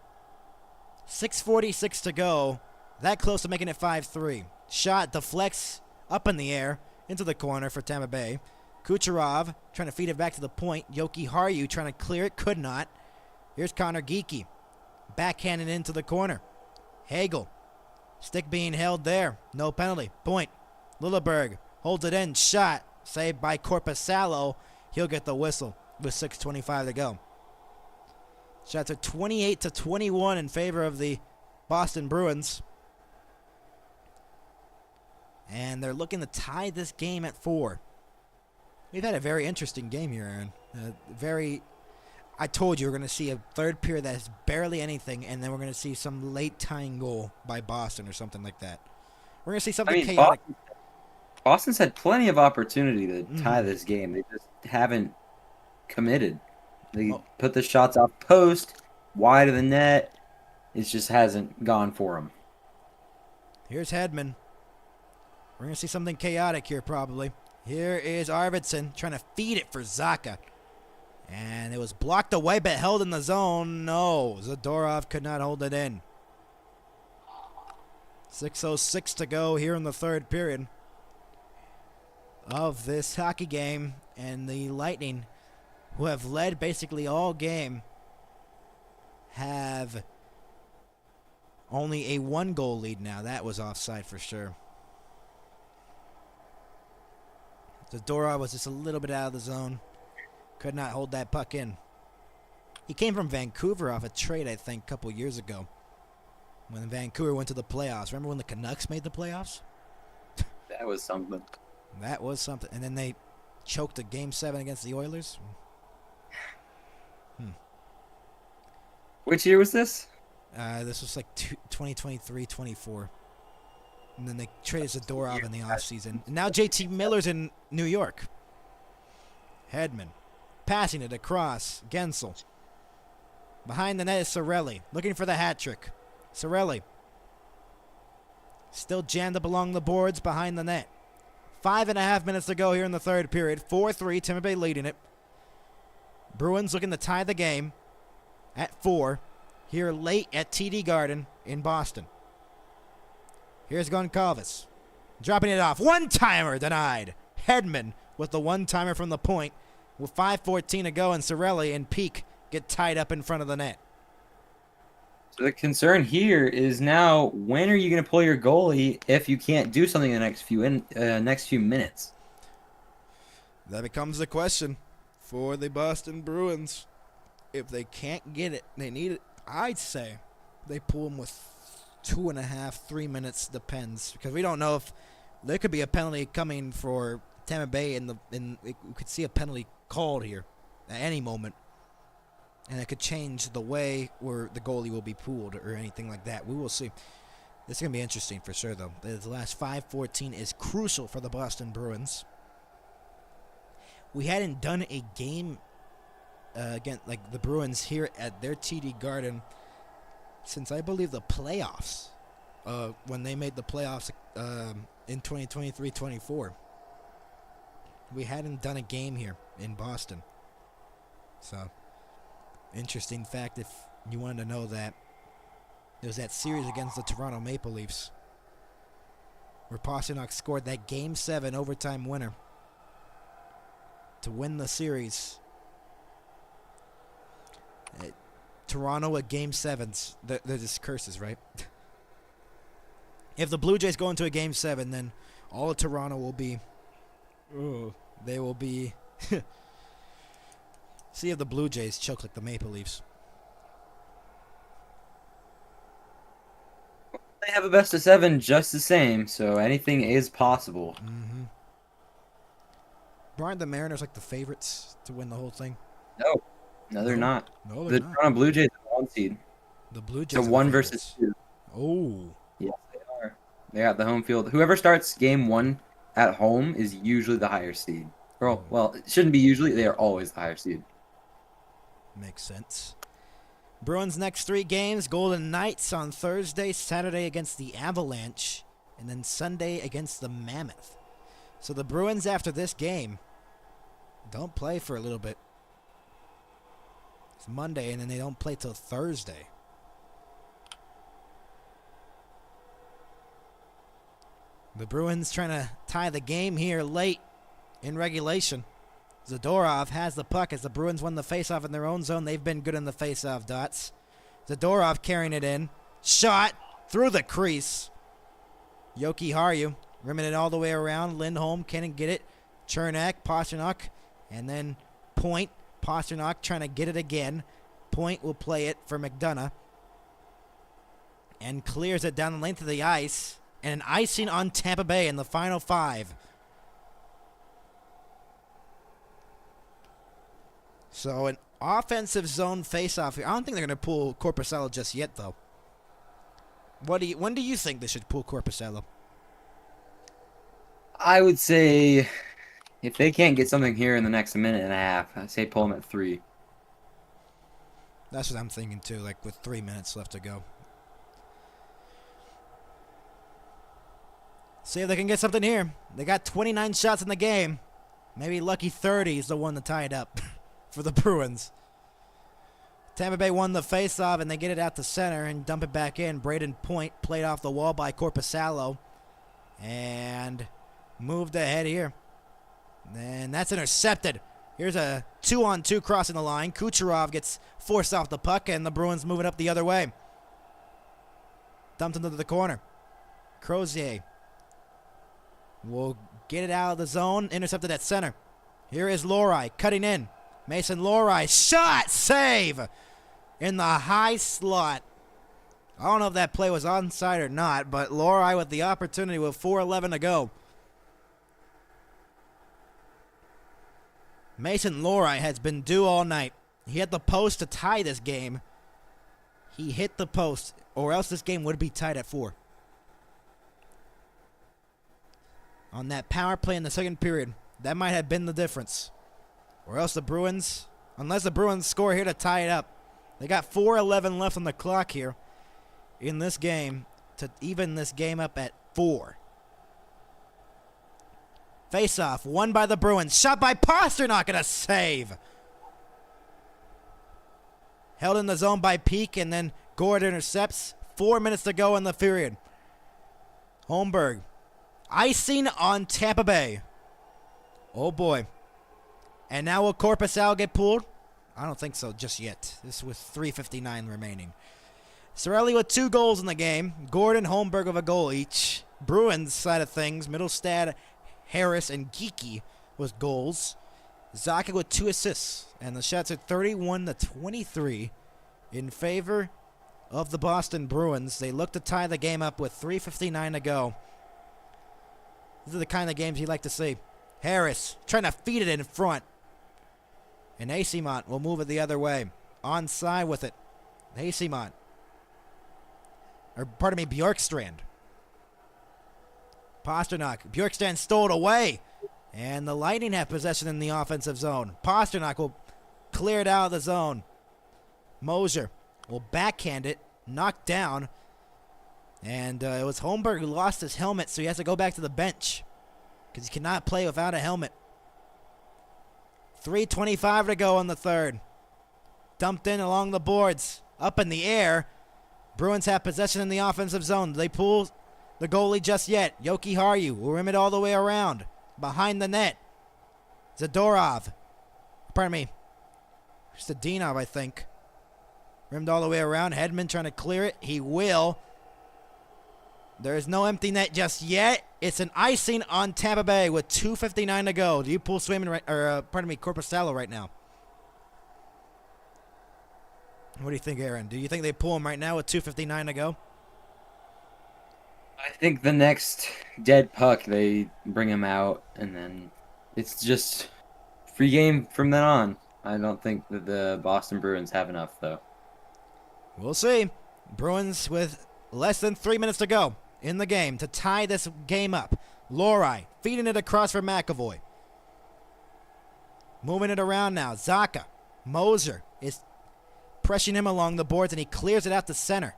6:46 to go. That close to making it 5-3. Shot deflects up in the air into the corner for Tampa Bay. Kucherov trying to feed it back to the point. Yoki Haru trying to clear it. Could not. Here's Connor Geekie. Backhanded into the corner. Hagel. Stick being held there. No penalty. Point. Lilleberg holds it in. Shot. Saved by Korpisalo. He'll get the whistle with 6:25 to go. Shots are 28-21 in favor of the Boston Bruins. And they're looking to tie this game at 4. We've had a very interesting game here, Aaron. I told you we're going to see a third period that is barely anything, and then we're going to see some late tying goal by Boston or something like that. We're going to see something chaotic. Boston's had plenty of opportunity to tie this game. They just haven't committed. They put the shots off post, wide of the net. It just hasn't gone for them. Here's Hedman. We're going to see something chaotic here, probably. Here is Arvidsson trying to feed it for Zacha. And it was blocked away, but held in the zone. No, Zadorov could not hold it in. 6:06 to go here in the third period of this hockey game. And the Lightning, who have led basically all game, have only a 1-goal lead now. That was offside for sure. Zadorov was just a little bit out of the zone. Could not hold that puck in. He came from Vancouver off a trade, I think, a couple years ago, when Vancouver went to the playoffs. Remember when the Canucks made the playoffs? That was something. That was something. And then they choked a Game 7 against the Oilers. Which year was this? This was like 2023-24. And then they traded Zadorov in the offseason. And now JT Miller's in New York. Hedman. Passing it across. Gensel. Behind the net is Cirelli. Looking for the hat trick. Cirelli. Still jammed up along the boards behind the net. 5.5 minutes to go here in the third period. 4-3. Tampa Bay leading it. Bruins looking to tie the game at 4. Here late at TD Garden in Boston. Here's Goncalves. Dropping it off. One-timer denied. Hedman with the one-timer from the point. With 5:14 to go, and Cirelli and Peak get tied up in front of the net. So the concern here is now, when are you going to pull your goalie if you can't do something in the next few minutes? That becomes the question for the Boston Bruins. If they can't get it, they need it. I'd say they pull them with 2.5, 3 minutes, depends, because we don't know if there could be a penalty coming for Tampa Bay, and we could see a penalty called here at any moment, and it could change the way where the goalie will be pulled or anything like that. We will see. This is going to be interesting for sure, though. The last 5:14 is crucial for the Boston Bruins. We hadn't done a game again like the Bruins here at their TD Garden since, I believe, the playoffs, when they made the playoffs in 2023-24. We hadn't done a game here in Boston. So, interesting fact if you wanted to know that. There was that series against the Toronto Maple Leafs where Pastrnak scored that Game 7 overtime winner to win the series. Toronto at Game 7s. They're just curses, right? If the Blue Jays go into a Game 7, then all of Toronto will be... they will be... See if the Blue Jays choke like the Maple Leafs. They have a best of 7 just the same, so anything is possible. Mm-hmm. Aren't the Mariners like the favorites to win the whole thing? No, they're not. No, they're The not. Toronto Blue Jays are 1 seed. The Blue Jays So are 1 the versus favorites. 2. Oh. Yes, they are. They got the home field. Whoever starts game 1 at home is usually the higher seed. Well, it shouldn't be usually. They are always the higher seed. Makes sense. Bruins' next 3 games: Golden Knights on Thursday, Saturday against the Avalanche, and then Sunday against the Mammoth. So the Bruins, after this game, don't play for a little bit. It's Monday, and then they don't play till Thursday. The Bruins trying to tie the game here late in regulation. Zadorov has the puck as the Bruins won the faceoff in their own zone. They've been good in the faceoff, Dots. Zadorov carrying it in. Shot through the crease. Yoki Haru rimming it all the way around. Lindholm can't get it. Chernak, Pastrnak, and then Point. Pastrnak trying to get it again. Point will play it for McDonough. And clears it down the length of the ice. And an icing on Tampa Bay in the final 5. So an offensive zone faceoff here. I don't think they're going to pull Korpisalo just yet, though. When do you think they should pull Korpisalo? I would say if they can't get something here in the next minute and a half, I'd say pull them at 3. That's what I'm thinking too, like with 3 minutes left to go. See if they can get something here. They got 29 shots in the game. Maybe lucky 30 is the one to tie it up for the Bruins. Tampa Bay won the faceoff, and they get it out to center and dump it back in. Braden Point played off the wall by Korpisalo and moved ahead here. And that's intercepted. Here's a 2-on-2 crossing the line. Kucherov gets forced off the puck, and the Bruins moving up the other way. Dumped into the corner. Crozier will get it out of the zone. Intercepted at center. Here is Lohrei cutting in. Mason Lohrei, shot, save in the high slot. I don't know if that play was onside or not, but Lohrei with the opportunity with 4:11 to go. Mason Lohrei has been due all night. He had the post to tie this game. He hit the post, or else this game would be tied at 4. On that power play in the second period, that might have been the difference. Or else the Bruins, unless the Bruins score here to tie it up, they got 4:11 left on the clock here in this game to even this game up at 4. Face-off, won by the Bruins. Shot by Pasternak and a save. Held in the zone by Peak, and then Gord intercepts. 4 minutes to go in the period. Holmberg, icing on Tampa Bay. Oh, boy. And now will Korpisalo get pulled? I don't think so just yet. This with 3:59 remaining. Cirelli with 2 goals in the game. Gordon, Holmberg with a goal each. Bruins side of things, Middlestad, Harris, and Geeky with goals. Zacha with 2 assists. And the shots are 31-23 in favor of the Boston Bruins. They look to tie the game up with 3:59 to go. These are the kind of games you like to see. Harris trying to feed it in front. And Acemont will move it the other way. Onside with it. Acemont. Or, pardon me, Bjorkstrand. Pasternak. Bjorkstrand stole it away. And the Lightning have possession in the offensive zone. Pasternak will clear it out of the zone. Moser will backhand it. Knocked down. And it was Holmberg who lost his helmet, so he has to go back to the bench. Because he cannot play without a helmet. 3:25 to go in the third. Dumped in along the boards. Up in the air. Bruins have possession in the offensive zone. They pull the goalie just yet. Yoki Haru will rim it all the way around. Behind the net. Zadorov. Pardon me. Stadinov, I think. Rimmed all the way around. Hedman trying to clear it. He will. There is no empty net just yet. It's an icing on Tampa Bay with 2:59 to go. Do you pull Swayman right, or Korpisalo right now? What do you think, Aaron? Do you think they pull him right now with 2:59 to go? I think the next dead puck, they bring him out, and then it's just free game from then on. I don't think that the Boston Bruins have enough, though. We'll see. Bruins with less than 3 minutes to go in the game to tie this game up. Lohrei feeding it across for McAvoy. Moving it around now. Zacha. Moser is pressing him along the boards, and he clears it out to center.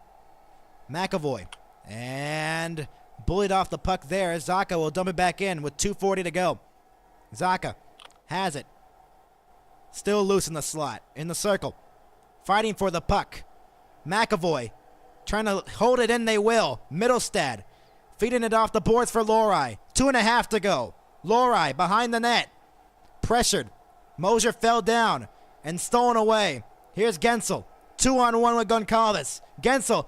McAvoy. And bullied off the puck there. Zacha will dump it back in with 2:40 to go. Zacha has it. Still loose in the slot. In the circle. Fighting for the puck. McAvoy trying to hold it in, they will. Middlestad feeding it off the boards for Lohrei. 2.5 to go. Lohrei behind the net. Pressured. Moser fell down and stolen away. Here's Gensel. 2-on-1 with Goncalves. Gensel.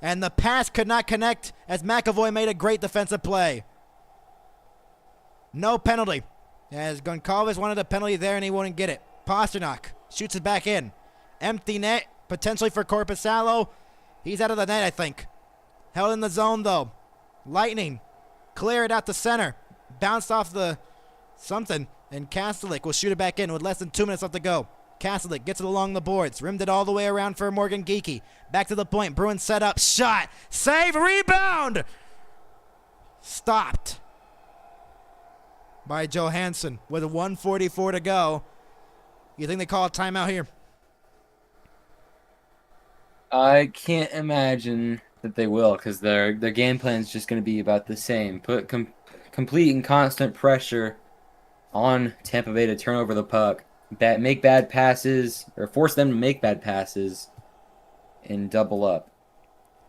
And the pass could not connect as McAvoy made a great defensive play. No penalty. As Goncalves wanted a penalty there and he wouldn't get it. Pasternak shoots it back in. Empty net. Potentially for Korpisalo. He's out of the net, I think. Held in the zone, though. Lightning. Clear it out to center. Bounced off the something. And Kastelik will shoot it back in with less than 2 minutes left to go. Kastelik gets it along the boards. Rimmed it all the way around for Morgan Geeky. Back to the point. Bruins set up. Shot. Save. Rebound. Stopped. by Johansson with 1:44 to go. You think they call a timeout here? I can't imagine that they will, because their game plan is just going to be about the same. Put complete and constant pressure on Tampa Bay to turn over the puck, make bad passes, or force them to make bad passes, and double up.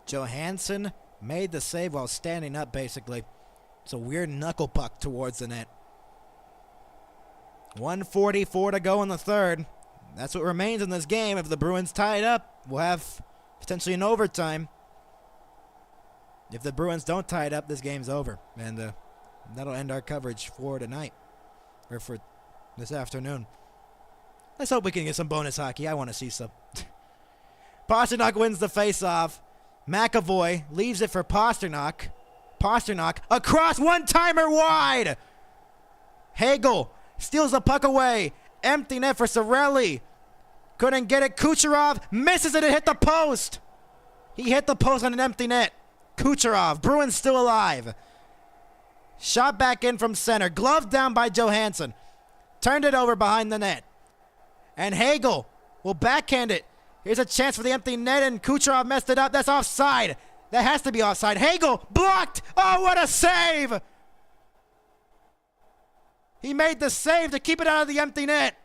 Johansson made the save while standing up, basically. It's a weird knuckle puck towards the net. 1:44 to go in the third. That's what remains in this game. If the Bruins tie it up, we'll have potentially an overtime. If the Bruins don't tie it up, this game's over. And that'll end our coverage for tonight. Or for this afternoon. Let's hope we can get some bonus hockey. I want to see some. Pastrnak wins the face-off. McAvoy leaves it for Pastrnak. Pastrnak across, one-timer wide. Hagel steals the puck away. Empty net for Cirelli. Couldn't get it. Kucherov misses it and hit the post. He hit the post on an empty net. Kucherov. Bruins still alive. Shot back in from center. Gloved down by Johansson. Turned it over behind the net. And Hagel will backhand it. Here's a chance for the empty net, and Kucherov messed it up. That's offside. That has to be offside. Hagel blocked. Oh, what a save. He made the save to keep it out of the empty net.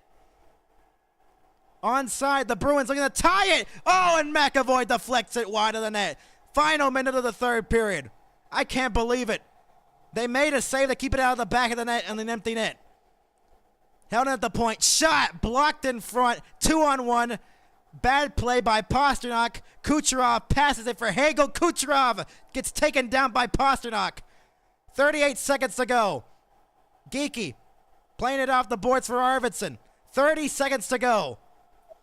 Onside, the Bruins looking to tie it. Oh, and McAvoy deflects it wide of the net. Final minute of the third period. I can't believe it. They made a save to keep it out of the back of the net and an empty net. Held it at the point. Shot. Blocked in front. 2-on-1. Bad play by Pastrnak. Kucherov passes it for Hagel. Kucherov gets taken down by Pastrnak. 38 seconds to go. Geekie playing it off the boards for Arvidsson. 30 seconds to go.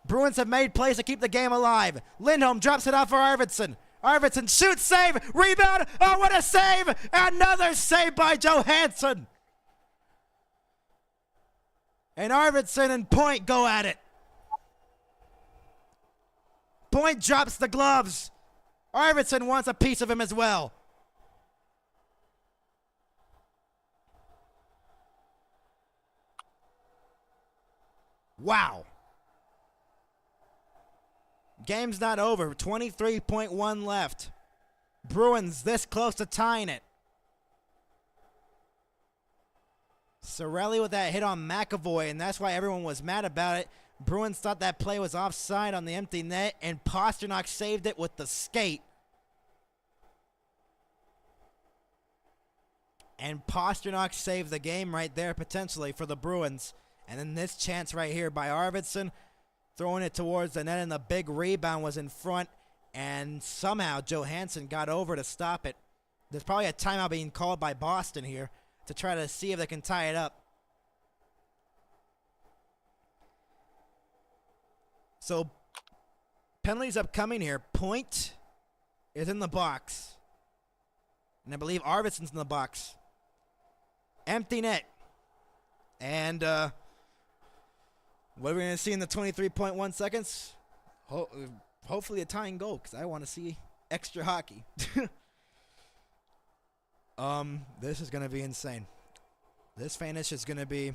Bruins have made plays to keep the game alive. Lindholm drops it off for Arvidsson. Arvidsson shoots, save, rebound. Oh, what a save! Another save by Johansson. And Arvidsson and Point go at it. Point drops the gloves. Arvidsson wants a piece of him as well. Wow. Game's not over. 23.1 left. Bruins this close to tying it. Cirelli with that hit on McAvoy, and that's why everyone was mad about it. Bruins thought that play was offside on the empty net, and Pastrnak saved it with the skate. And Pastrnak saved the game right there, potentially, for the Bruins. And then this chance right here by Arvidsson, throwing it towards the net, and the big rebound was in front, and somehow Johansson got over to stop it. There's probably a timeout being called by Boston here to try to see if they can tie it up. So, penalties upcoming here. Point is in the box. And I believe Arvidsson's in the box. Empty net. And what are we going to see in the 23.1 seconds? Hopefully a tying goal, because I want to see extra hockey. This is going to be insane. This finish is going to be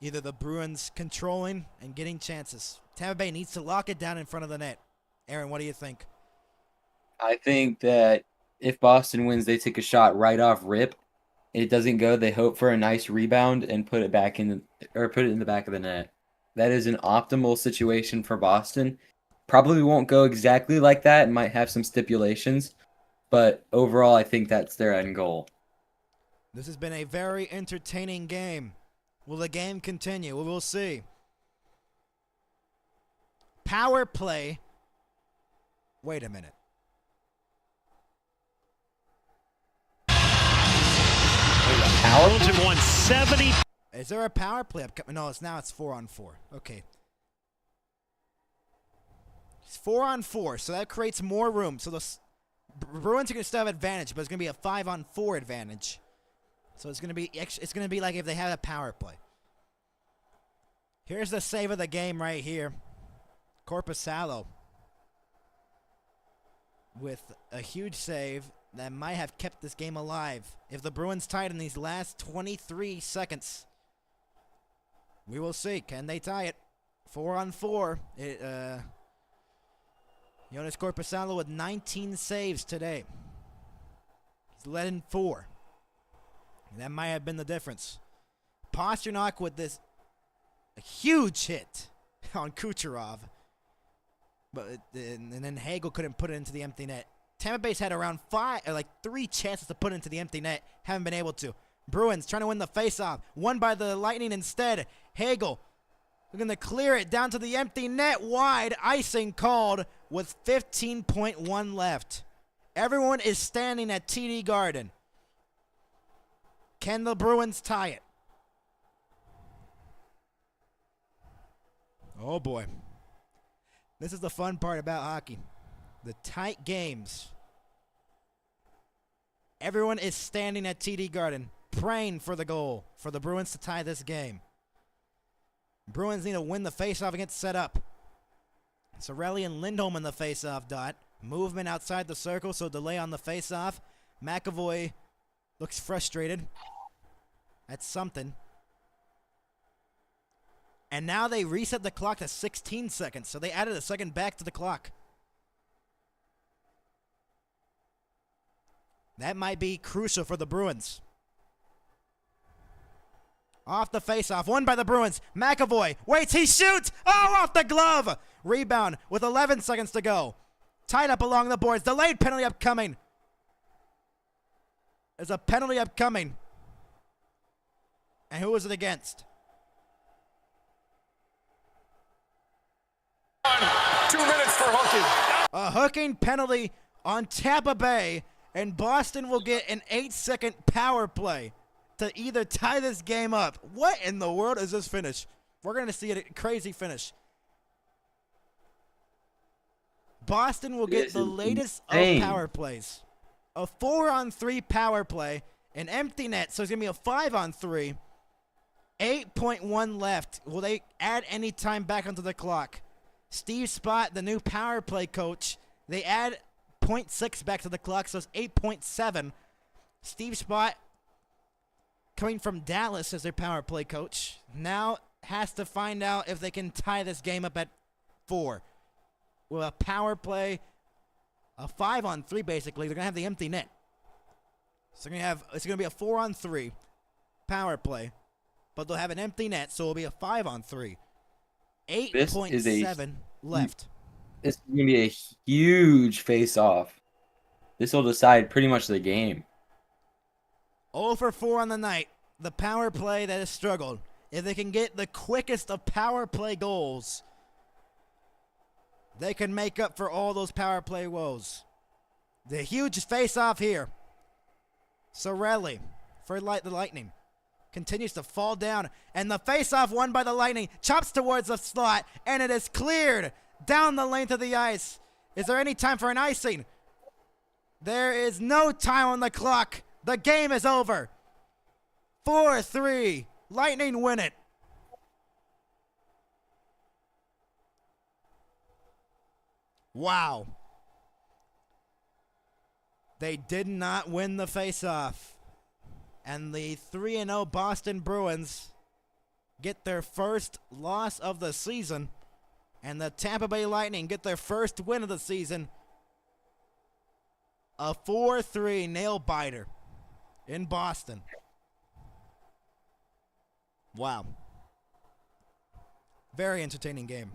either the Bruins controlling and getting chances. Tampa Bay needs to lock it down in front of the net. Aaron, what do you think? I think that if Boston wins, they take a shot right off rip. It doesn't go. They hope for a nice rebound and put it back in the back of the net. That is an optimal situation for Boston. Probably won't go exactly like that. It might have some stipulations, but overall, I think that's their end goal. This has been a very entertaining game. Will the game continue? We will see. Power play. Wait a minute. Bruins have won 70. Is there a power play upcoming? No, it's 4-on-4. Okay. It's 4-on-4, so that creates more room. So the Bruins are going to still have advantage, but it's going to be a 5-on-4 advantage. So it's going to be like if they had a power play. Here's the save of the game right here. Korpisalo with a huge save that might have kept this game alive. If the Bruins tied in these last 23 seconds, We will see. Can they tie it? 4-on-4. Jonas Korpisalo with 19 saves today. He's led in 4. That might have been the difference. Pasternak with a huge hit on Kucherov. And then Hagel couldn't put it into the empty net. Tampa Bay's had around 3 chances to put it into the empty net. Haven't been able to. Bruins trying to win the faceoff. Won by the Lightning instead. Hagel looking to clear it down to the empty net. Wide. Icing called with 15.1 left. Everyone is standing at TD Garden. Can the Bruins tie it? Oh boy. This is the fun part about hockey. The tight games. Everyone is standing at TD Garden, praying for the goal, for the Bruins to tie this game. Bruins need to win the faceoff and get set up. Cirelli and Lindholm in the faceoff dot. Movement outside the circle, so delay on the faceoff. McAvoy looks frustrated. That's something. And now they reset the clock to 16 seconds, so they added a second back to the clock. That might be crucial for the Bruins. Off the faceoff, won by the Bruins. McAvoy waits, he shoots! Oh, off the glove! Rebound with 11 seconds to go. Tied up along the boards. Delayed penalty upcoming. There's a penalty upcoming. And who was it against? 2 minutes for hooking. A hooking penalty on Tampa Bay, and Boston will get an 8-second power play to either tie this game up. What in the world is this finish? We're going to see a crazy finish. Boston will get the latest of power plays. A 4-on-3 power play, an empty net, so it's going to be a 5-on-3. 8.1 left. Will they add any time back onto the clock? Steve Spott, the new power play coach, they add 0.6 back to the clock, so it's 8.7. Steve Spott, coming from Dallas as their power play coach, now has to find out if they can tie this game up at 4. With a power play, a 5-on-3 basically, they're going to have the empty net. So it's going to be a 4-on-3 power play, but they'll have an empty net, so it'll be a 5-on-3. 8.7 left. This is going to be a huge face-off. This will decide pretty much the game. 0 for 4 on the night. The power play that has struggled. If they can get the quickest of power play goals, they can make up for all those power play woes. The huge face-off here. Cirelli for the Lightning. Continues to fall down, and the face-off won by the Lightning. Chops towards the slot, and it is cleared down the length of the ice. Is there any time for an icing? There is no time on the clock. The game is over. 4-3. Lightning win it. Wow. They did not win the face-off. And the 3-0 Boston Bruins get their first loss of the season. And the Tampa Bay Lightning get their first win of the season. A 4-3 nail-biter in Boston. Wow. Very entertaining game.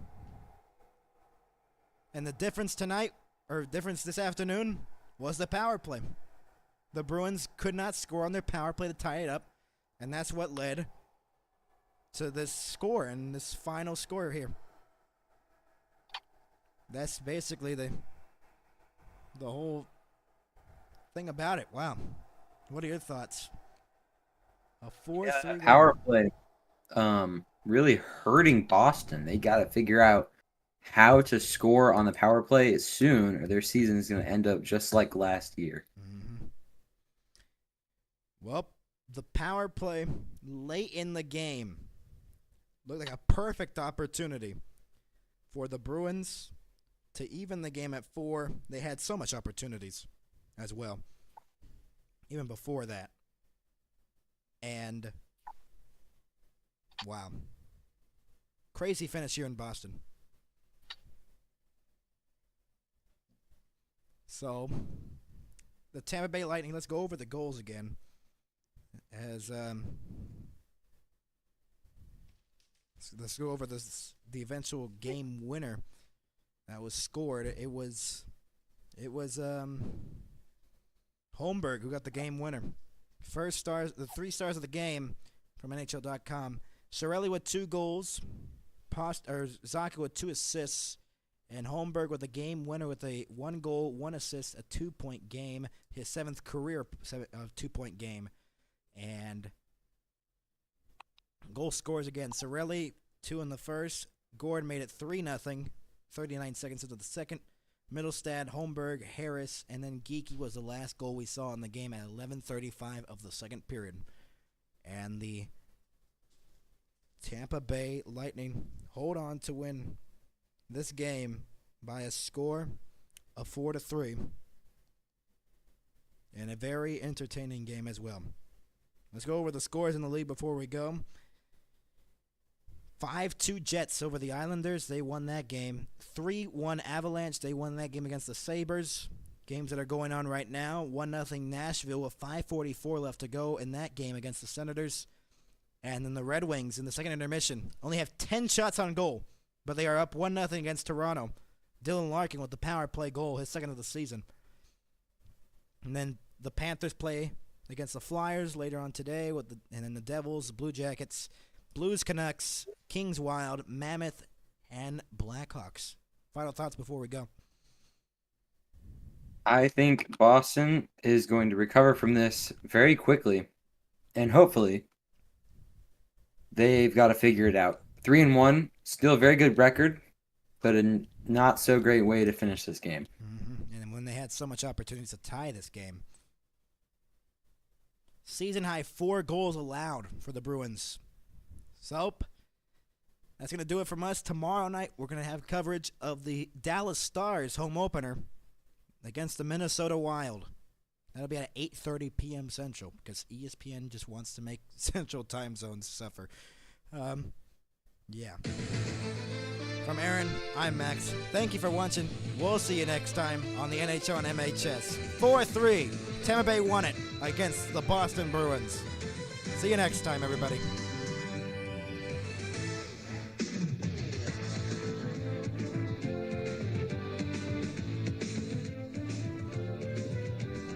And the difference tonight, or difference this afternoon, was the power play. The Bruins could not score on their power play to tie it up, and that's what led to this score and this final score here. That's basically the whole thing about it. Wow. What are your thoughts? A 4-3 power play really hurting Boston. They got to figure out how to score on the power play soon, or their season is going to end up just like last year. Mm-hmm. Well, the power play late in the game looked like a perfect opportunity for the Bruins to even the game at 4. They had so much opportunities as well, even before that. And, wow. Crazy finish here in Boston. So, the Tampa Bay Lightning, let's go over the goals again. As let's go over the eventual game winner that was scored. It was Holmberg who got the game winner. The 3 stars of the game from NHL.com. Cirelli with 2 goals, Zacha with 2 assists, and Holmberg with a game winner with a 1 goal, 1 assist, a 2-point game, his 7th career 2-point game. And goal scores again. Cirelli, 2 in the first. Gord made it 3-0, 39 seconds into the second. Middlestad, Holmberg, Harris, and then Geekie was the last goal we saw in the game at 11:35 of the second period. And the Tampa Bay Lightning hold on to win this game by a score of 4-3. And a very entertaining game as well. Let's go over the scores in the league before we go. 5-2 Jets over the Islanders. They won that game. 3-1 Avalanche. They won that game against the Sabres. Games that are going on right now. 1-0 Nashville with 5:44 left to go in that game against the Senators. And then the Red Wings in the second intermission only have 10 shots on goal, but they are up 1-0 against Toronto. Dylan Larkin with the power play goal, his second of the season. And then the Panthers play against the Flyers later on today, and then the Devils, Blue Jackets, Blues, Canucks, Kings, Wild, Mammoth, and Blackhawks. Final thoughts before we go. I think Boston is going to recover from this very quickly, and hopefully they've got to figure it out. 3-1, still a very good record, but a not so great way to finish this game. Mm-hmm. And when they had so much opportunities to tie this game. Season high 4 goals allowed for the Bruins. So, that's going to do it from us. Tomorrow night, we're going to have coverage of the Dallas Stars home opener against the Minnesota Wild. That'll be at 8:30 p.m. Central because ESPN just wants to make Central time zones suffer. Yeah. From Aaron, I'm Max. Thank you for watching. We'll see you next time on the NHL and MHS. 4-3. Tampa Bay won it against the Boston Bruins. See you next time, everybody.